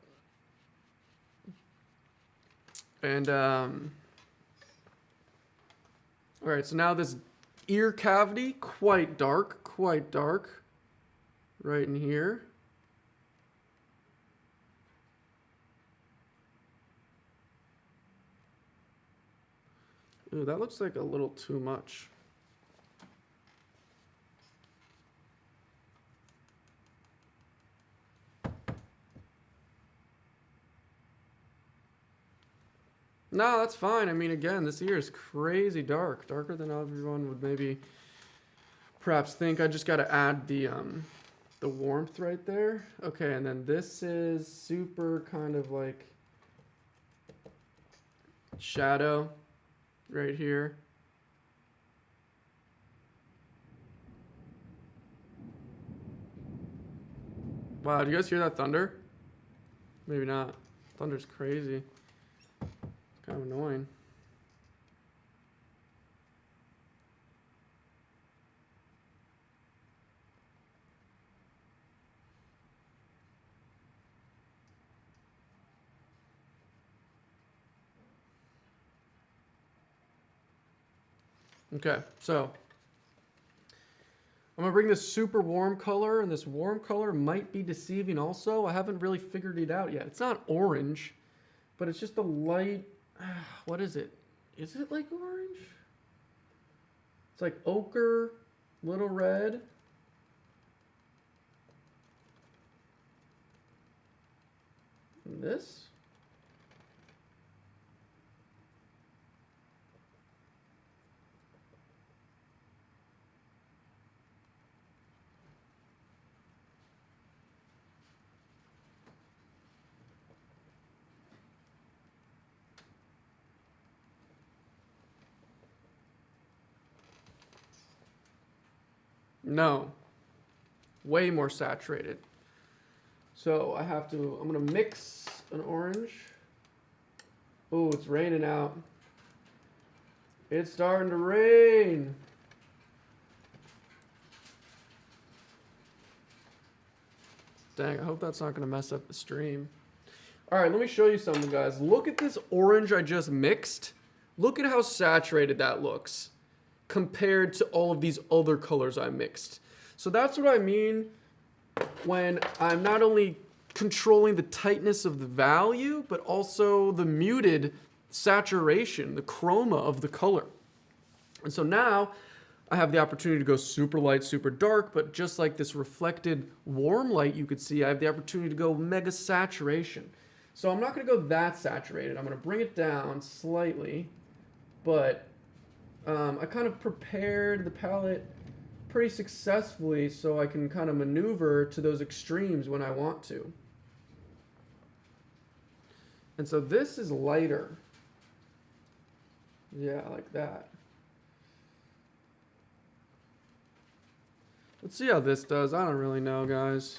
And all right, so now this ear cavity, quite dark, right in here. Ooh, that looks like a little too much. No, that's fine. I mean, again, this ear is crazy dark. Darker than everyone would maybe perhaps think. I just got to add the warmth right there. Okay, and then this is super kind of like shadow right here. Wow, do you guys hear that thunder? Maybe not. Thunder's crazy. It's kind of annoying. Okay, so I'm gonna bring this super warm color, and this warm color might be deceiving also. I haven't really figured it out yet. It's not orange, but it's just a light, what is it? Is it like orange? It's like ochre, little red. And this? No, way more saturated. So I'm gonna mix an orange. Oh, it's raining out. It's starting to rain. Dang, I hope that's not gonna mess up the stream. All right, let me show you something, guys. Look at this orange I just mixed. Look at how saturated that looks compared to all of these other colors I mixed. So that's what I mean when I'm not only controlling the tightness of the value, but also the muted saturation, the chroma of the color. And so now I have the opportunity to go super light, super dark, but just like this reflected warm light you could see, I have the opportunity to go mega saturation. So I'm not gonna go that saturated. I'm gonna bring it down slightly, but I kind of prepared the palette pretty successfully so I can kind of maneuver to those extremes when I want to. And so this is lighter. Yeah, like that. Let's see how this does. I don't really know, guys.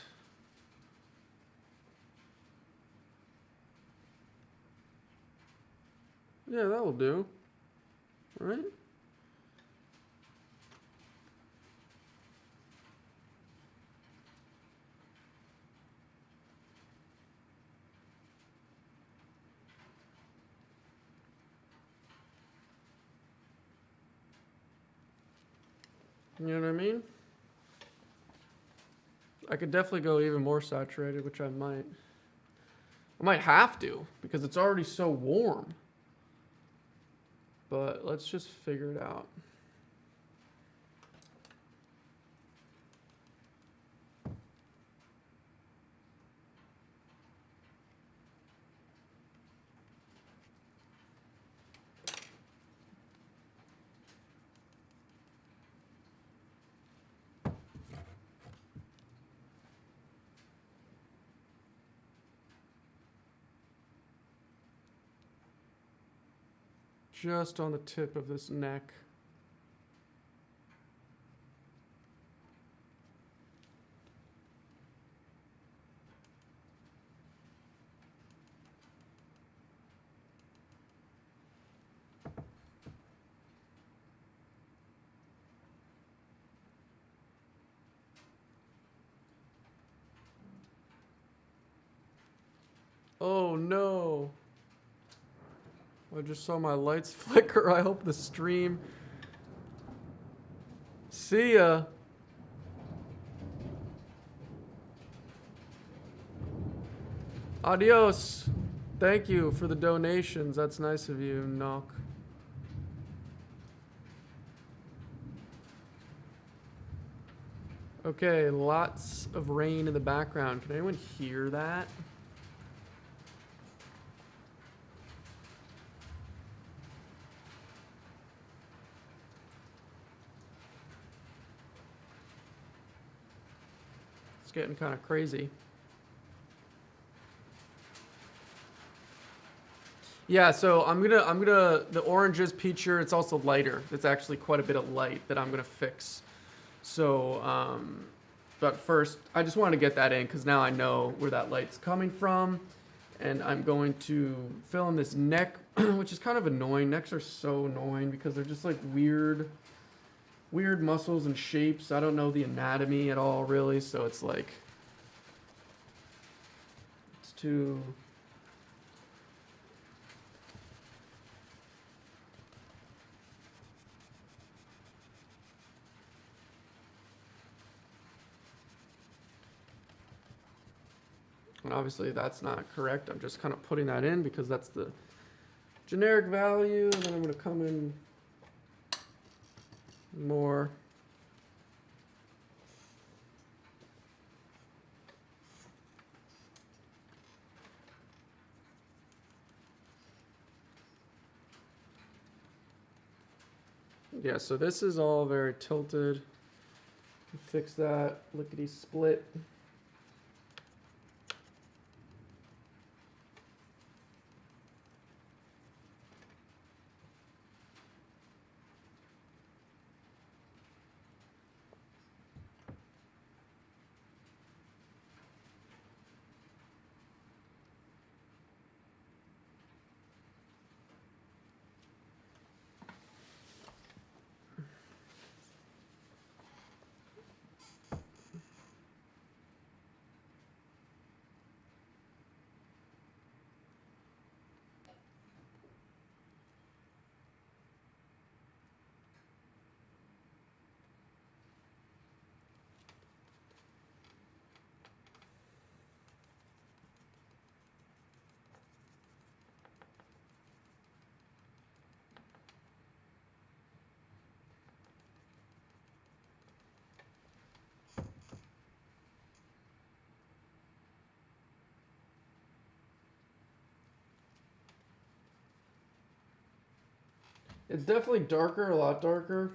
Yeah, that will do. All right. You know what I mean? I could definitely go even more saturated, which I might. I might have to, because it's already so warm. But let's just figure it out. Just on the tip of this neck. Oh no. I just saw my lights flicker. I hope the stream. See ya. Adios. Thank you for the donations. That's nice of you, Knock. Okay, lots of rain in the background. Can anyone hear that? It's getting kind of crazy. Yeah, so the orange is peachier. It's also lighter. It's actually quite a bit of light that I'm gonna fix. So, but first, I just wanted to get that in because now I know where that light's coming from. And I'm going to fill in this neck, which is kind of annoying. Necks are so annoying because they're just like weird muscles and shapes. I don't know the anatomy at all, really, so it's like, it's too... And obviously that's not correct. I'm just kind of putting that in because that's the generic value. And then I'm going to come in more. Yeah, so this is all very tilted. Fix that lickety split. It's definitely darker, a lot darker.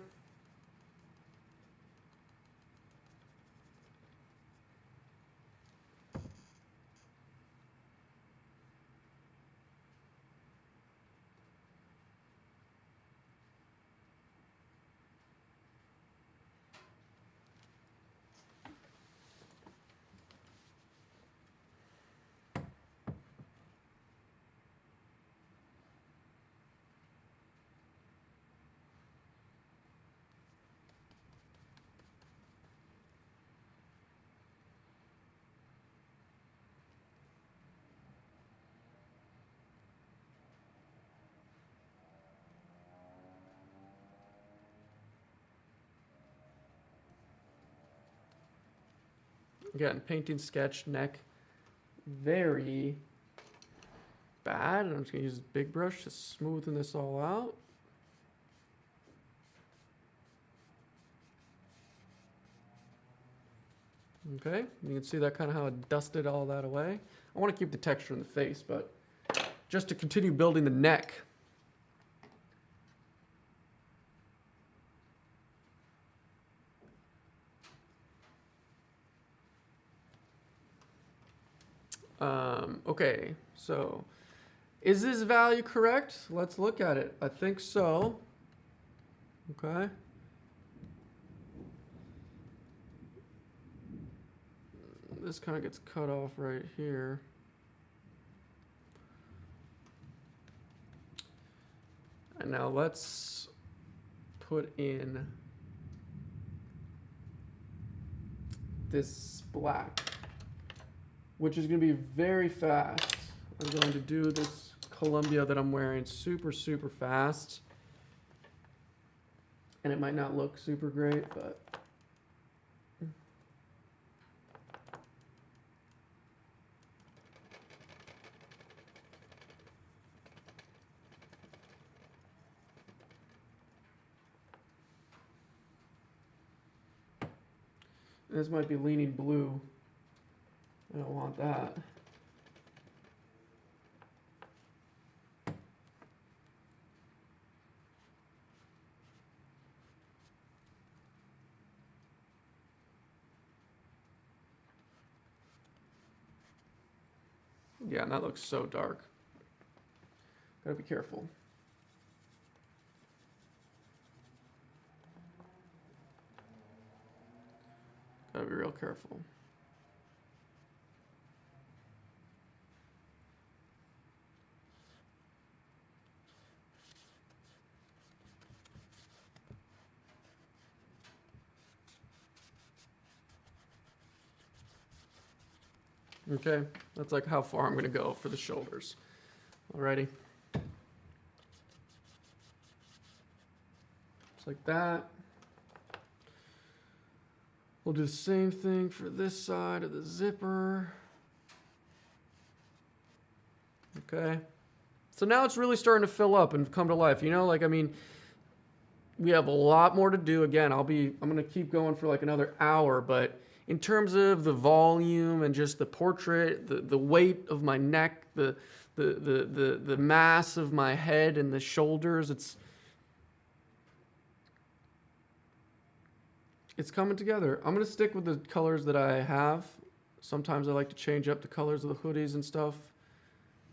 Again, painting sketch, neck, very bad. And I'm just gonna use a big brush to smoothen this all out. Okay, you can see that kind of how it dusted all that away. I want to keep the texture in the face, but just to continue building the neck. Okay, so is this value correct? Let's look at it. I think so. Okay. This kind of gets cut off right here. And now let's put in this black, which is going to be very fast. I'm going to do this Columbia that I'm wearing super, super fast. And it might not look super great, but... This might be leaning blue. I don't want that. Yeah, and that looks so dark. Gotta be careful. Gotta be real careful. Okay, that's like how far I'm gonna go for the shoulders. Alrighty. Just like that. We'll do the same thing for this side of the zipper. Okay. So now it's really starting to fill up and come to life. You know, like, I mean, we have a lot more to do. Again, I'm going to keep going for like another hour, but in terms of the volume and just the portrait, the weight of my neck, the mass of my head and the shoulders, it's coming together. I'm going to stick with the colors that I have. Sometimes I like to change up the colors of the hoodies and stuff,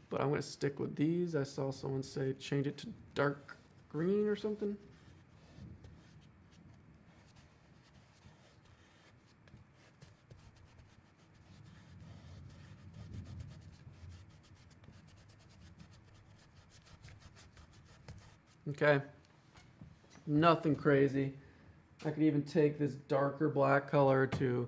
but I'm going to stick with these. I saw someone say change it to dark green or something. Okay. Nothing crazy. I could even take this darker black color to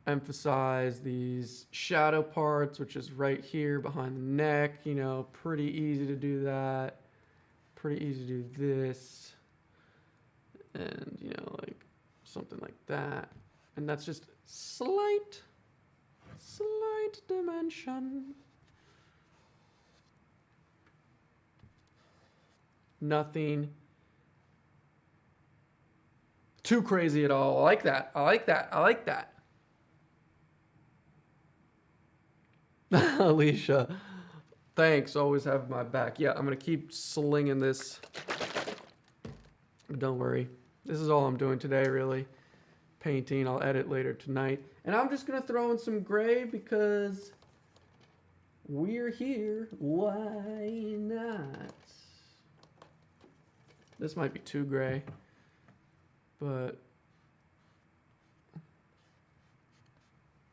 emphasize these shadow parts, which is right here behind the neck. You know, pretty easy to do that. Pretty easy to do this. And, you know, like something like that. And that's just slight dimension. Nothing too crazy at all. I like that. I like that. I like that. Alicia, thanks. Always have my back. Yeah, I'm going to keep slinging this. Don't worry. This is all I'm doing today, really. Painting. I'll edit later tonight. And I'm just going to throw in some gray because we're here. Why not? This might be too gray, but,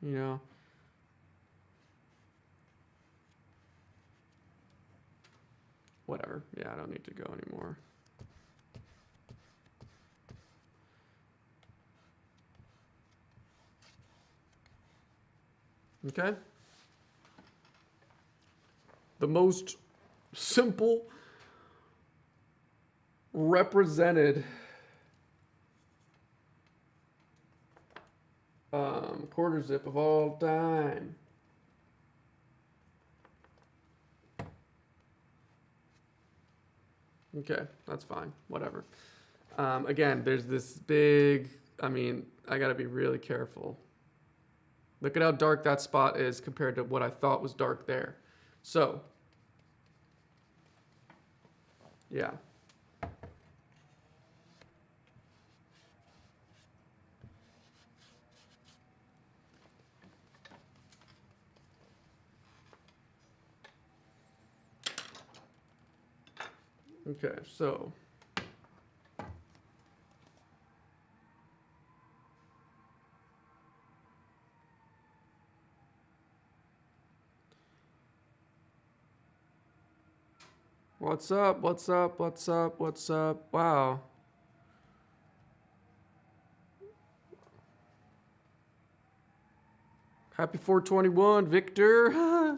you know, whatever. Yeah, I don't need to go anymore. Okay. The most simple represented quarter zip of all time. Okay, that's fine. Whatever. Again, there's this big, I mean, I gotta be really careful. Look at how dark that spot is compared to what I thought was dark there. So, yeah. Okay, so what's up? What's up? What's up? What's up? Wow. Happy 421, Victor.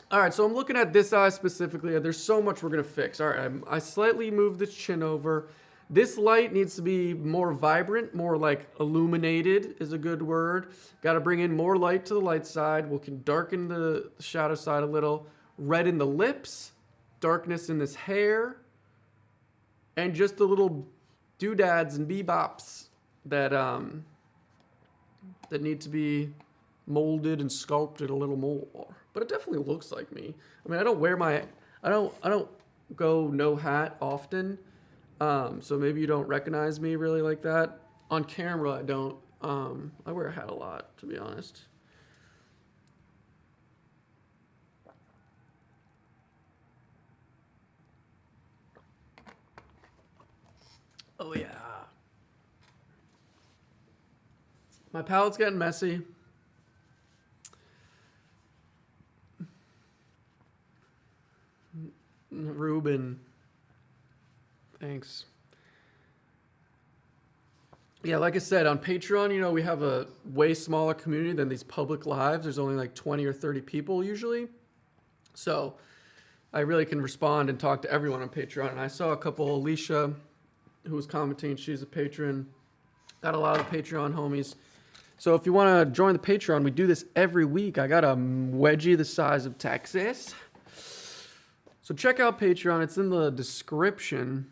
All right, so I'm looking at this eye specifically. There's so much we're gonna fix. All right, I slightly moved this chin over. This light needs to be more vibrant, more like illuminated is a good word. Got to bring in more light to the light side. We can darken the shadow side a little. Red in the lips, darkness in this hair, and just the little doodads and bebops that that need to be molded and sculpted a little more. But it definitely looks like me. I mean, I don't wear my, I don't go no hat often. So maybe you don't recognize me really like that. On camera, I don't. I wear a hat a lot, to be honest. Oh yeah. My palette's getting messy. Ruben. Thanks. Yeah, like I said, on Patreon, you know, we have a way smaller community than these public lives. There's only like 20 or 30 people usually. So I really can respond and talk to everyone on Patreon. And I saw a couple, Alicia, who was commenting, she's a patron. Got a lot of Patreon homies. So if you want to join the Patreon, we do this every week. I got a wedgie the size of Texas. So check out Patreon. It's in the description.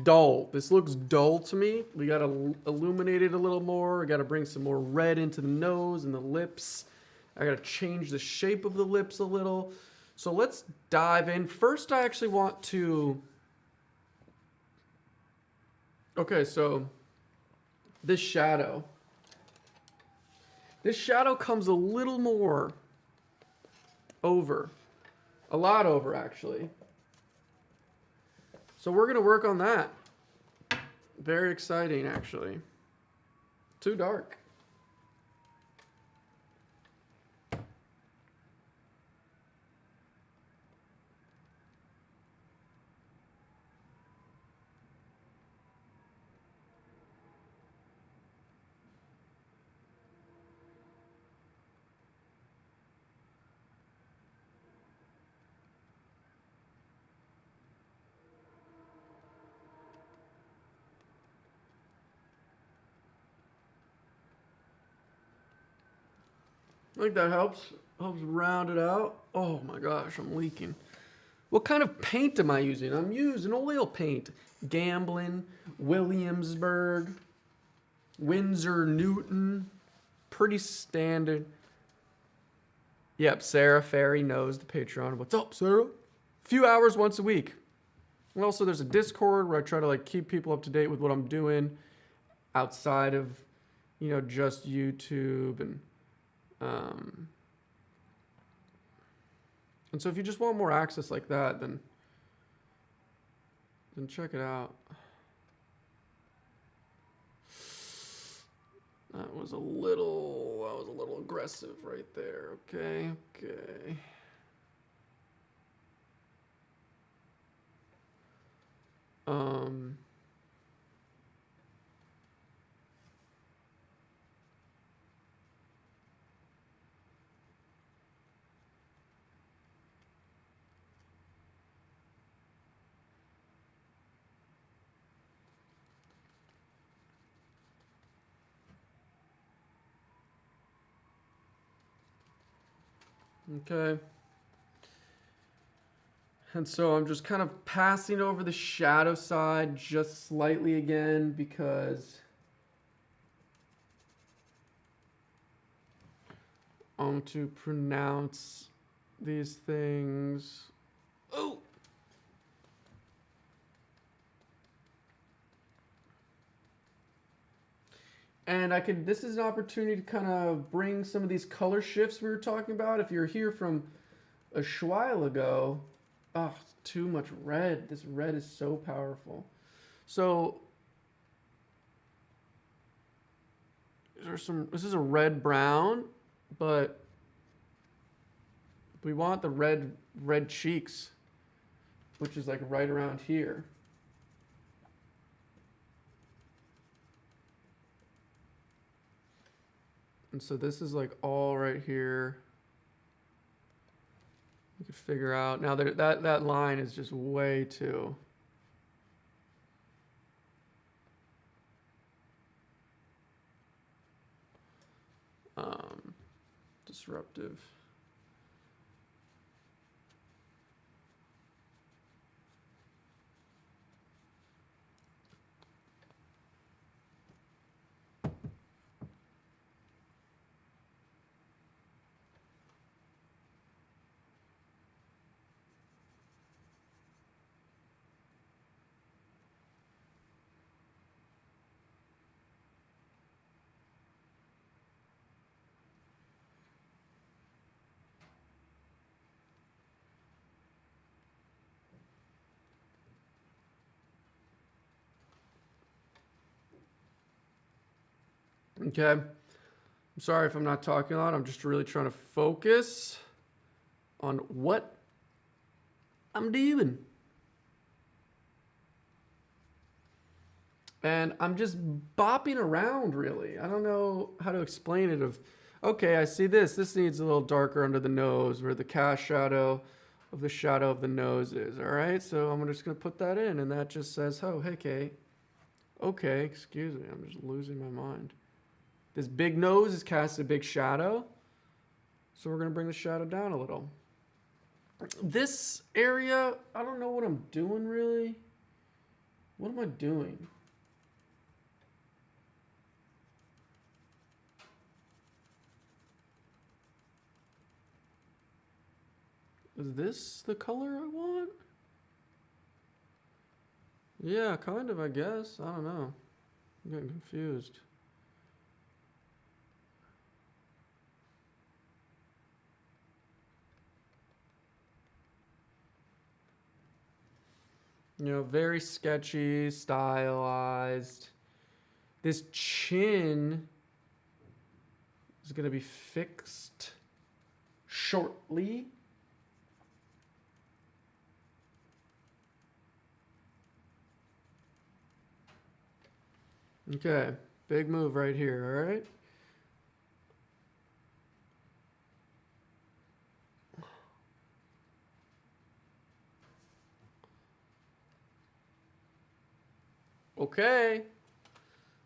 Dull. This looks dull to me. We got to illuminate it a little more. We got to bring some more red into the nose and the lips. I got to change the shape of the lips a little. So let's dive in. First, I actually want to... Okay, so this shadow. This shadow comes a little more over. A lot over, actually. So we're going to work on that. Very exciting, actually. Too dark. I think that helps. Helps round it out. Oh my gosh, I'm leaking. What kind of paint am I using? I'm using oil paint. Gamblin, Williamsburg, Winsor Newton. Pretty standard. Yep, Sarah Ferry knows the Patreon. What's up, Sarah? Few hours once a week. And also there's a Discord where I try to like keep people up to date with what I'm doing outside of, you know, just YouTube and so if you just want more access like that, then check it out. That was a little aggressive right there. Okay. Okay. And so I'm just kind of passing over the shadow side just slightly again because I want to pronounce these things. Oh! And this is an opportunity to kind of bring some of these color shifts we were talking about. If you're here from a while ago, oh, too much red. This red is so powerful. So this is a red brown, but we want the red cheeks, which is like right around here. And so this is like all right here. You could figure out now that line is just way too disruptive. Okay. I'm sorry if I'm not talking a lot. I'm just really trying to focus on what I'm doing. And I'm just bopping around, really. I don't know how to explain it. Okay, I see this. This needs a little darker under the nose where the cast shadow of the nose is. All right, so I'm just going to put that in, and that just says, oh, hey, Kate. Okay, excuse me. I'm just losing my mind. This big nose is casting a big shadow. So we're going to bring the shadow down a little. This area, I don't know what I'm doing, really. What am I doing? Is this the color I want? Yeah, kind of, I guess. I don't know. I'm getting confused. You know, very sketchy, stylized. This chin is going to be fixed shortly. Okay, big move right here, all right? Okay.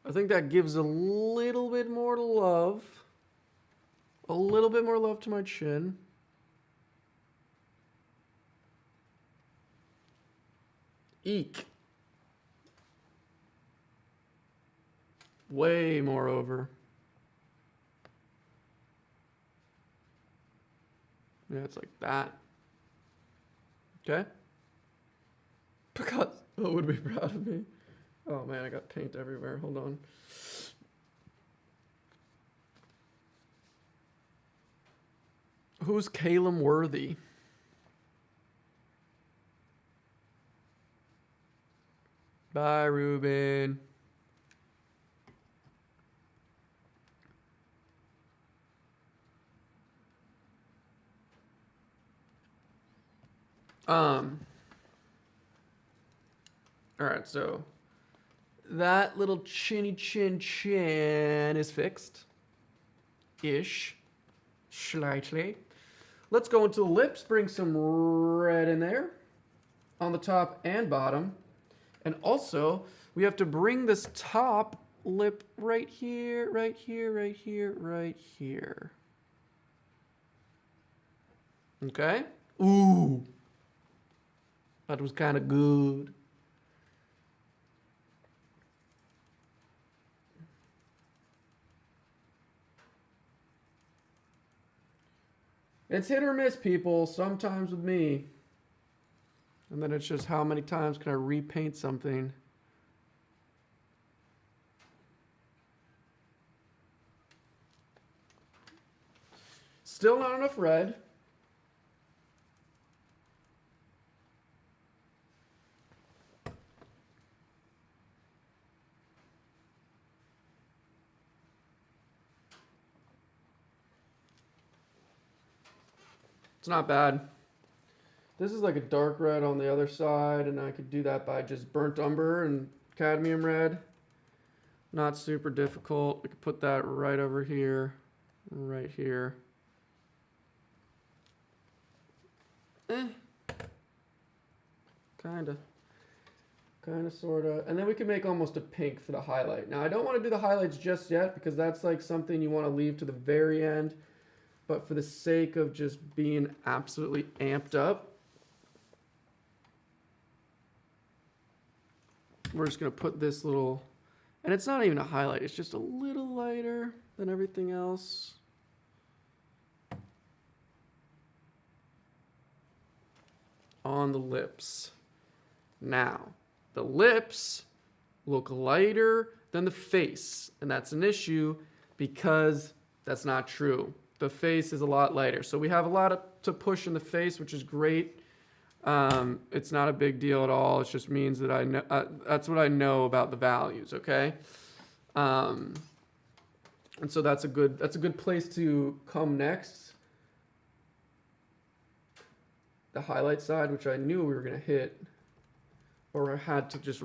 I think that gives a little bit more love. A little bit more love to my chin. Eek. Way more over. Yeah, it's like that. Okay? Because who would be proud of me? Oh man, I got paint everywhere. Hold on. Who's Calum Worthy? Bye, Ruben. All right, so that little chinny chin is fixed. Ish. Slightly. Let's go into the lips, bring some red in there on the top and bottom. And also, we have to bring this top lip right here, right here, right here, right here. Okay? Ooh. That was kind of good. It's hit or miss, people, sometimes with me. And then it's just how many times can I repaint something? Still not enough red. It's not bad. This is like a dark red on the other side, and I could do that by just burnt umber and cadmium red. Not super difficult. We could put that right over here, right here. Kinda, sorta. And then we can make almost a pink for the highlight. Now I don't want to do the highlights just yet because that's like something you want to leave to the very end. But for the sake of just being absolutely amped up, we're just gonna put this little, and it's not even a highlight, it's just a little lighter than everything else. On the lips. Now, the lips look lighter than the face, and that's an issue because that's not true. The face is a lot lighter. So we have a lot to push in the face, which is great. It's not a big deal at all. It just means that I know, that's what I know about the values, okay? And so that's a good place to come next. The highlight side, which I knew we were gonna hit, or I had to just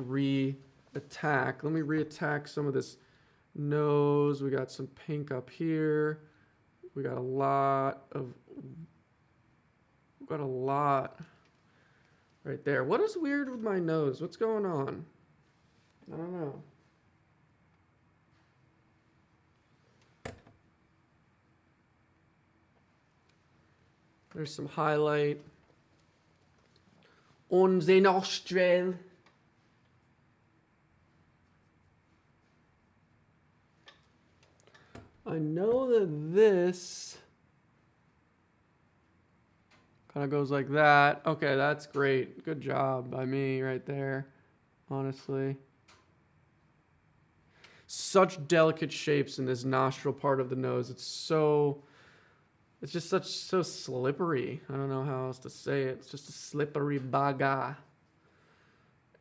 attack. Let me re-attack some of this nose. We got some pink up here. We got a lot right there. What is weird with my nose? What's going on? I don't know. There's some highlight on the nostril. I know that this kind of goes like that. Okay, that's great. Good job by me right there, honestly. Such delicate shapes in this nostril part of the nose. It's just so slippery. I don't know how else to say it. It's just a slippery baga.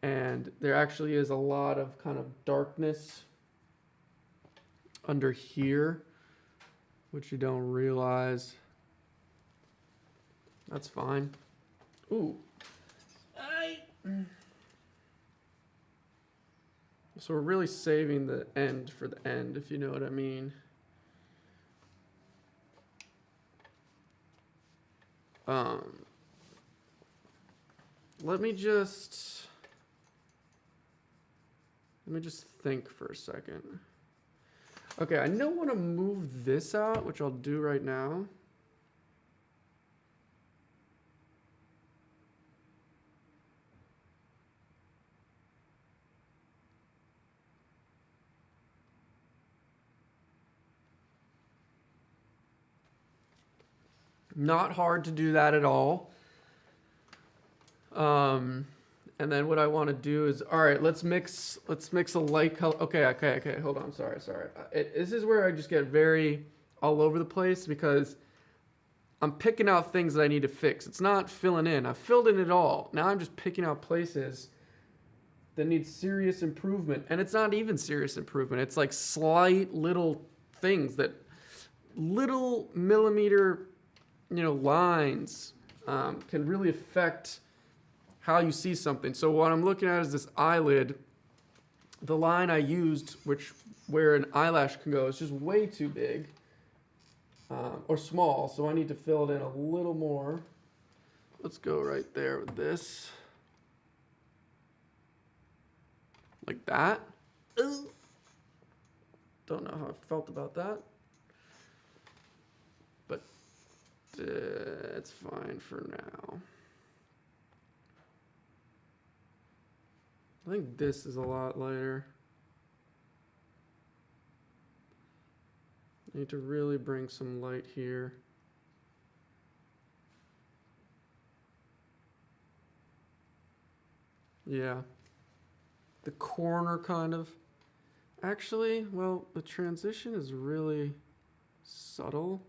And there actually is a lot of kind of darkness under here, which you don't realize. That's fine. Ooh. So we're really saving the end for the end, if you know what I mean. Let me just think for a second. Okay, I don't want to move this out, which I'll do right now. Not hard to do that at all. And then what I want to do is, all right, let's mix a light color. Okay. Hold on. Sorry. This is where I just get very all over the place because I'm picking out things that I need to fix. It's not filling in. I've filled in it all. Now I'm just picking out places that need serious improvement. And it's not even serious improvement. It's like slight little things that little millimeter, lines can really affect how you see something. So what I'm looking at is this eyelid. The line I used, where an eyelash can go, is just way too big or small. So I need to fill it in a little more. Let's go right there with this. Like that. Don't know how I felt about that. But it's fine for now. I think this is a lot lighter. I need to really bring some light here. Yeah. The corner kind of. Actually, well, the transition is really subtle.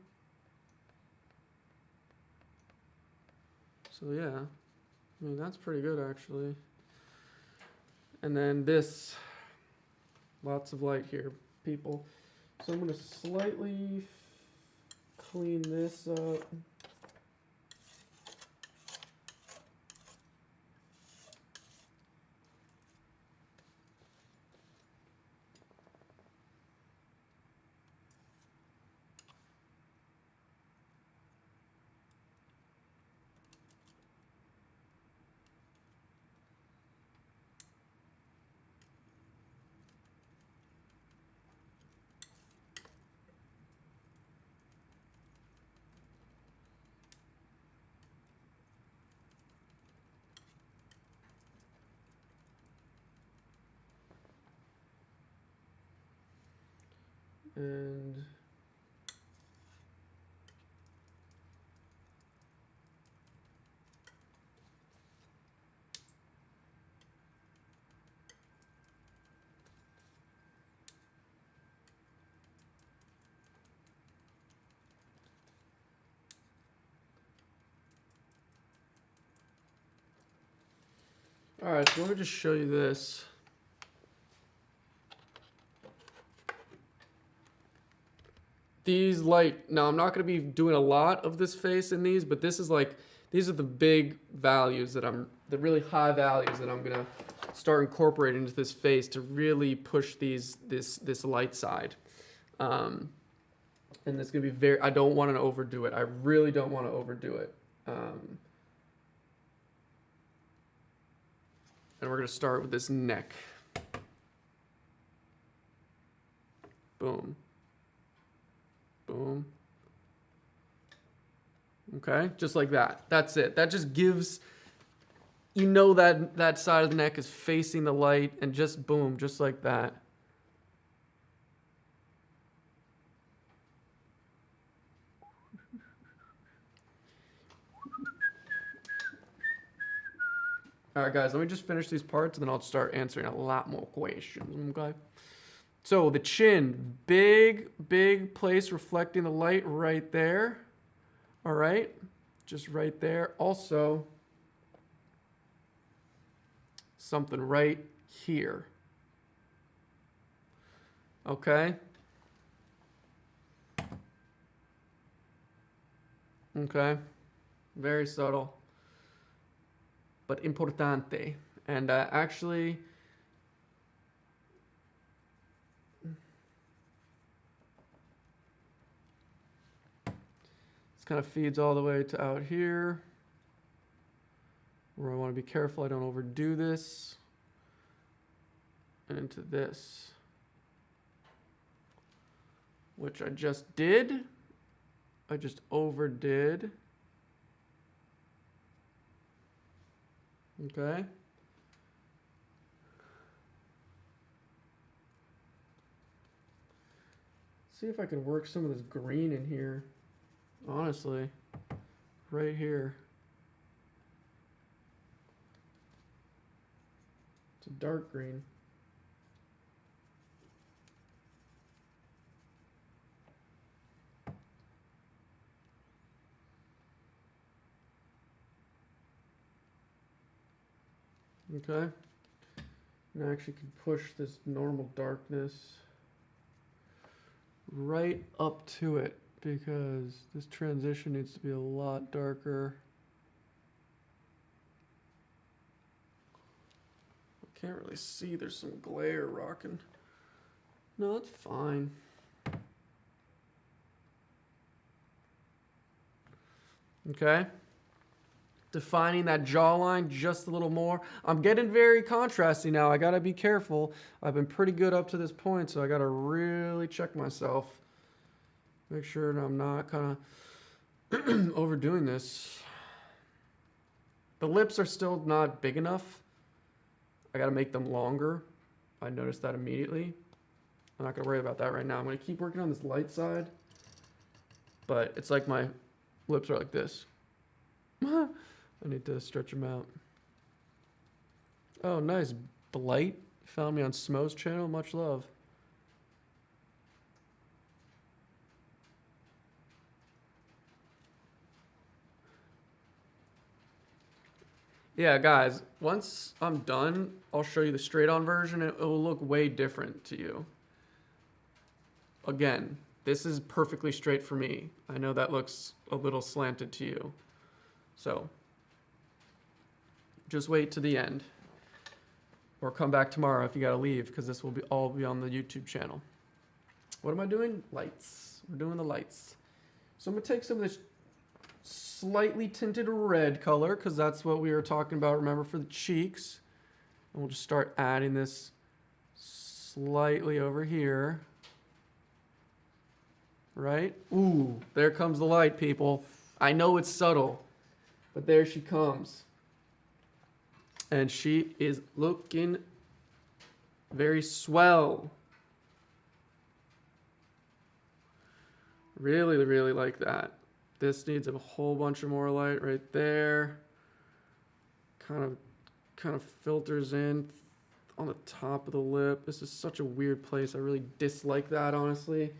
So yeah, I mean, that's pretty good actually. And then this, lots of light here, people. So I'm gonna slightly clean this up. And all right, so let me just show you this. These now I'm not going to be doing a lot of this face in these, but these are the big values the really high values that I'm going to start incorporating into this face to really push this light side. And it's gonna be I don't want to overdo it. I really don't want to overdo it. And we're gonna start with this neck. Boom. Boom. Okay, just like that. That's it. That just gives, you know, that side of the neck is facing the light, and just boom, just like that. All right, guys, let me just finish these parts, and then I'll start answering a lot more questions, okay? So the chin, big place reflecting the light right there. All right, just right there. Also, something right here. Okay. Okay. Very subtle, but importante. And actually, this kind of feeds all the way to out here, where I want to be careful I don't overdo this, and into this, which I just did. I just overdid. Okay. See if I can work some of this green in here. Honestly, right here. It's a dark green. Okay. And I actually can push this normal darkness right up to it, because this transition needs to be a lot darker. I can't really see, there's some glare rocking. No, it's fine. Okay. Defining that jawline just a little more. I'm getting very contrasty now. I gotta be careful. I've been pretty good up to this point, so I gotta really check myself. Make sure I'm not kind of overdoing this. The lips are still not big enough. I gotta make them longer. I noticed that immediately. I'm not gonna worry about that right now. I'm gonna keep working on this light side, but it's like my lips are like this. I need to stretch them out. Oh, nice. Blight found me on Smo's channel. Much love. Yeah, guys, once I'm done, I'll show you the straight-on version. It will look way different to you. Again, this is perfectly straight for me. I know that looks a little slanted to you. So just wait to the end, or come back tomorrow if you gotta leave, because this will all be on the YouTube channel. What am I doing? Lights. We're doing the lights. So I'm gonna take some of this slightly tinted red color, because that's what we were talking about, remember, for the cheeks. And we'll just start adding this slightly over here. Right? Ooh, there comes the light, people. I know it's subtle, but there she comes. And she is looking very swell. Really, really like that. This needs a whole bunch of more light right there. Kind of filters in on the top of the lip. This is such a weird place. I really dislike that, honestly,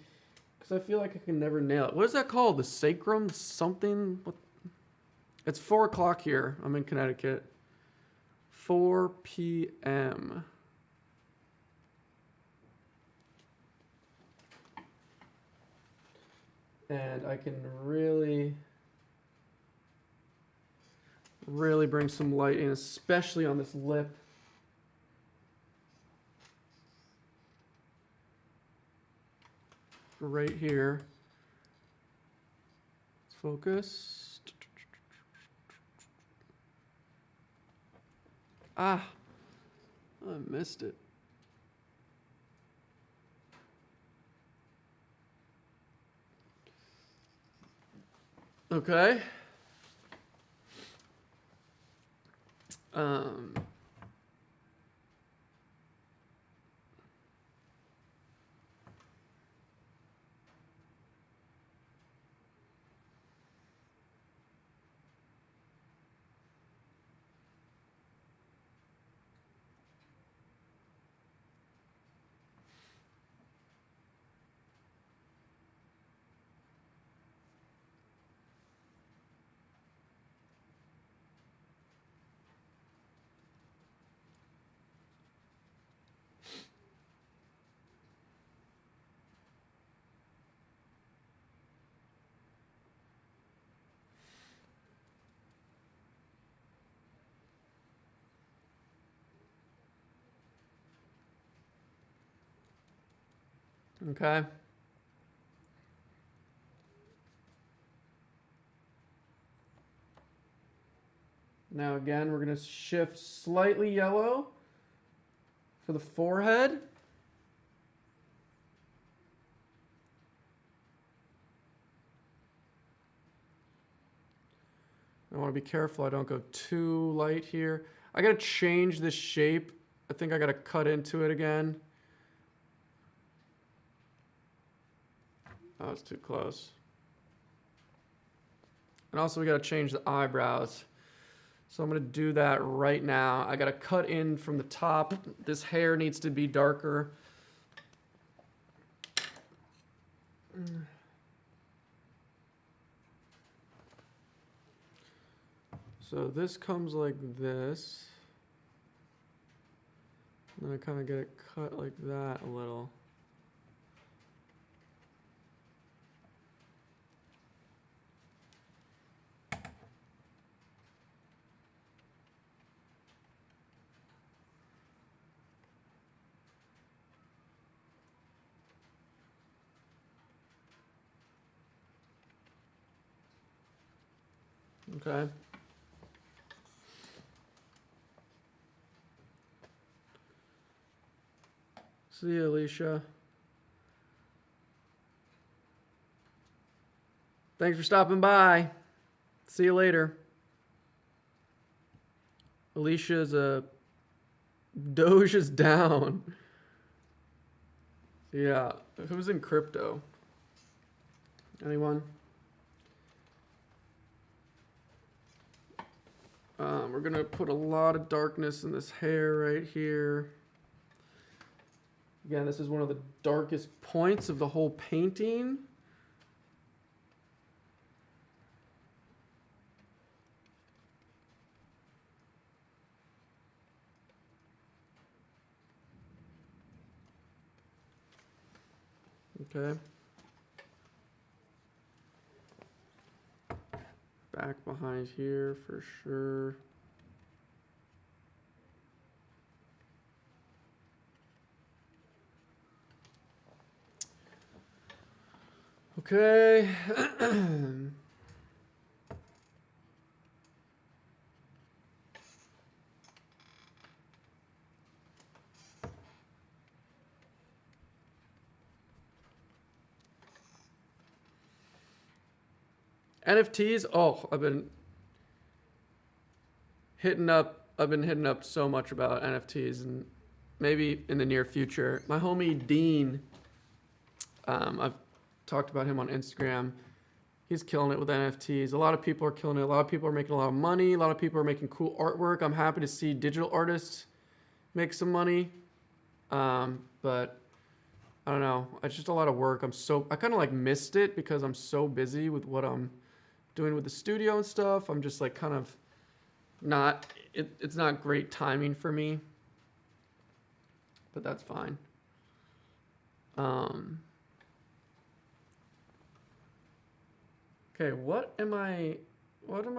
because I feel like I can never nail it. What is that called? The sacrum? Something? What? It's 4 o'clock here. I'm in Connecticut. 4 p.m. And I can really bring some light in, especially on this lip. right here. Let's focus. Ah, I missed it. Okay. Okay. Now again, we're gonna shift slightly yellow for the forehead. I want to be careful I don't go too light here. I gotta change this shape. I think I gotta cut into it again. Oh, it's too close. And also we gotta change the eyebrows. So I'm gonna do that right now. I gotta cut in from the top. This hair needs to be darker. So this comes like this. And then I kind of get it cut like that a little. Okay. See you, Alicia. Thanks for stopping by. See you later. Alicia's Doge is down. Yeah. Who's in crypto? Anyone? We're gonna put a lot of darkness in this hair right here. Again, this is one of the darkest points of the whole painting. Okay. Back behind here for sure. Okay. NFTs. Oh, I've been hitting up so much about NFTs, and maybe in the near future. My homie Dean, I've talked about him on Instagram. He's killing it with NFTs. A lot of people are killing it. A lot of people are making a lot of money. A lot of people are making cool artwork. I'm happy to see digital artists make some money. But I don't know. It's just a lot of work. I kind of like missed it because I'm so busy with what I'm doing with the studio and stuff. I'm just like kind of not, it's not great timing for me, but that's fine. Okay, what am I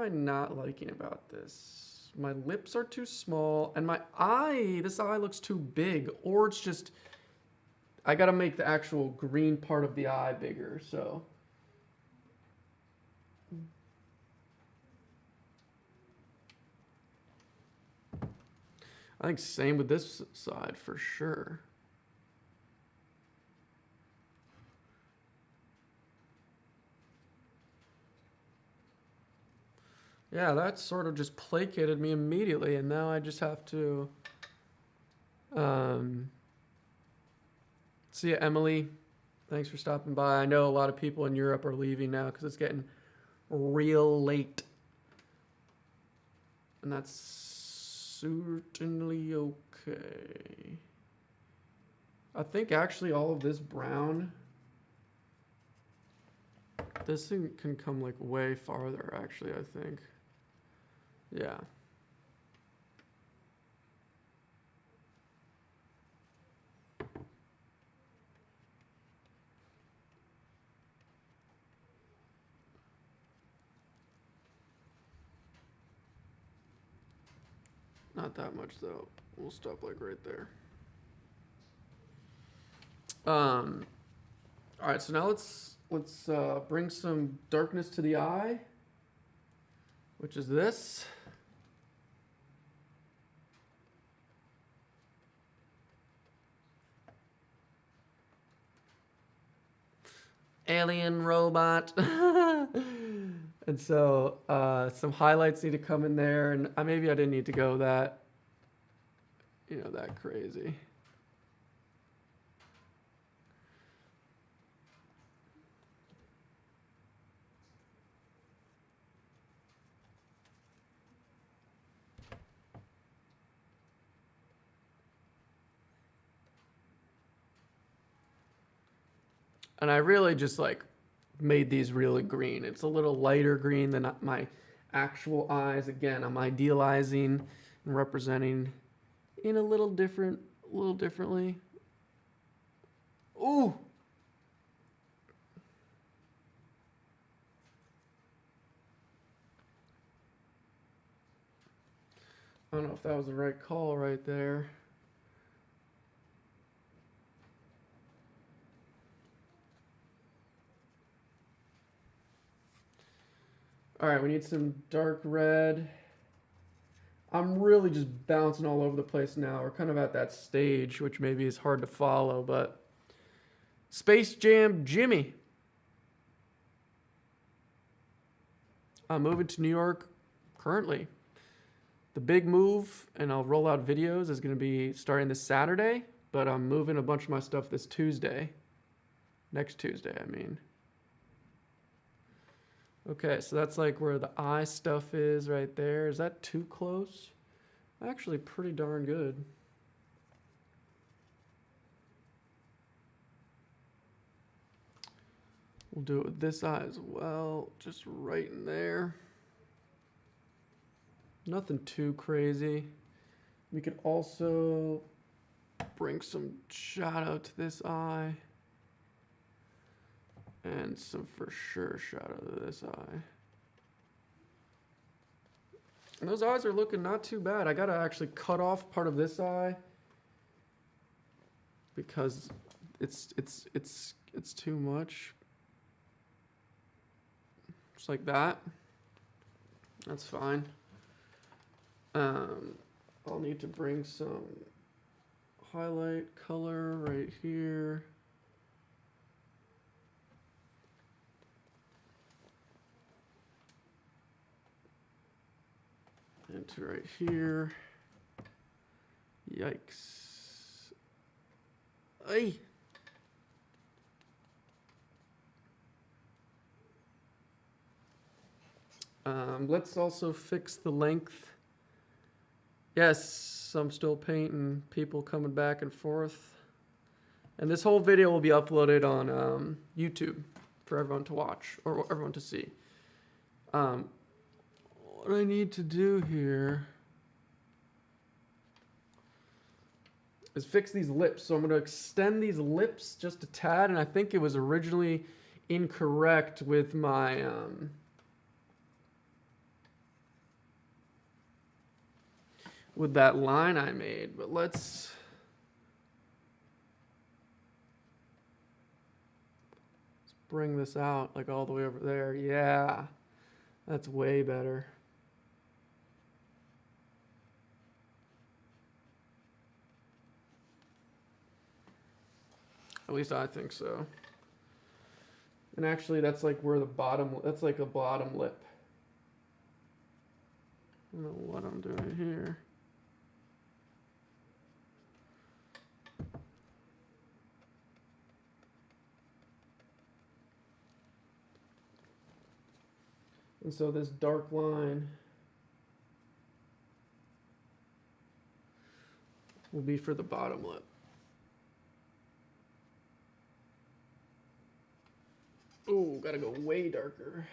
not liking about this? My lips are too small and this eye looks too big, or it's just, I gotta make the actual green part of the eye bigger, so. I think same with this side for sure. Yeah, that sort of just placated me immediately, and now I just have to see ya, Emily. Thanks for stopping by. I know a lot of people in Europe are leaving now because it's getting real late. And that's certainly okay. I think actually all of this brown, this thing can come like way farther actually, I think. Yeah. Not that much though. We'll stop like right there. All right, so now let's bring some darkness to the eye, which is this. Alien robot. And so some highlights need to come in there, and maybe I didn't need to go that, that crazy. And I really just like made these really green. It's a little lighter green than my actual eyes. Again, I'm idealizing and representing in a little differently. Ooh. I don't know if that was the right call right there. All right, we need some dark red. I'm really just bouncing all over the place now. We're kind of at that stage, which maybe is hard to follow, but Space Jam Jimmy. I'm moving to New York currently. The big move, and I'll roll out videos, is going to be starting this Saturday, but I'm moving a bunch of my stuff this Tuesday. Next Tuesday, I mean. Okay, so that's like where the eye stuff is right there. Is that too close? Actually, pretty darn good. We'll do it with this eye as well, just right in there. Nothing too crazy. We could also bring some shadow to this eye. And some for sure shadow to this eye. And those eyes are looking not too bad. I gotta actually cut off part of this eye because it's too much. Just like that. That's fine. I'll need to bring some highlight color right here. And to right here. Yikes. Ay. Let's also fix the length. Yes, I'm still painting, people coming back and forth. And this whole video will be uploaded on YouTube for everyone to watch, or everyone to see. What I need to do here is fix these lips. So I'm going to extend these lips just a tad, and I think it was originally incorrect with my with that line I made, but let's bring this out like all the way over there. Yeah, that's way better. At least I think so. And actually, that's like where the bottom, that's like a bottom lip. I don't know what I'm doing here. And so this dark line will be for the bottom lip. Ooh, gotta go way darker.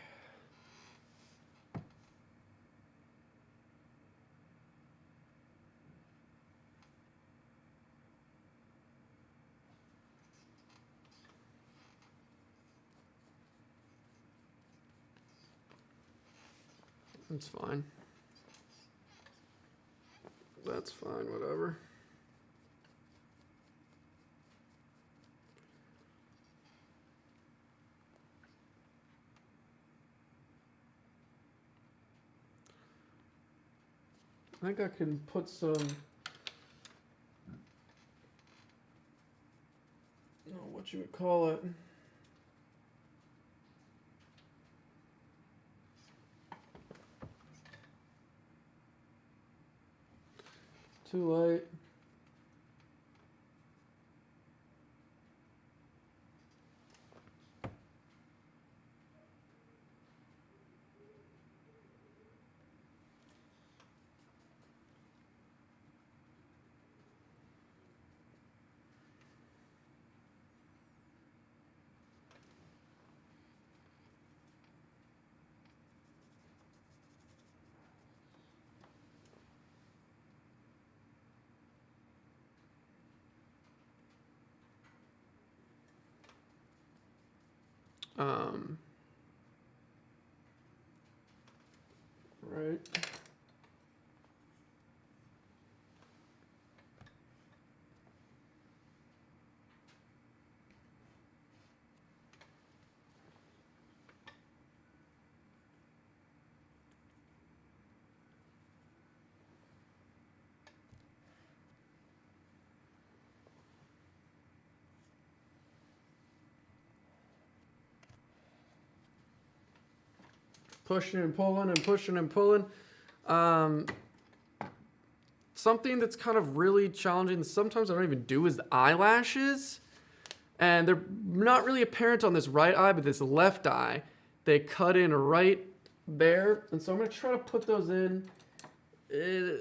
That's fine. That's fine, whatever. I think I can put some, what you would call it. Too light. Right. Pushing and pulling and pushing and pulling. Something that's kind of really challenging, sometimes I don't even do, is the eyelashes. And they're not really apparent on this right eye, but this left eye, they cut in right there. And so I'm going to try to put those in.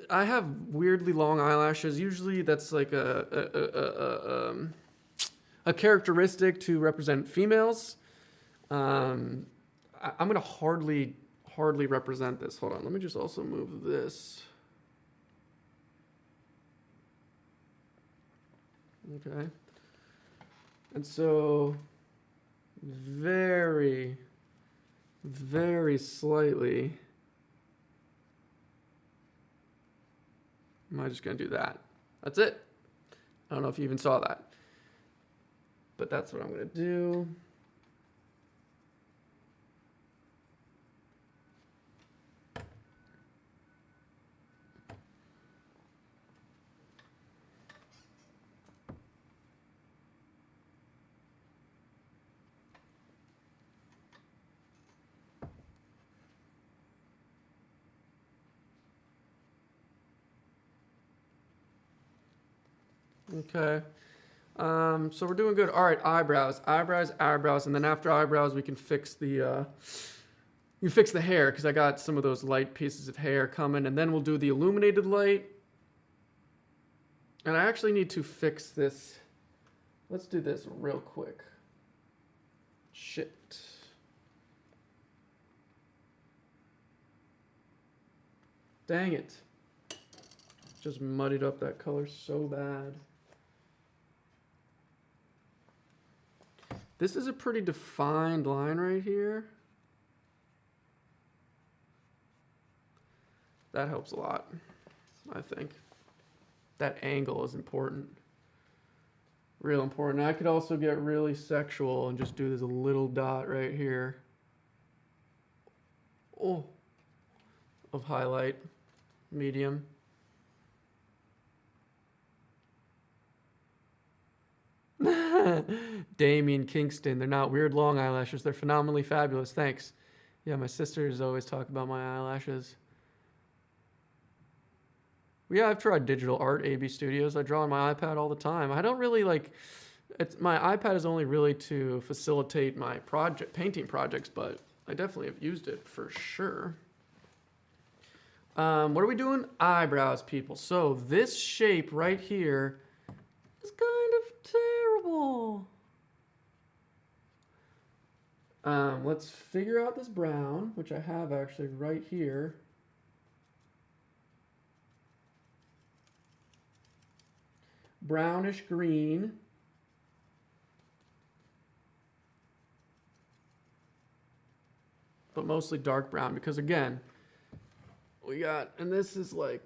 I have weirdly long eyelashes. Usually that's like a characteristic to represent females. I'm going to hardly represent this. Hold on. Let me just also move this. Okay. And so very, very slightly, am I just going to do that? That's it. I don't know if you even saw that. But that's what I'm going to do. Okay. So we're doing good. All right, eyebrows, and then after eyebrows, we can fix the hair, because I got some of those light pieces of hair coming, and then we'll do the illuminated light. And I actually need to fix this. Let's do this real quick. Shit. Dang it. Just muddied up that color so bad. This is a pretty defined line right here. That helps a lot, I think. That angle is important. Real important. I could also get really sexual and just do this little dot right here. Oh, of highlight, medium. Damien Kingston. They're not weird long eyelashes. They're phenomenally fabulous. Thanks. Yeah, my sisters always talk about my eyelashes. Yeah, I've tried digital art, AB Studios. I draw on my iPad all the time. I don't really like. My iPad is only really to facilitate my painting projects, but I definitely have used it for sure. What are we doing? Eyebrows, people. So this shape right here is kind of terrible. Let's figure out this brown, which I have actually right here. Brownish green. But mostly dark brown because again, we got, and this is like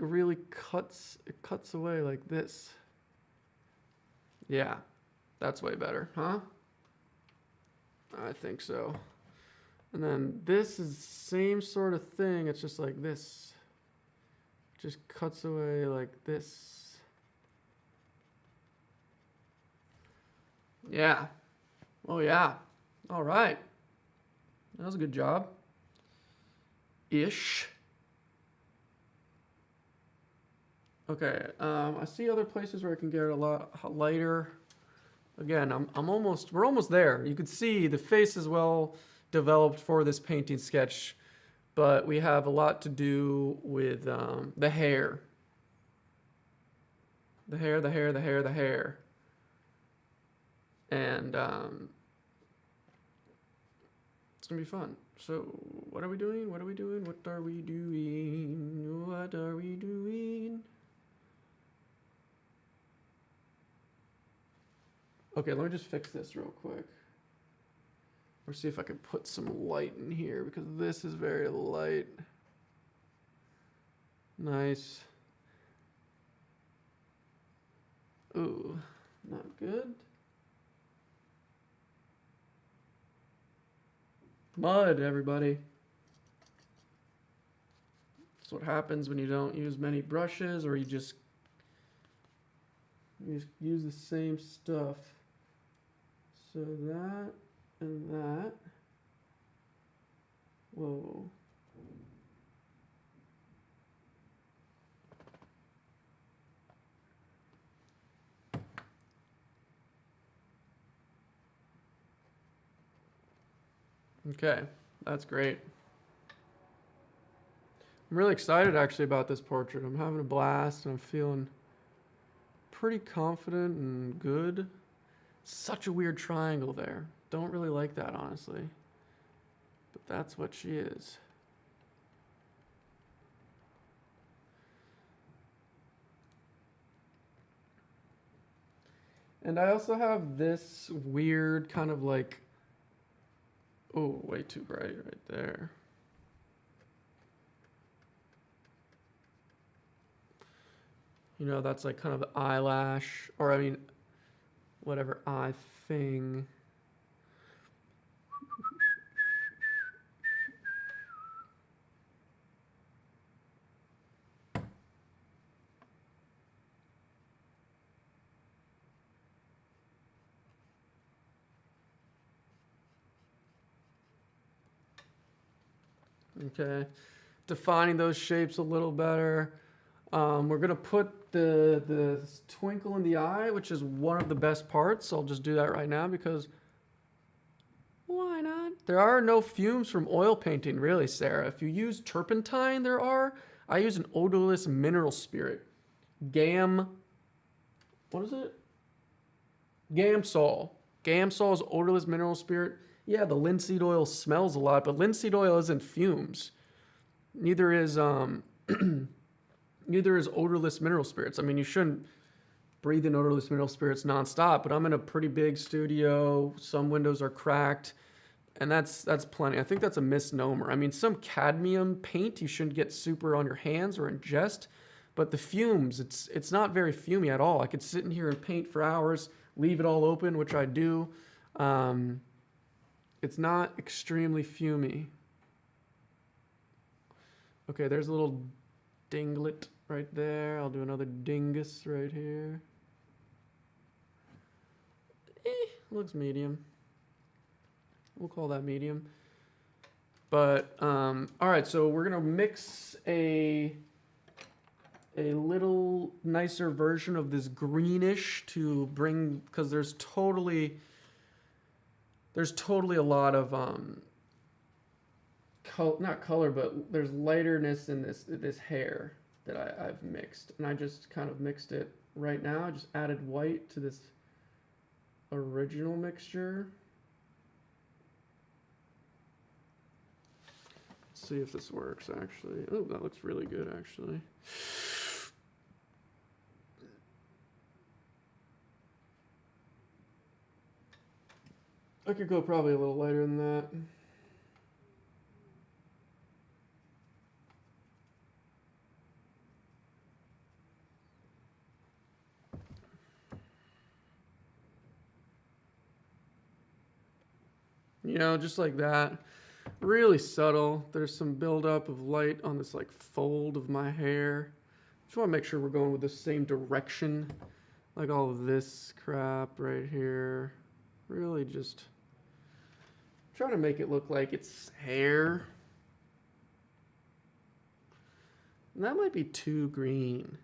really it cuts away like this. Yeah, that's way better, huh? I think so. And then this is the same sort of thing. It's just like this. Just cuts away like this. Yeah. Oh yeah. All right. That was a good job. Ish. Okay. I see other places where I can get a lot lighter. Again, we're almost there. You can see the face is well developed for this painting sketch, but we have a lot to do with the hair. The hair. And it's gonna be fun. So what are we doing? What are we doing? What are we doing? What are we doing? Okay, let me just fix this real quick. Or see if I can put some light in here because this is very light. Nice. Ooh, not good. Mud, everybody. That's what happens when you don't use many brushes or you just use the same stuff. So that and that. Whoa. Okay, that's great. I'm really excited actually about this portrait. I'm having a blast and I'm feeling pretty confident and good. Such a weird triangle there. Don't really like that, honestly. But that's what she is. And I also have this weird kind of like, oh, way too bright right there. You know, that's like kind of the eyelash, or I mean, whatever eye thing. Okay, defining those shapes a little better. We're gonna put the twinkle in the eye, which is one of the best parts. I'll just do that right now because why not? There are no fumes from oil painting, really, Sarah. If you use turpentine, there are. I use an odorless mineral spirit. What is it? Gamsol. Gamsol is odorless mineral spirit. Yeah, the linseed oil smells a lot, but linseed oil isn't fumes. Neither is neither is odorless mineral spirits. I mean, you shouldn't breathe in odorless mineral spirits nonstop, but I'm in a pretty big studio. Some windows are cracked, and that's plenty. I think that's a misnomer. I mean, some cadmium paint you shouldn't get super on your hands or ingest, but the fumes, it's not very fumey at all. I could sit in here and paint for hours. leave it all open, which I do. It's not extremely fumey. Okay, there's a little dinglet right there. I'll do another dingus right here. Looks medium. We'll call that medium. But, all right, so we're gonna mix a little nicer version of this greenish to bring, because there's totally a lot of, not color, but there's lighterness in this hair that I've mixed. And I just kind of mixed it right now. I just added white to this original mixture. Let's see if this works actually. Oh, that looks really good actually. I could go probably a little lighter than that. You know, just like that. Really subtle. There's some buildup of light on this like fold of my hair. Just want to make sure we're going with the same direction. Like all of this crap right here. Really just trying to make it look like it's hair. And that might be too green.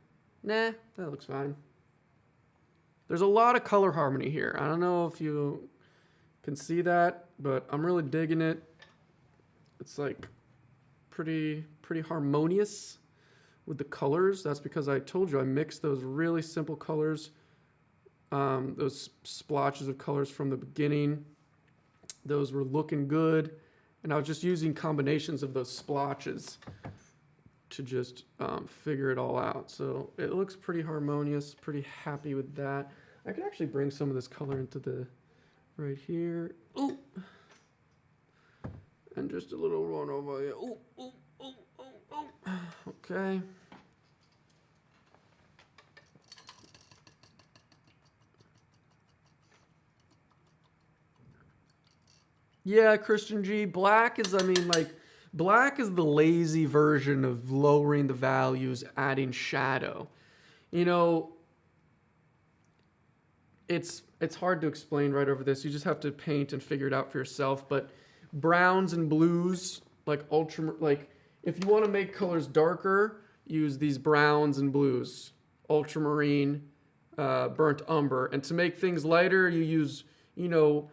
Nah, that looks fine. There's a lot of color harmony here. I don't know if you can see that, but I'm really digging it. It's like pretty harmonious with the colors. That's because I told you I mixed those really simple colors, those splotches of colors from the beginning. Those were looking good, and I was just using combinations of those splotches to just figure it all out. So it looks pretty harmonious, pretty happy with that. I could actually bring some of this color into the right here. Ooh. And just a little run over here. Ooh, ooh, ooh, ooh, ooh. Okay. Yeah, Christian G. Black is, I mean, like, black is the lazy version of lowering the values, adding shadow. You know, it's hard to explain right over this. You just have to paint and figure it out for yourself. But browns and blues, like if you want to make colors darker, use these browns and blues, ultramarine, burnt umber. And to make things lighter, you use, you know,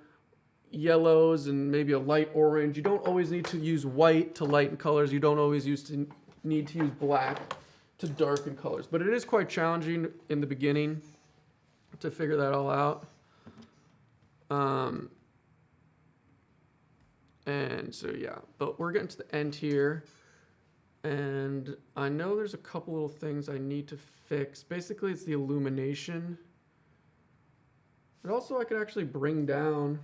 yellows and maybe a light orange. You don't always need to use white to lighten colors. You don't always need to use black to darken colors. But it is quite challenging in the beginning to figure that all out. And so, yeah, but we're getting to the end here. And I know there's a couple little things I need to fix. Basically, it's the illumination. But also, I could actually bring down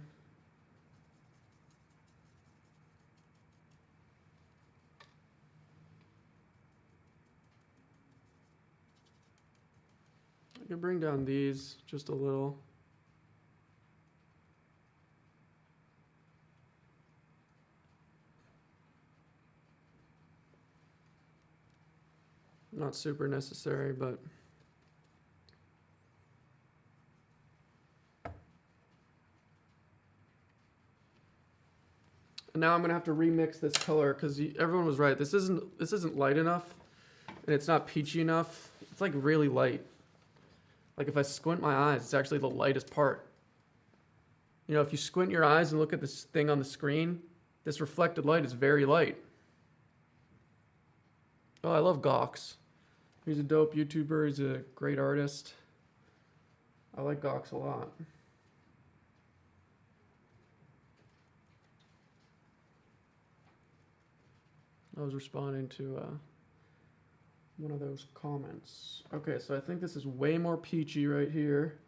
these just a little. Not super necessary, but and now I'm gonna have to remix this color because everyone was right. This isn't light enough, and it's not peachy enough. It's like really light. Like if I squint my eyes, it's actually the lightest part. You know, if you squint your eyes and look at this thing on the screen, this reflected light is very light. Oh, I love Gox. He's a dope YouTuber. He's a great artist. I like Gox a lot. I was responding to one of those comments. Okay, so I think this is way more peachy right here.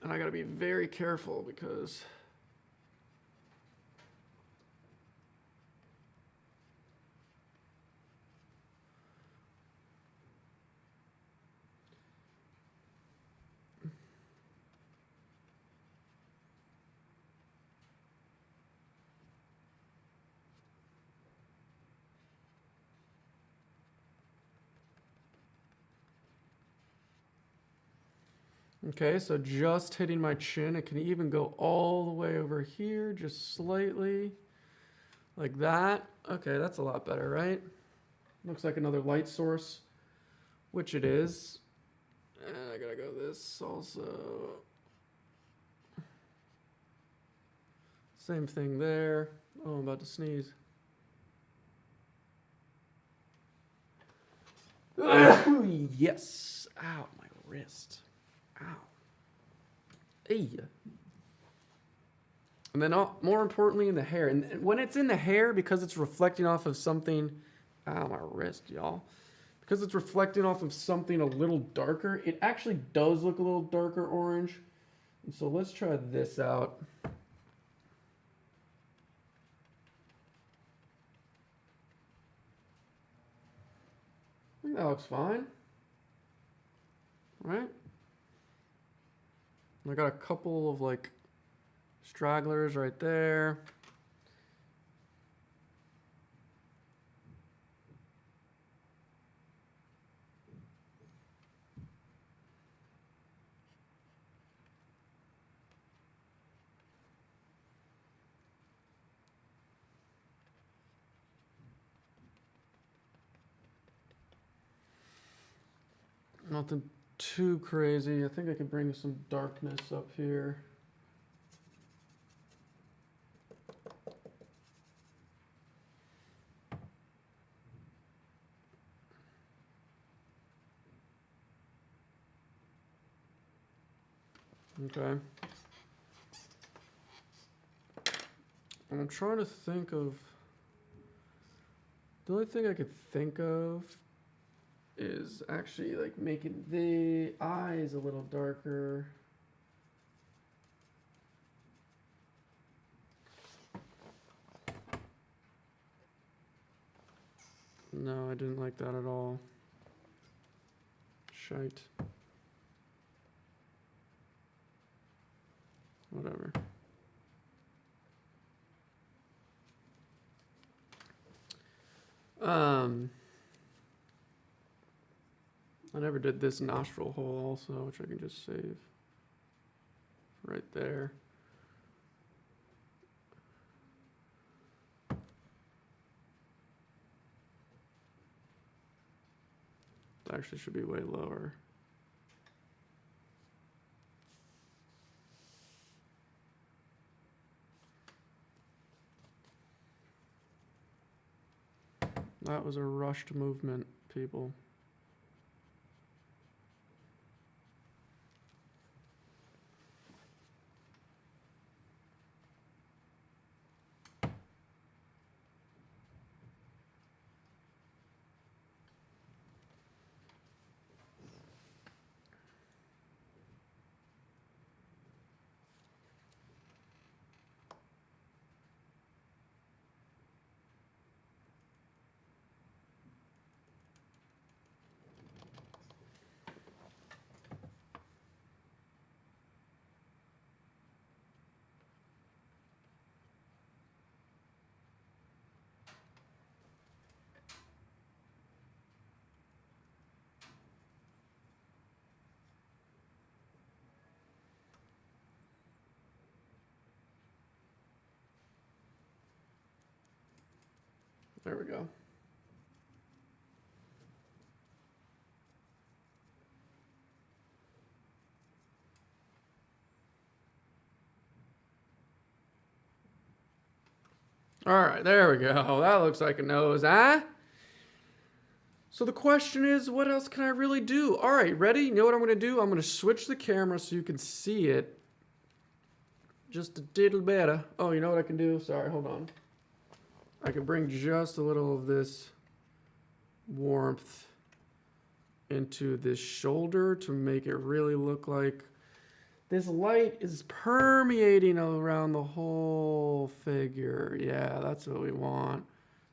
And I gotta be very careful because Okay, so just hitting my chin. It can even go all the way over here, just slightly, like that. Okay, that's a lot better, right? Looks like another light source, which it is. And I gotta go this also. Same thing there. Oh, I'm about to sneeze. Yes. Ow, my wrist. Ow. Hey. And then more importantly in the hair. And when it's in the hair, because it's reflecting off of something, ow, my wrist, y'all. Because it's reflecting off of something a little darker, it actually does look a little darker orange. And so let's try this out. I think that looks fine. Right? I got a couple of like stragglers right there. Nothing too crazy. I think I can bring some darkness up here. Okay. I'm trying to think of, the only thing I could think of is actually like making the eyes a little darker. No, I didn't like that at all. Shite. Whatever. I never did this nostril hole also, which I can just save right there. It actually should be way lower. That was a rushed movement, people. There we go. All right, there we go. That looks like a nose, huh? So the question is, what else can I really do? All right, ready? You know what I'm going to do? I'm going to switch the camera so you can see it just a little better. Oh, you know what I can do? Sorry, hold on. I can bring just a little of this warmth into this shoulder to make it really look like this light is permeating around the whole figure. Yeah, that's what we want.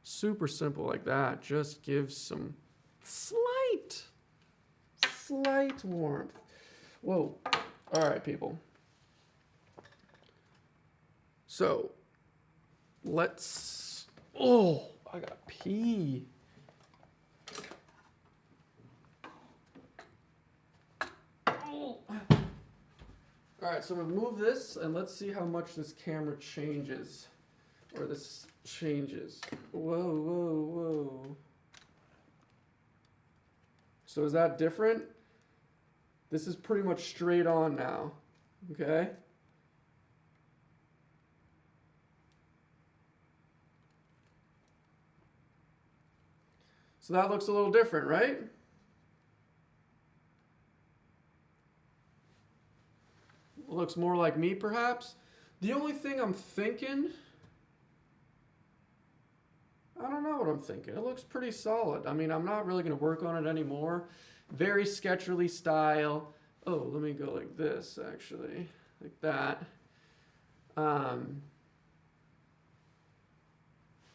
Super simple like that. Just gives some slight warmth. Whoa. All right, people. So, let's... Oh, I gotta pee. All right, so I'm gonna move this and let's see how much this camera changes, or this changes. Whoa, whoa, whoa. So is that different? This is pretty much straight on now, okay? So that looks a little different, right? Looks more like me, perhaps. The only thing I'm thinking, I don't know what I'm thinking. It looks pretty solid. I mean, I'm not really going to work on it anymore. Very sketcherly style. Oh, let me go like this, actually. Like that.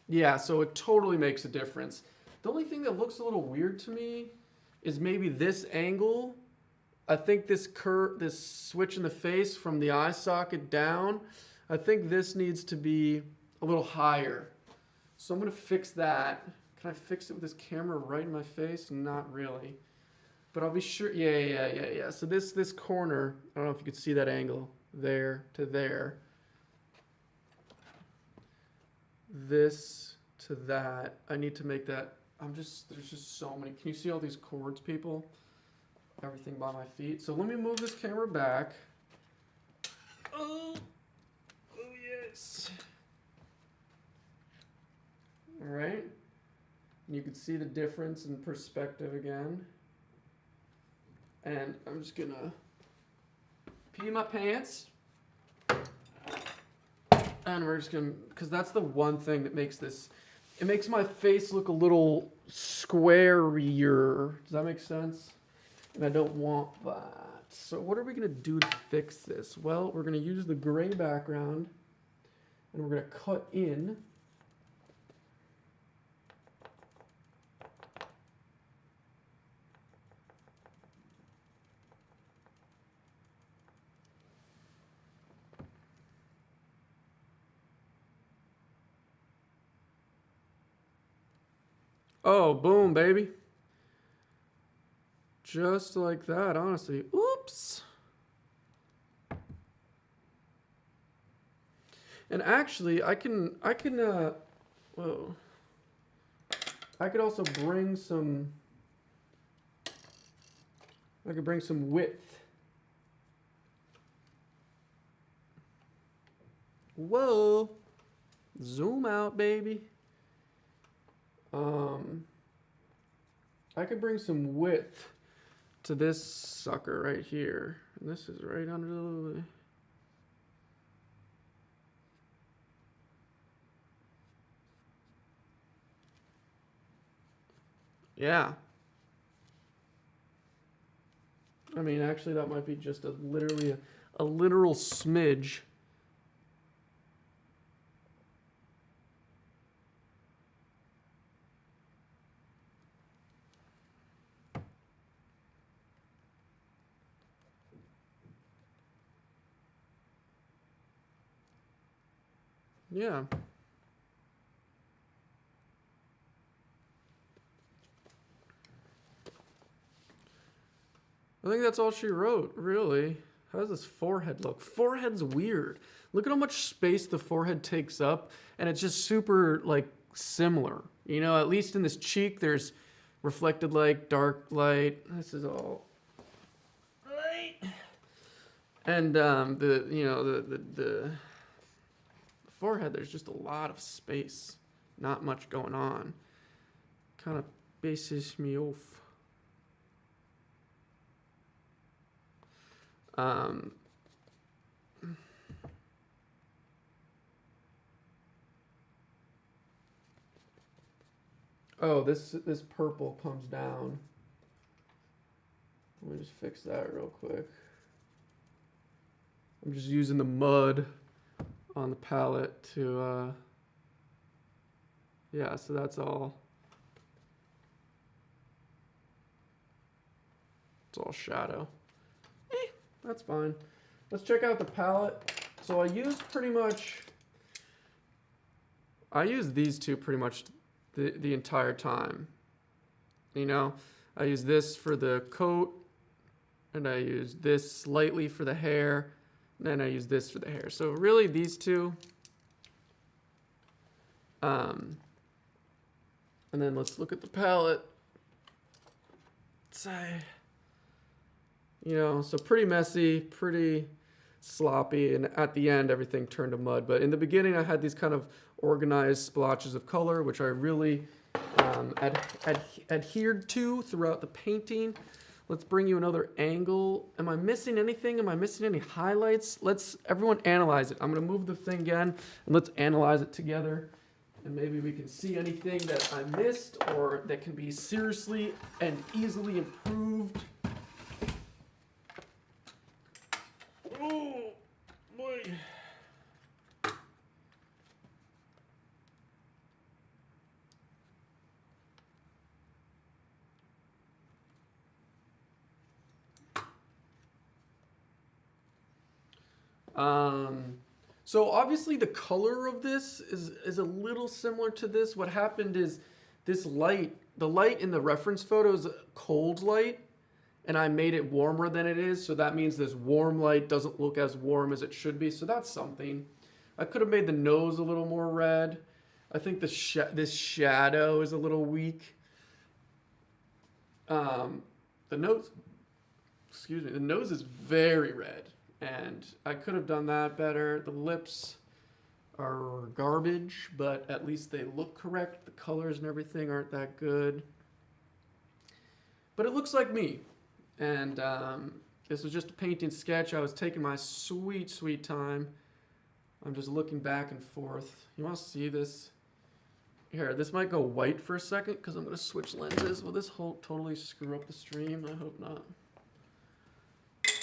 Yeah, so it totally makes a difference. The only thing that looks a little weird to me is maybe this angle. I think this this switch in the face from the eye socket down, I think this needs to be a little higher. So I'm gonna fix that. Can I fix it with this camera right in my face? Not really. But I'll be sure, yeah. So this corner, I don't know if you could see that angle, there to there. This to that, I need to make that, there's just so many. Can you see all these cords, people? Everything by my feet. So let me move this camera back. Oh yes. All right. And you can see the difference in perspective again. And I'm just gonna pee my pants. And we're just gonna, because that's the one thing that makes this, it makes my face look a little squarier. Does that make sense? And I don't want that. So what are we gonna do to fix this? Well, we're gonna use the gray background and we're gonna cut in. Oh, boom, baby. Just like that, honestly. Oops. And actually, I can, whoa. I could also bring some, I could bring some width. Whoa. Zoom out, baby. I could bring some width to this sucker right here. And this is right under the... Yeah. I mean, actually, that might be just literally a literal smidge. Yeah. I think that's all she wrote, really. How does this forehead look? Forehead's weird. Look at how much space the forehead takes up, and it's just super, like, similar. You know, at least in this cheek, there's reflected light, dark light. This is all light. And the forehead, there's just a lot of space. Not much going on. Kind of pisses me off. Oh, this purple comes down. Let me just fix that real quick. I'm just using the mud on the palette to, yeah, so that's all. It's all shadow. That's fine. Let's check out the palette. So I use these two pretty much the entire time. You know, I use this for the coat, and I use this slightly for the hair, Then I use this for the hair. So really these two. And then let's look at the palette. You know, so pretty messy, pretty sloppy, and at the end everything turned to mud. But in the beginning I had these kind of organized splotches of color, which I really adhered to throughout the painting. Let's bring you another angle. Am I missing anything? Am I missing any highlights? Let's everyone analyze it. I'm gonna move the thing again and let's analyze it together. And maybe we can see anything that I missed or that can be seriously and easily improved. Oh, boy. So obviously the color of this is a little similar to this. What happened is this light, the light in the reference photo is cold light, and I made it warmer than it is. So that means this warm light doesn't look as warm as it should be. So that's something. I could have made the nose a little more red. I think this shadow is a little weak. The nose is very red. And I could have done that better. The lips are garbage, but at least they look correct. The colors and everything aren't that good. But it looks like me. And this was just a painting sketch. I was taking my sweet, sweet time. I'm just looking back and forth. You want to see this? Here, this might go white for a second because I'm going to switch lenses. Will this totally screw up the stream? I hope not.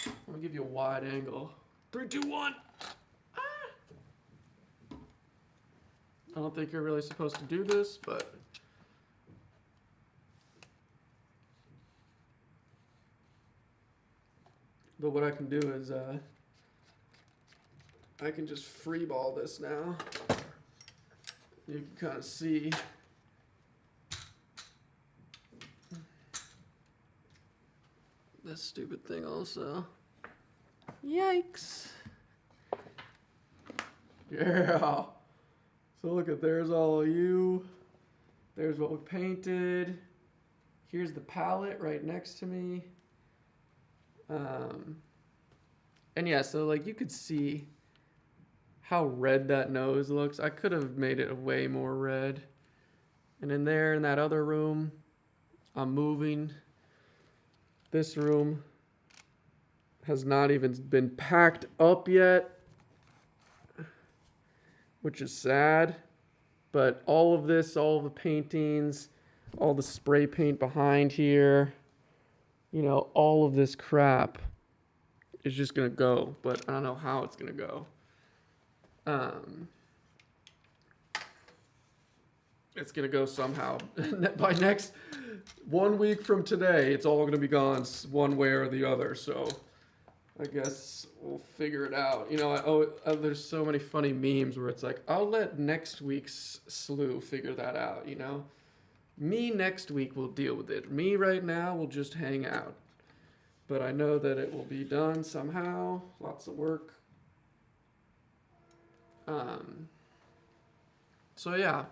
I'm gonna give you a wide angle. 3, 2, 1. Ah! I don't think you're really supposed to do this, but what I can do is I can just free ball this now. You can kind of see. This stupid thing also. Yikes. Yeah. So look at, there's all of you. There's what we painted. Here's the palette right next to me. And yeah, so like you could see how red that nose looks. I could have made it way more red. And in there, in that other room, I'm moving. This room has not even been packed up yet, which is sad. But all of this, all of the paintings, all the spray paint behind here, you know, all of this crap is just going to go. But I don't know how it's going to go. It's going to go somehow. By next 1 week from today, it's all going to be gone one way or the other. So I guess we'll figure it out. You know, there's so many funny memes where it's like, I'll let next week's SLEW figure that out, you know? Me next week will deal with it. Me right now will just hang out. But I know that it will be done somehow. Lots of work. So yeah.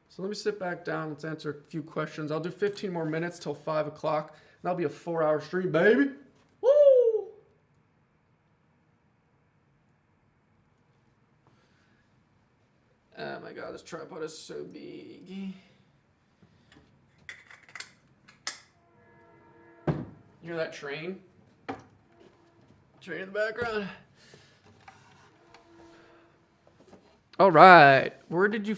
So let me sit back down. Let's answer a few questions. I'll do 15 more minutes till 5 o'clock. And that'll be a 4-hour stream, baby. Woo! Oh my God, this tripod is so big. You hear that train? Train in the background. All right. Where did you...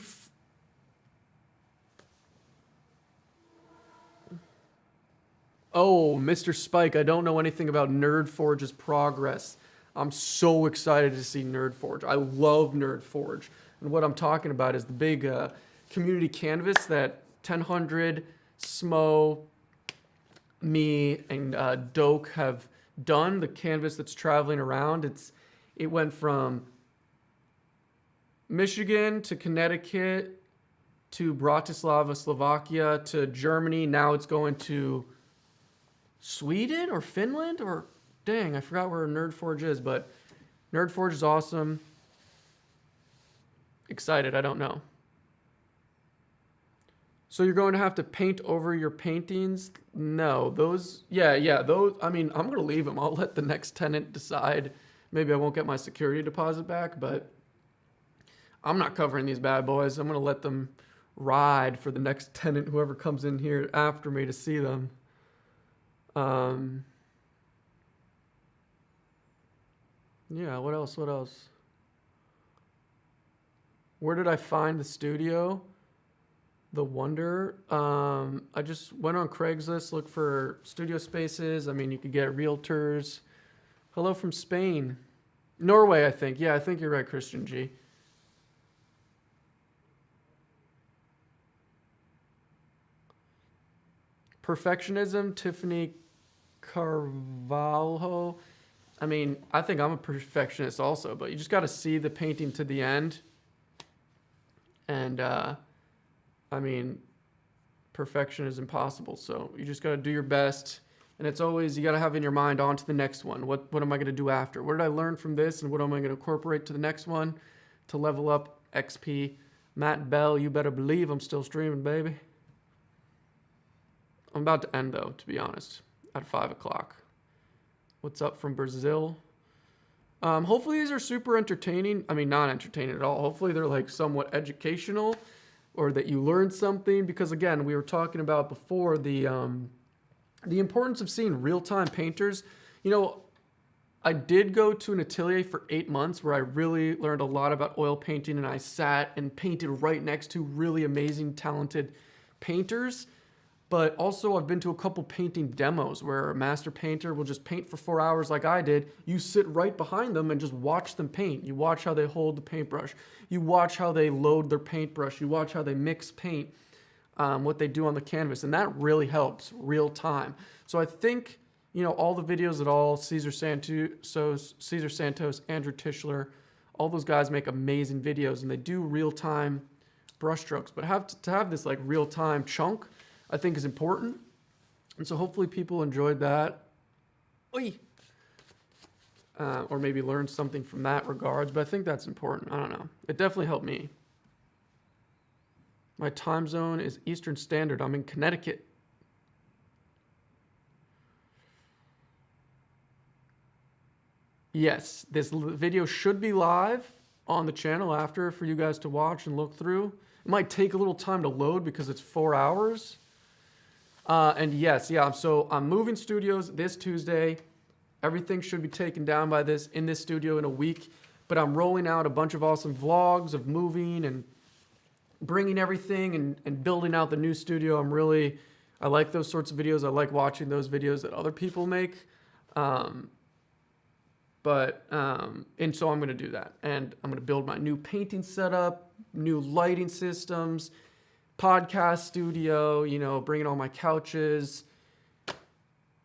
Oh, Mr. Spike, I don't know anything about NerdForge's progress. I'm so excited to see NerdForge. I love NerdForge. And what I'm talking about is the big community canvas that 1000, Smo, me, and Doke have done. The canvas that's traveling around. It went from Michigan to Connecticut to Bratislava, Slovakia to Germany. Now it's going to Sweden or Finland or Dang, I forgot where Nerdforge is, but Nerdforge is awesome. Excited, I don't know. So you're going to have to paint over your paintings? No, those, those, I mean, I'm going to leave them. I'll let the next tenant decide. Maybe I won't get my security deposit back, but I'm not covering these bad boys. I'm going to let them ride for the next tenant, whoever comes in here after me to see them. Yeah, what else? What else? Where did I find the studio? The Wonder. I just went on Craigslist, looked for studio spaces. I mean, you could get realtors. Hello from Spain. Norway, I think. Yeah, I think you're right, Christian G. Perfectionism, Tiffany Carvalho. I mean, I think I'm a perfectionist also, but you just got to see the painting to the end. And, I mean, perfection is impossible. So you just got to do your best. And it's always, you got to have in your mind on to the next one. What am I going to do after? What did I learn from this? And what am I going to incorporate to the next one to level up XP? Matt Bell, you better believe I'm still streaming, baby. I'm about to end, though, to be honest, at 5 o'clock. What's up from Brazil? Hopefully these are super entertaining. I mean, not entertaining at all. Hopefully they're like somewhat educational or that you learn something. Because again, we were talking about before the importance of seeing real-time painters. You know, I did go to an atelier for 8 months where I really learned a lot about oil painting, and I sat and painted right next to really amazing, talented painters. But also I've been to a couple painting demos where a master painter will just paint for 4 hours like I did. You sit right behind them and just watch them paint. You watch how they hold the paintbrush. You watch how they load their paintbrush. You watch how they mix paint, what they do on the canvas. And that really helps real time. So I think, you know, all the videos at all, Cesar Santos, Andrew Tischler, all those guys make amazing videos and they do real time brushstrokes. But to have this like real time chunk, I think is important. And so hopefully people enjoyed that. Oy! Or maybe learned something from that regards, but I think that's important. I don't know. It definitely helped me. My time zone is Eastern Standard. I'm in Connecticut. Yes, this video should be live on the channel after for you guys to watch and look through. It might take a little time to load because it's 4 hours. And yes, so I'm moving studios this Tuesday. Everything should be taken down in this studio in a week. But I'm rolling out a bunch of awesome vlogs of moving and bringing everything and building out the new studio. I like those sorts of videos. I like watching those videos that other people make. And so I'm going to do that. And I'm going to build my new painting setup, new lighting systems, podcast studio, you know, bringing all my couches.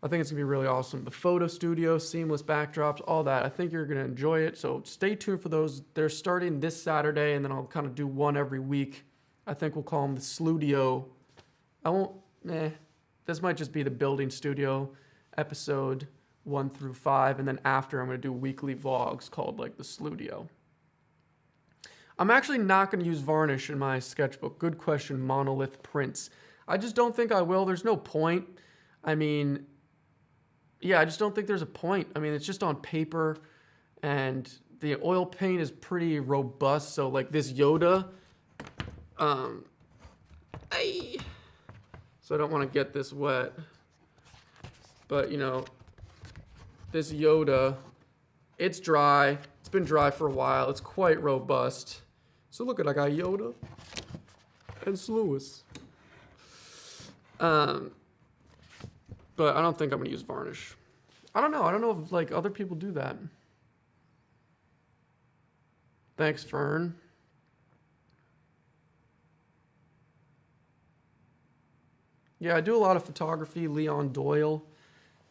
I think it's gonna be really awesome. The photo studio, seamless backdrops, all that. I think you're gonna enjoy it. So stay tuned for those. They're starting this Saturday, and then I'll kind of do one every week. I think we'll call them the SLEW. This might just be the building studio episode 1 through 5, and then after I'm gonna do weekly vlogs called like the SLEW. I'm actually not going to use varnish in my sketchbook. Good question, Monolith Prince. I just don't think I will. There's no point. I mean, yeah, I just don't think there's a point. I mean, it's just on paper, and the oil paint is pretty robust. So, like this Yoda, so I don't want to get this wet. But, you know, this Yoda, it's dry. It's been dry for a while. It's quite robust. So look at, I got Yoda and Sluis. But I don't think I'm gonna use varnish. I don't know. I don't know if like other people do that. Thanks, Fern. Yeah, I do a lot of photography, Leon Doyle.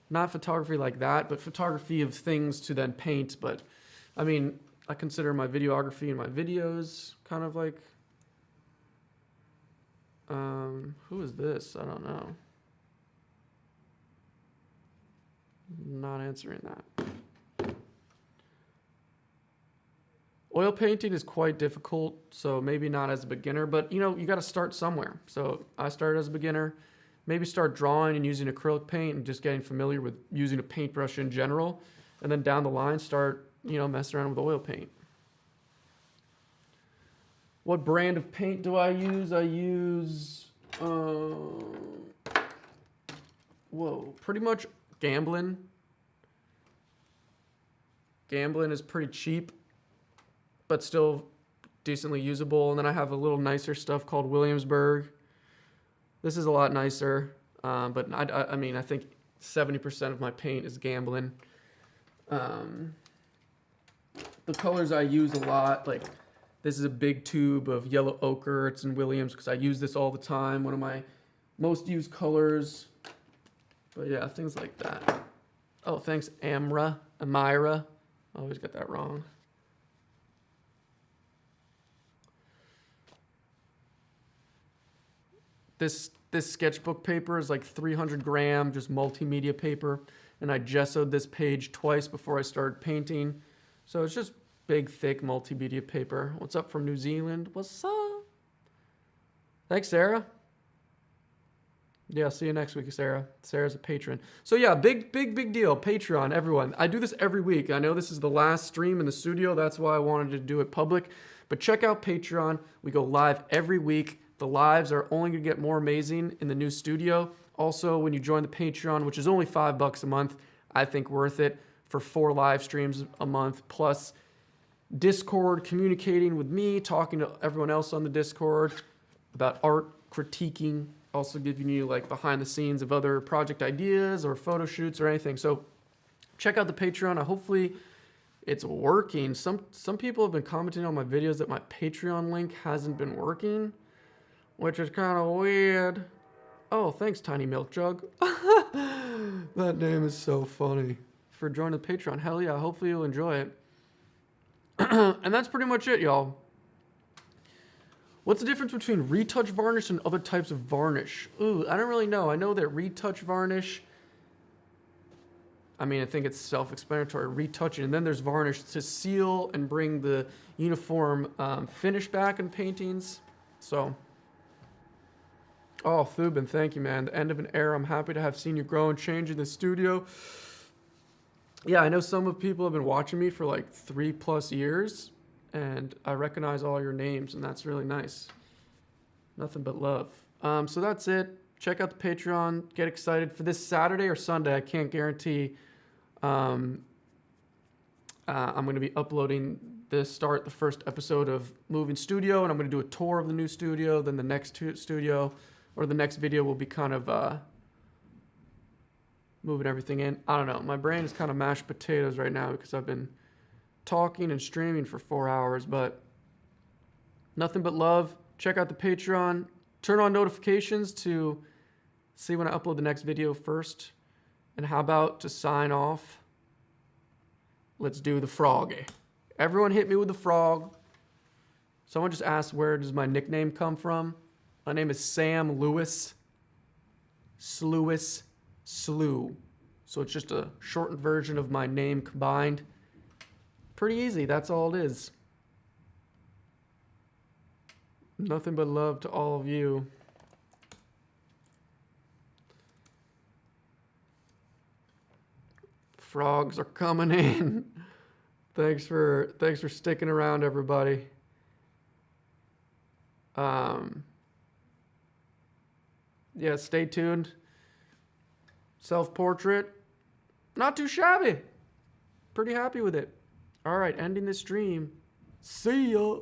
Not photography like that, but photography of things to then paint. But I mean, I consider my videography and my videos kind of like, who is this? I don't know. Not answering that. Oil painting is quite difficult, so maybe not as a beginner, but you know, you got to start somewhere. So I started as a beginner. Maybe start drawing and using acrylic paint and just getting familiar with using a paintbrush in general. And then down the line, start, you know, messing around with oil paint. What brand of paint do I use? I use, pretty much Gamblin. Gamblin is pretty cheap, but still decently usable. And then I have a little nicer stuff called Williamsburg. This is a lot nicer, but I mean, I think 70% of my paint is Gamblin. The colors I use a lot, like this is a big tube of yellow ochre. It's in Williams because I use this all the time. One of my most used colors. But yeah, things like that. Oh, thanks, Amira. I always get that wrong. This sketchbook paper is like 300 gram, just multimedia paper. And I gessoed this page twice before I started painting. So it's just big, thick multimedia paper. What's up from New Zealand? What's up? Thanks, Sarah. Yeah, see you next week, Sarah. Sarah's a patron. So yeah, big deal. Patreon, everyone. I do this every week. I know this is the last stream in the studio. That's why I wanted to do it public. But check out Patreon. We go live every week. The lives are only going to get more amazing in the new studio. Also, when you join the Patreon, which is only $5 a month, I think worth it for 4 live streams a month, plus Discord, communicating with me, talking to everyone else on the Discord about art, critiquing, also giving you like behind the scenes of other project ideas or photo shoots or anything. So check out the Patreon. Hopefully it's working. Some people have been commenting on my videos that my Patreon link hasn't been working, which is kind of weird. Oh, thanks, Tiny Milk Jug. That name is so funny. For joining the Patreon. Hell yeah, hopefully you'll enjoy it. And that's pretty much it, y'all. What's the difference between retouch varnish and other types of varnish? Ooh, I don't really know. I know that retouch varnish, I mean, I think it's self-explanatory, retouching. And then there's varnish to seal and bring the uniform finish back in paintings. So... Oh, Thubin, thank you, man. The end of an era. I'm happy to have seen you grow and change in the studio. Yeah, I know some of people have been watching me for like 3+ years, and I recognize all your names, and that's really nice. Nothing but love. So that's it. Check out the Patreon. Get excited for this Saturday or Sunday. I can't guarantee. I'm going to be uploading the first episode of Moving Studio, and I'm going to do a tour of the new studio. Then the next studio, or the next video, will be kind of moving everything in. I don't know. My brain is kind of mashed potatoes right now because I've been talking and streaming for 4 hours, but nothing but love. Check out the Patreon. Turn on notifications to see when I upload the next video first. And how about to sign off? Let's do the frog. Everyone hit me with the frog. Someone just asked, where does my nickname come from? My name is Sam Lewis. SLEW. So it's just a shortened version of my name combined. Pretty easy, that's all it is. Nothing but love to all of you. Frogs are coming in. Thanks for sticking around, everybody. Yeah, stay tuned. Self-portrait. Not too shabby. Pretty happy with it. All right, ending the stream. See ya.